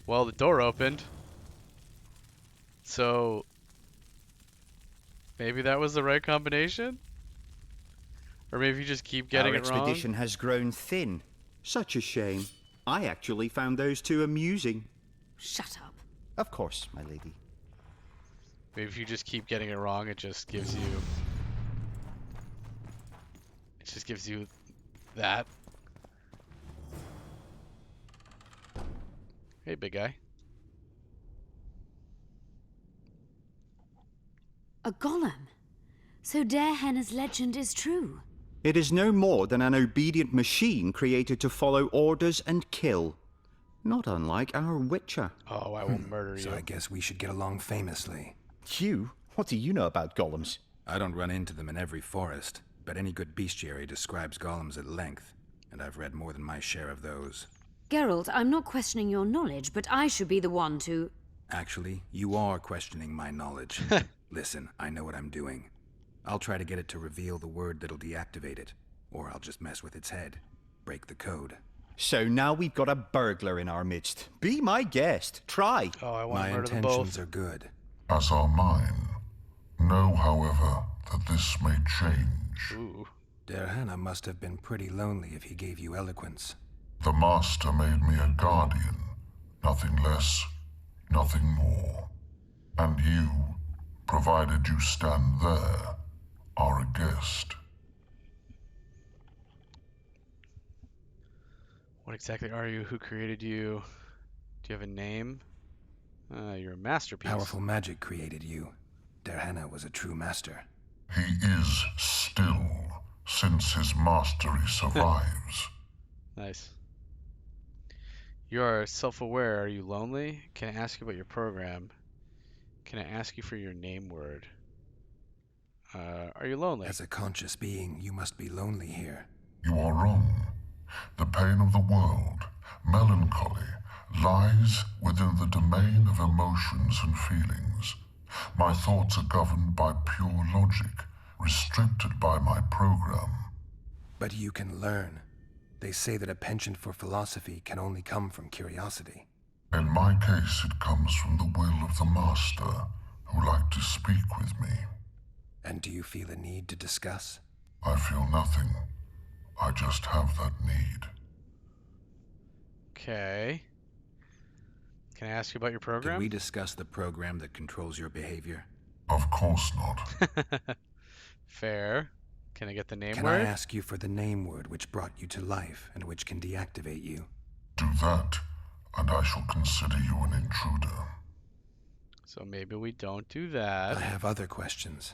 Well, the door opened. So... maybe that was the right combination? Or maybe you just keep getting Our it wrong? expedition has grown thin. Such a shame. I actually found those two amusing. Shut up. Of course, my lady. Maybe if you just keep getting it wrong, it just gives you... it just gives you that. Hey, big guy. A golem. So Darehenna's legend is true. It is no more than an obedient machine created to follow orders and kill. Not unlike our Witcher. Oh, I will murder you. So I guess we should get along famously. You? What do you know about golems? I don't run into them in every forest, but any good bestiary describes golems at length, and I've read more than my share of those. Geralt, I'm not questioning your knowledge, but I should be the one to... Actually, you are questioning my knowledge. Listen, I know what I'm doing. I'll try to get it to reveal the word that'll deactivate it, or I'll just mess with its head. Break the code. So now we've got a burglar in our midst. Be my guest. Try. Oh, I want My to murder them both. intentions are good. As are mine. Know, however, that this may change. Ooh. Darehenna must have been pretty lonely if he gave you eloquence. The Master made me a guardian. Nothing less, nothing more. And you, provided you stand there, are a guest. What exactly are you? Who created you? Do you have a name? You're a masterpiece. Powerful magic created you. Darehenna was a true master. He is still, since his mastery survives. Nice. You are self-aware. Are you lonely? Can I ask you about your program? Can I ask you for your name word? Are you lonely? As a conscious being, you must be lonely here. You are wrong. The pain of the world, melancholy, lies within the domain of emotions and feelings. My thoughts are governed by pure logic, restricted by my program. But you can learn. They say that a penchant for philosophy can only come from curiosity. In my case, it comes from the will of the Master, who liked to speak with me. And do you feel a need to discuss? I feel nothing. I just have that need. Okay. Can I ask you about your program? Did we discuss the program that controls your behavior? Of course not. Fair. Can I get the name Can word? I ask you for the name word which brought you to life and which can deactivate you? Do that, and I shall consider you an intruder. So maybe we don't do that. I have other questions.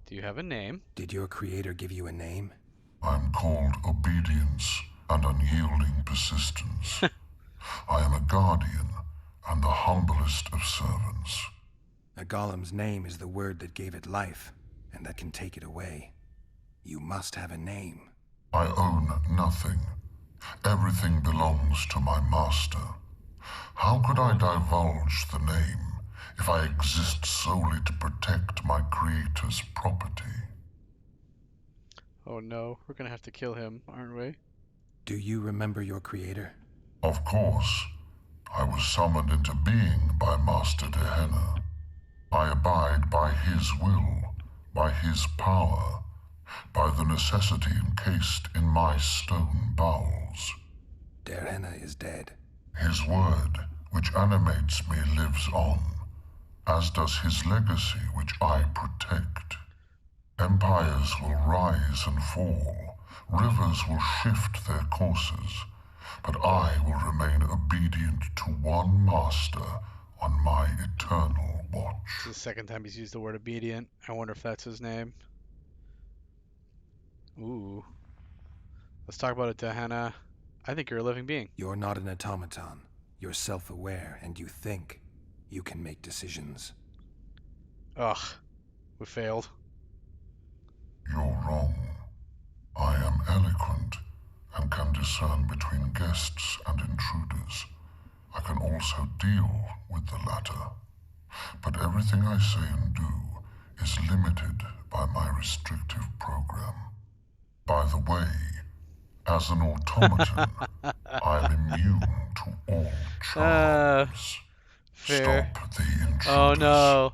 Do you have a name? Did your creator give you a name? I'm called Obedience and Unyielding Persistence. I am a guardian and the humblest of servants. A golem's name is the word that gave it life, and that can take it away. You must have a name. I own nothing. Everything belongs to my master. How could I divulge the name if I exist solely to protect my creator's property? Oh no, we're gonna have to kill him, aren't we? Do you remember your creator? Of course. I was summoned into being by Master Dehenna. I abide by his will, by his power, by the necessity encased in my stone bowels. Dehenna is dead. His word, which animates me, lives on, as does his legacy, which I protect. Empires will rise and fall, rivers will shift their courses, but I will remain obedient to one master on my eternal watch. This is the second time he's used the word obedient. I wonder if that's his name. Ooh. Let's talk about it, Dehenna. I think you're a living being. You're not an automaton. You're self-aware, and you think. You can make decisions. Ugh. We failed. You're wrong. I am eloquent and can discern between guests and intruders. I can also deal with the latter. But everything I say and do is limited by my restrictive program. By the way, as an automaton, I'm immune to all charms. Fair. Stop the intruders. Oh no.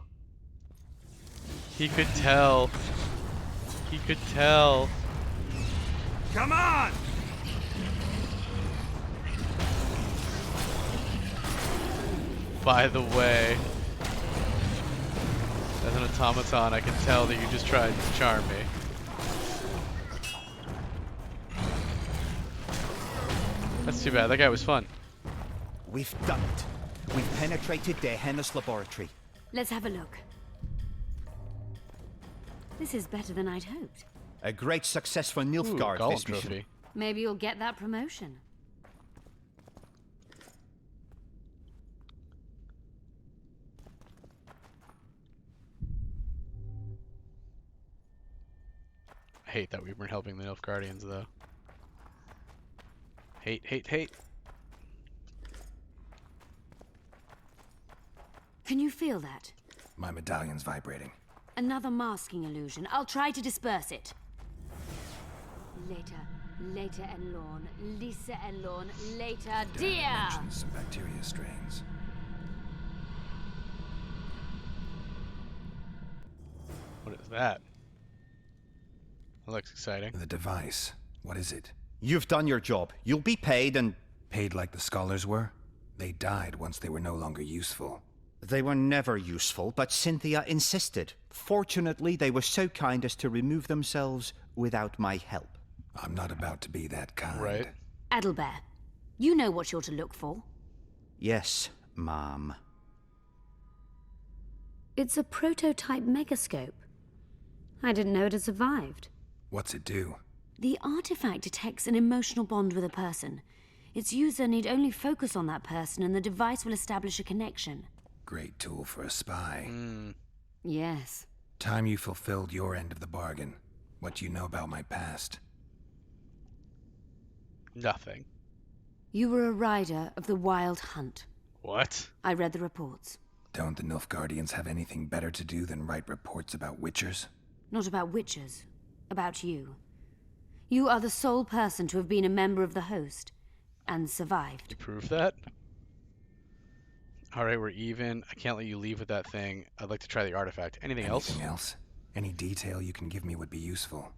He could tell. He could tell. Come on! By the way, as an automaton, I can tell that you just tried to charm me. That's too bad. That guy was fun. We've done it. We've penetrated Dehenna's laboratory. Let's have a look. This is better than I'd hoped. A great success for Nilfgaard, Golem this mission. trophy. Maybe you'll get that promotion. I hate that we weren't helping the Nilfgaardians, though. Hate, hate, hate. Can you feel that? My medallion's vibrating. Another masking illusion. I'll try to disperse it. Later and Lorn. Lisa and Lorn. Later, dear! Mentions some bacteria strains. What is that? That looks exciting. The device. What is it? You've done your job. You'll be paid and... Paid like the scholars were? They died once they were no longer useful. They were never useful, but Cynthia insisted. Fortunately, they were so kind as to remove themselves without my help. I'm not about to be that kind. Right. Adelbear, you know what you're to look for. Yes, ma'am. It's a prototype megascope. I didn't know it had survived. What's it do? The artifact detects an emotional bond with a person. Its user need only focus on that person and the device will establish a connection. Great tool for a spy. Yes. Time you fulfilled your end of the bargain. What do you know about my past? Nothing. You were a rider of the Wild Hunt. What? I read the reports. Don't the Nilfgaardians have anything better to do than write reports about witchers? Not about witches. About you. You are the sole person to have been a member of the host. And survived. You prove that? Alright, we're even. I can't let you leave with that thing. I'd like to try the artifact. Anything else? Anything else? Any detail you can give me would be useful.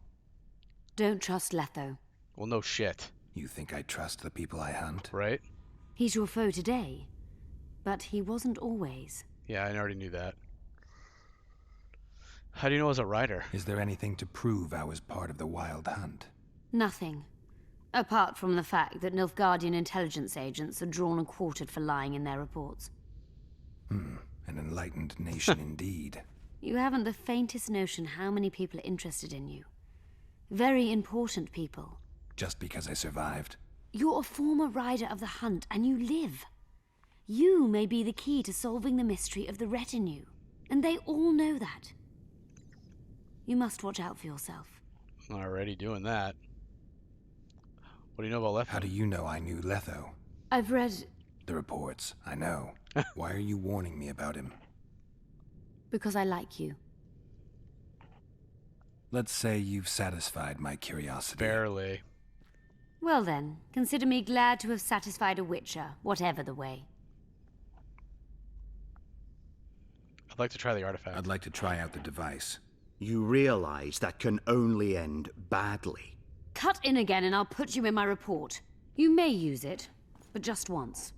Don't trust Letho. Well, no shit. You think I trust the people I hunt? Right? He's your foe today. But he wasn't always. Yeah, I already knew that. How do you know I was a rider? Is there anything to prove I was part of the Wild Hunt? Nothing. Apart from the fact that Nilfgaardian intelligence agents are drawn and quartered for lying in their reports. An enlightened nation indeed. You haven't the faintest notion how many people are interested in you. Very important people. Just because I survived? You're a former rider of the hunt, and you live. You may be the key to solving the mystery of the retinue, and they all know that. You must watch out for yourself. Already doing that. What do you know about Letho? How do you know I knew Letho? I've read... The reports, I know. Why are you warning me about him? Because I like you. Let's say you've satisfied my curiosity. Barely. Well then, consider me glad to have satisfied a witcher, whatever the way. I'd like to try the artifact. I'd like to try out the device. You realize that can only end badly. Cut in again and I'll put you in my report. You may use it, but just once.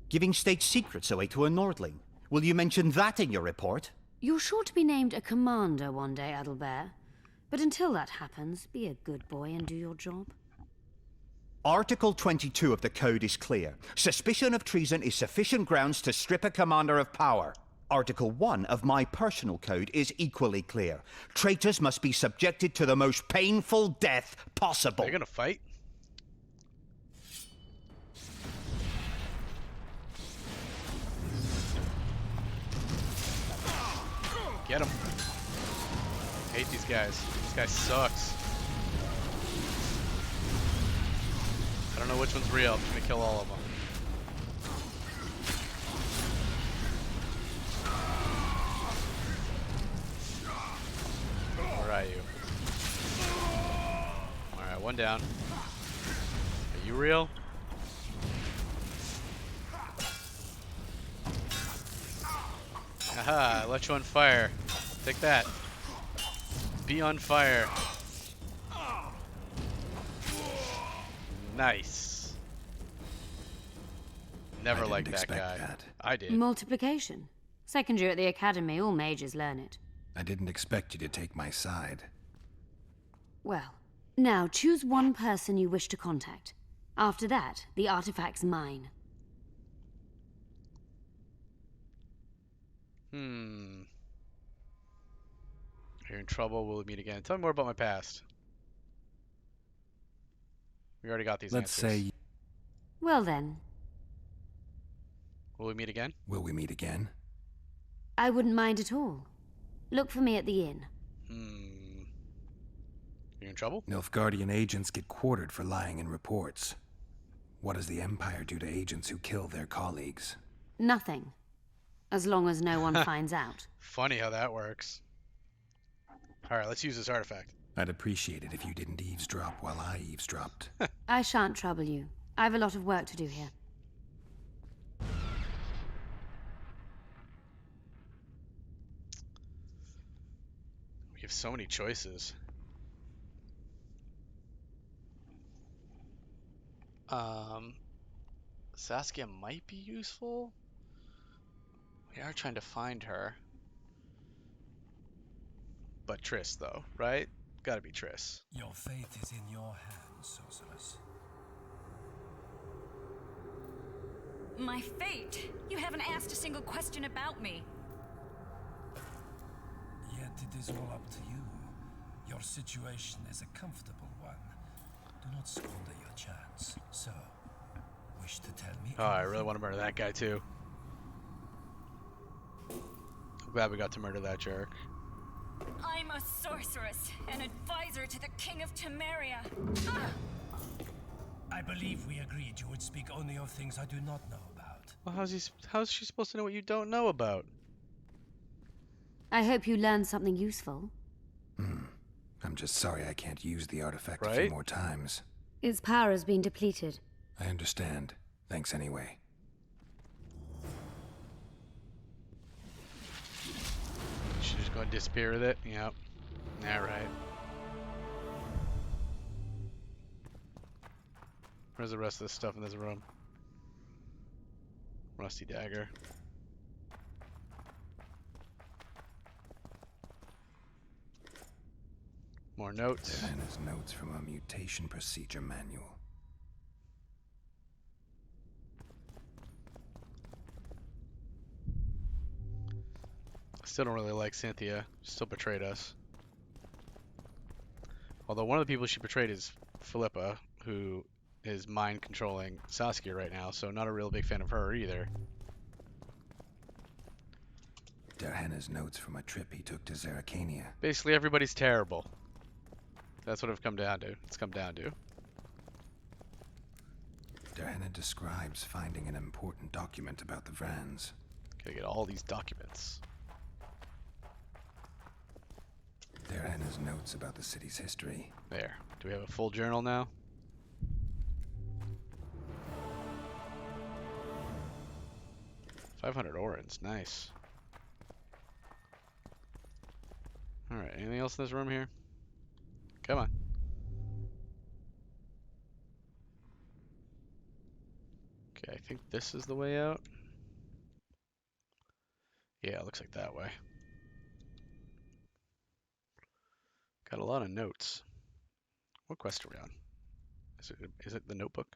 Giving state secrets away to a Nordling. Will you mention that in your report? You're sure to be named a commander one day, Adalbert. But until that happens, be a good boy and do your job. Article 22 of the Code is clear. Suspicion of treason is sufficient grounds to strip a commander of power. Article 1 of my personal code is equally clear. Traitors must be subjected to the most painful death possible. Are you gonna fight? Get him. I hate these guys. This guy sucks. I don't know which one's real. I'm just gonna kill all of them. Where are you? Alright, one down. Are you real? Aha, I let you on fire. Take that. Be on fire. Nice. Never liked that guy. I did. Multiplication. Second year at the academy, all mages learn it. I didn't expect you to take my side. Well, now choose one person you wish to contact. After that, the artifact's mine. You're in trouble. Will we meet again? Tell me more about my past. We already got these Let's answers. say... Well then. Will we meet again? Will we meet again? I wouldn't mind at all. Look for me at the inn. You in trouble? Nilfgaardian agents get quartered for lying in reports. What does the Empire do to agents who kill their colleagues? Nothing. As long as no one finds out. Funny how that works. Alright, let's use this artifact. I'd appreciate it if you didn't eavesdrop while I eavesdropped. I shan't trouble you. I have a lot of work to do here. We have so many choices. Saskia might be useful. We are trying to find her. But Triss, though, right? Gotta be Triss. Your fate is in your hands, sorceress. My fate? You haven't asked a single question about me. Yet it is all up to you. Your situation is a comfortable one. Do not squander your chance. So, wish to tell me? Oh, I really want to murder that guy, too. I'm glad we got to murder that jerk. I'm a sorceress, an advisor to the King of Temeria. I believe we agreed you would speak only of things I do not know about. Well, how's she supposed to know what you don't know about? I hope you learned something useful. I'm just sorry I can't use the artifact a Right? few more times. Its power has been depleted. I understand. Thanks anyway. She's just going to disappear with it? Yep. Yeah, right. Where's the rest of this stuff in this room? Rusty dagger. More notes. Diana's notes from a mutation procedure manual. Still don't really like Cynthia. Still betrayed us. Although one of the people she betrayed is Philippa, who is mind controlling Saskia right now, so not a real big fan of her either. Diana's notes from a trip he took to Zerrikania. Basically, everybody's terrible. That's what It's come down to. Diana describes finding an important document about the Vrans. Gotta get all these documents. Diana's notes about the city's history. There. Do we have a full journal now? $500 orans. Nice. Alright, anything else in this room here? Come on. Okay, I think this is the way out. Yeah, it looks like that way. Got a lot of notes. What quest are we on? Is it the notebook?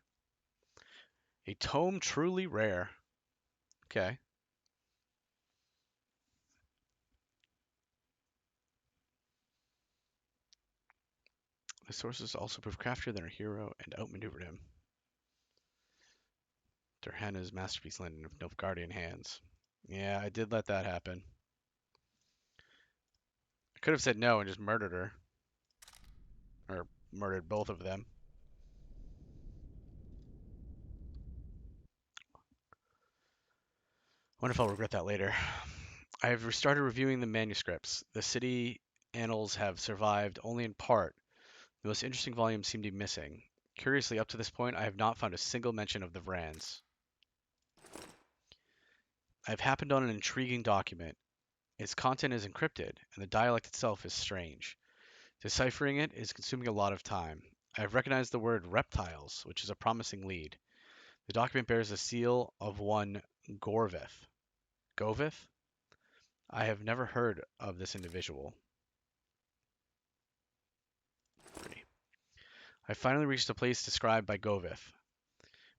A tome truly rare. Okay. The sources also proved craftier than our hero and outmaneuvered him. Diana's masterpiece landed in Nilfgaardian hands. Yeah, I did let that happen. I could have said no and just murdered her. Or murdered both of them. Wonder if I'll regret that later. I have restarted reviewing the manuscripts. The city annals have survived only in part. The most interesting volumes seem to be missing. Curiously, up to this point, I have not found a single mention of the Vrans. I have happened on an intriguing document. Its content is encrypted, and the dialect itself is strange. Deciphering it is consuming a lot of time. I have recognized the word reptiles, which is a promising lead. The document bears the seal of one Gorvith. Govith? I have never heard of this individual. Pretty. I finally reached a place described by Govith.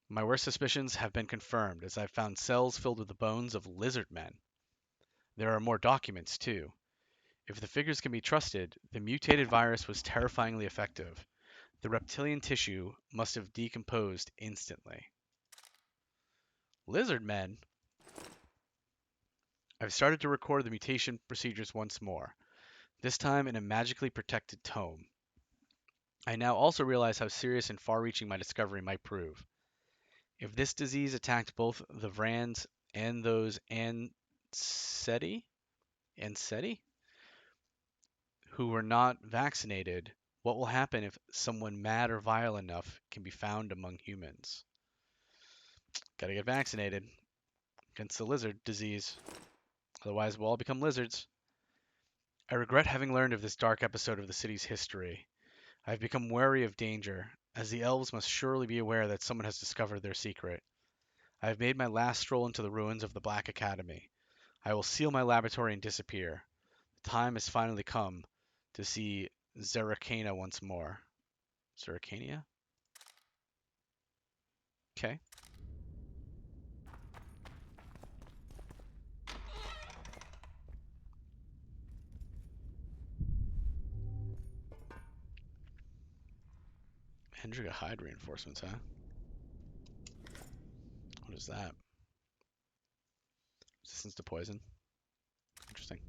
My worst suspicions have been confirmed, as I've found cells filled with the bones of lizard men. There are more documents, too. If the figures can be trusted, the mutated virus was terrifyingly effective. The reptilian tissue must have decomposed instantly. Lizard men? I've started to record the mutation procedures once more, this time in a magically protected tome. I now also realize how serious and far-reaching my discovery might prove. If this disease attacked both the Vrans and those Anseti, who were not vaccinated, what will happen if someone mad or vile enough can be found among humans? Gotta get vaccinated against the lizard disease. Otherwise, we'll all become lizards. I regret having learned of this dark episode of the city's history. I have become wary of danger, as the elves must surely be aware that someone has discovered their secret. I have made my last stroll into the ruins of the Black Academy. I will seal my laboratory and disappear. The time has finally come to see Zerrikania once more. Zerrikania? Okay. Hendrika hide reinforcements, huh? What is that? Resistance to poison. Interesting.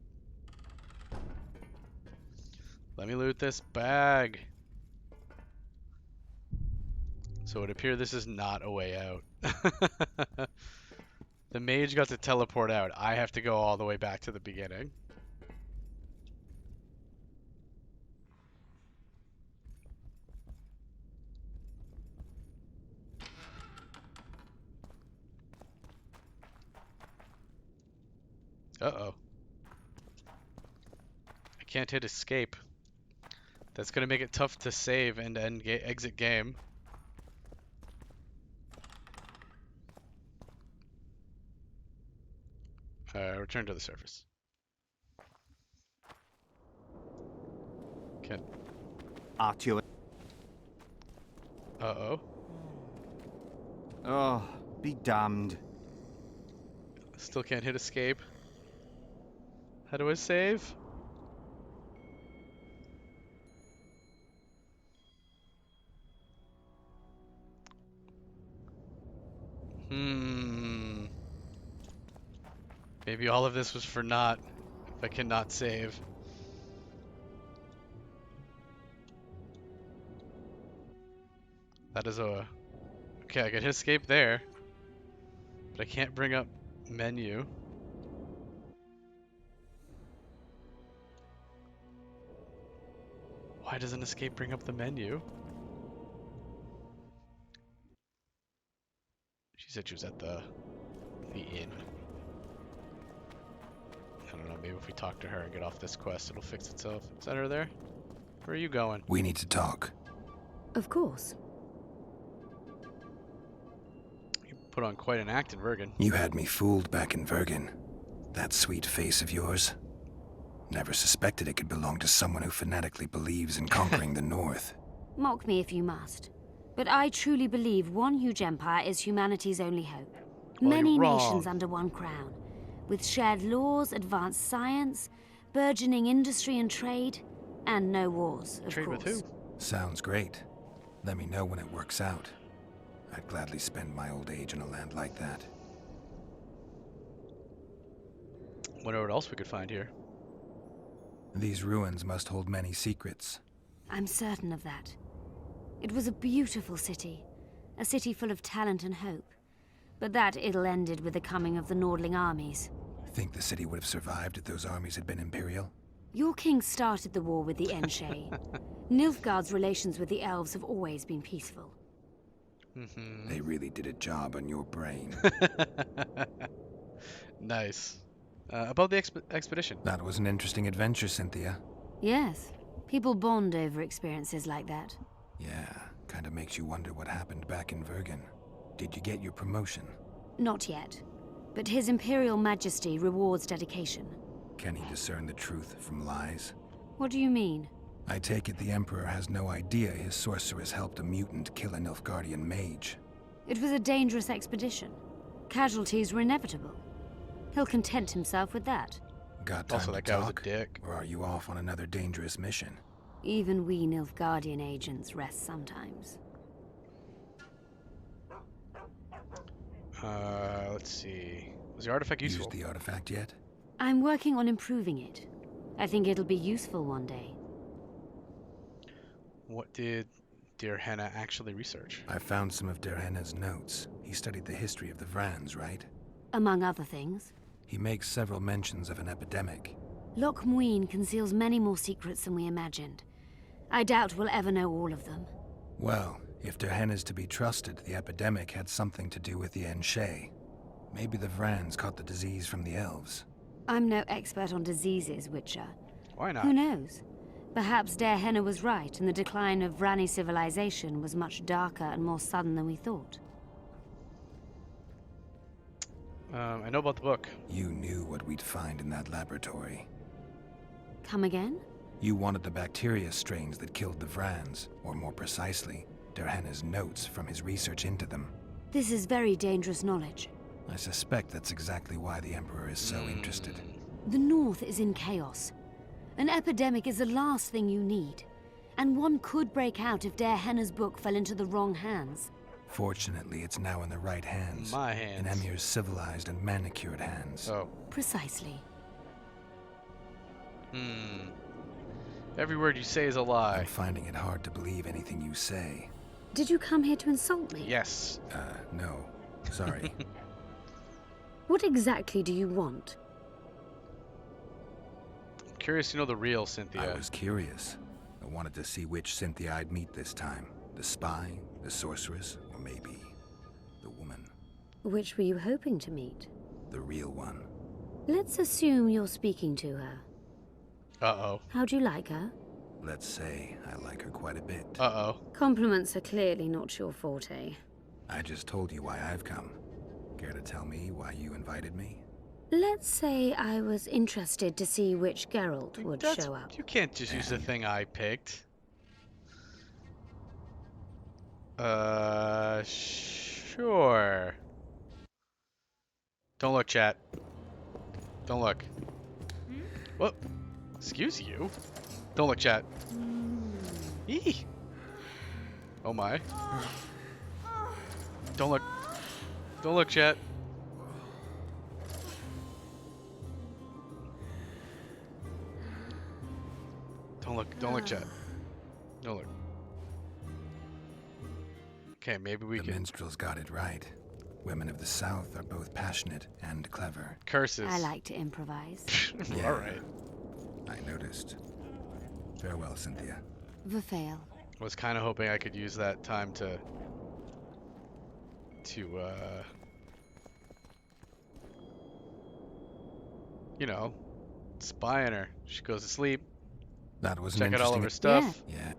Let me loot this bag. So it would appear this is not a way out. The mage got to teleport out. I have to go all the way back to the beginning. Uh-oh. I can't hit escape. That's going to make it tough to save and exit game. Return to the surface. at you. Uh-oh. Oh, be damned. Still can't hit escape. How do I save? Maybe all of this was for naught, if I cannot save. That is a... Okay, I can hit escape there. But I can't bring up menu. Why doesn't escape bring up the menu? She said she was at the inn. I don't know, maybe if we talk to her and get off this quest, it'll fix itself. Is that her there? Where are you going? We need to talk. Of course. You put on quite an act in Vergen. You had me fooled back in Vergen. That sweet face of yours. Never suspected it could belong to someone who fanatically believes in conquering the North. Mock me if you must. But I truly believe one huge empire is humanity's only hope. Well, Many you're wrong. nations under one crown. With shared laws, advanced science, burgeoning industry and trade, and no wars, of Trade course. with who? Sounds great. Let me know when it works out. I'd gladly spend my old age in a land like that. Wonder what else we could find here. These ruins must hold many secrets. I'm certain of that. It was a beautiful city. A city full of talent and hope. But that ill ended with the coming of the Nordling armies. Think the city would have survived if those armies had been Imperial? Your king started the war with the Enshe. Nilfgaard's relations with the elves have always been peaceful. They really did a job on your brain. Nice. About the expedition. That was an interesting adventure, Cynthia. Yes. People bond over experiences like that. Yeah, kind of makes you wonder what happened back in Vergen. Did you get your promotion? Not yet. But His Imperial Majesty rewards dedication. Can he discern the truth from lies? What do you mean? I take it the Emperor has no idea his sorceress helped a mutant kill a Nilfgaardian mage. It was a dangerous expedition. Casualties were inevitable. He'll content himself with that. Got time Also, to that guy was a talk? dick. Or are you off on another dangerous mission? Even we Nilfgaardian agents rest sometimes. Let's see. Was the artifact useful? Used the artifact yet? I'm working on improving it. I think it'll be useful one day. What did Dear Henna actually research? I found some of Derhenna's notes. He studied the history of the Vrans, right? Among other things. He makes several mentions of an epidemic. Loch Muin conceals many more secrets than we imagined. I doubt we'll ever know all of them. Well, if Derhenna's to be trusted, the epidemic had something to do with the Enshe. Maybe the Vrans caught the disease from the elves. I'm no expert on diseases, Witcher. Why not? Who knows? Perhaps Deir Henna was right, and the decline of Vrani civilization was much darker and more sudden than we thought. I know about the book. You knew what we'd find in that laboratory. Come again? You wanted the bacteria strains that killed the Vrans, or more precisely, Derhenna's notes from his research into them. This is very dangerous knowledge. I suspect that's exactly why the Emperor is so interested. The North is in chaos. An epidemic is the last thing you need. And one could break out if Deir Henna's book fell into the wrong hands. Fortunately, it's now in the right hands. My hands. In Emir's civilized and manicured hands. Oh. Precisely. Every word you say is a lie. I'm finding it hard to believe anything you say. Did you come here to insult me? Yes. No. Sorry. What exactly do you want? I'm curious to know the real Cynthia. I was curious. I wanted to see which Cynthia I'd meet this time. The spy, the sorceress, or maybe the woman. Which were you hoping to meet? The real one. Let's assume you're speaking to her. Uh-oh. How'd you like her? Let's say I like her quite a bit. Uh-oh. Compliments are clearly not your forte. I just told you why I've come. Care to tell me why you invited me? Let's say I was interested to see which Geralt would show up. You can't just use the thing I picked. Sure. Don't look, chat. Don't look. What? Excuse you? Don't look, chat. Eee. Oh my. Don't look. Don't look, chat. Don't look. Don't look, chat. Don't look. Okay, maybe we The can. minstrels got it right. Women of the South are both passionate and clever. Curses. I like to improvise. Yeah, All right. I noticed. Farewell, Cynthia. Vafail. Was kind of hoping I could use that time to you know, spy on her. She goes to sleep. That was Check out all of her stuff. Yeah.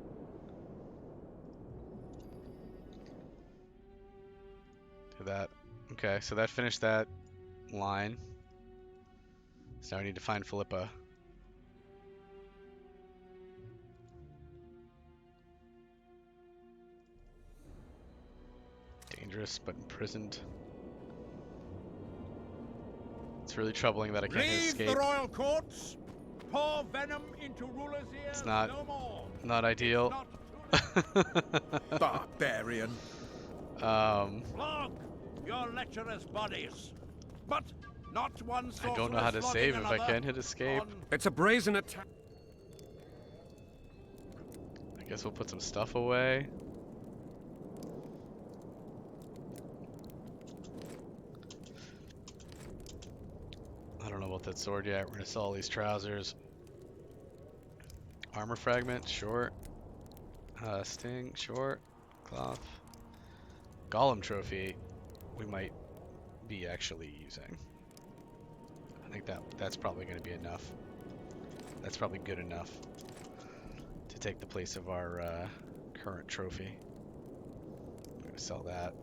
Do that. Okay, so that finished that line. So now I need to find Philippa. Dangerous, but imprisoned. It's really troubling that I can't Leave escape. the royal courts. Pour venom into rulers' ears. It's not no more. not ideal. Barbarian. Flog your lecherous bodies, but not one. I don't know how to save if I can't hit escape. It's a brazen attack. I guess we'll put some stuff away. I don't know about that sword yet. We're gonna sell all these trousers. Armor fragment, short. Sting, short. Cloth. Golem trophy, we might be actually using. I think that's probably gonna be enough. That's probably good enough to take the place of our current trophy. I'm gonna sell that.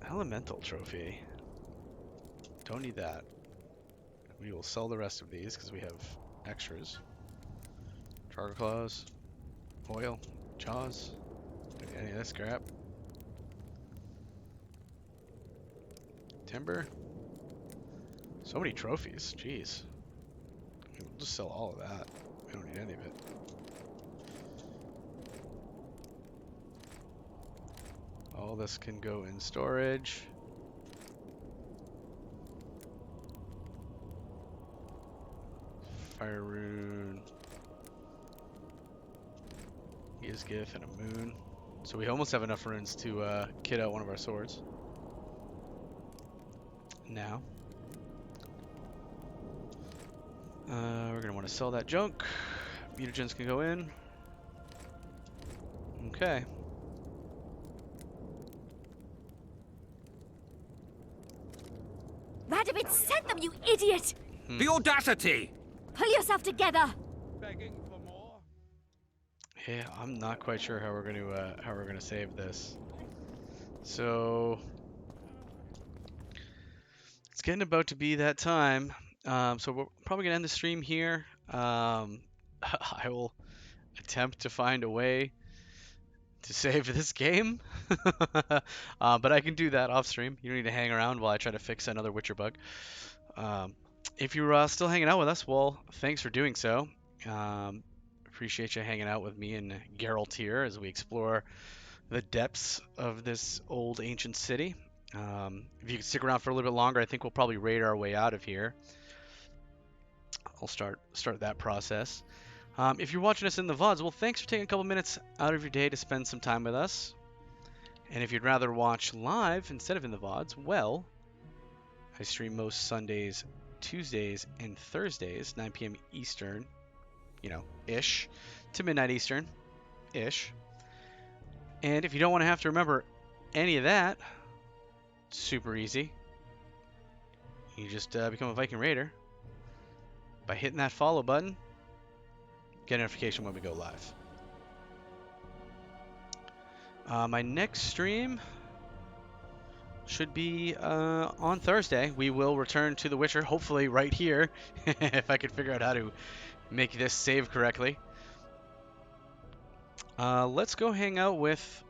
Elemental trophy. Don't need that. We will sell the rest of these because we have extras. Charger claws, oil, jaws, any of that scrap. Timber. So many trophies, jeez. We'll just sell all of that. We don't need any of it. All this can go in storage. Fire rune. Gives Gif and a moon. So we almost have enough runes to kit out one of our swords. Now. We're going to want to sell that junk. Mutagens can go in. Okay. Radovid sent them, you idiot! The audacity! Pull yourself together! Begging for more. Yeah, I'm not quite sure how we're gonna save this. So it's getting about to be that time. So we're probably gonna end the stream here. I will attempt to find a way to save this game, but I can do that off stream. You don't need to hang around while I try to fix another Witcher bug. If you're still hanging out with us, well, thanks for doing so. Appreciate you hanging out with me and Geralt here as we explore the depths of this old ancient city. If you can stick around for a little bit longer, I think we'll probably raid our way out of here. I'll start that process. If you're watching us in the VODs, well, thanks for taking a couple minutes out of your day to spend some time with us. And if you'd rather watch live instead of in the VODs, well, I stream most Sundays, Tuesdays, and Thursdays, 9 p.m. Eastern, ish, to midnight Eastern, ish. And if you don't want to have to remember any of that, super easy. You just become a Viking Raider by hitting that follow button. Get a notification when we go live. My next stream should be on Thursday. We will return to The Witcher, hopefully right here, if I could figure out how to make this save correctly. Let's go hang out with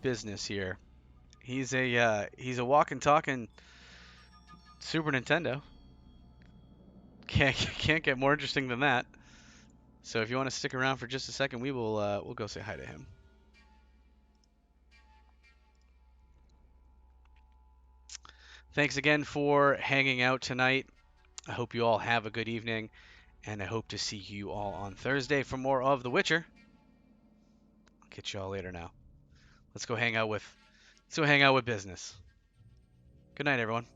Business here. He's a walking talking Super Nintendo. Can't get more interesting than that. So if you want to stick around for just a second, we'll go say hi to him. Thanks again for hanging out tonight. I hope you all have a good evening, and I hope to see you all on Thursday for more of The Witcher. I'll catch you all later now. Let's go hang out with Business. Good night, everyone.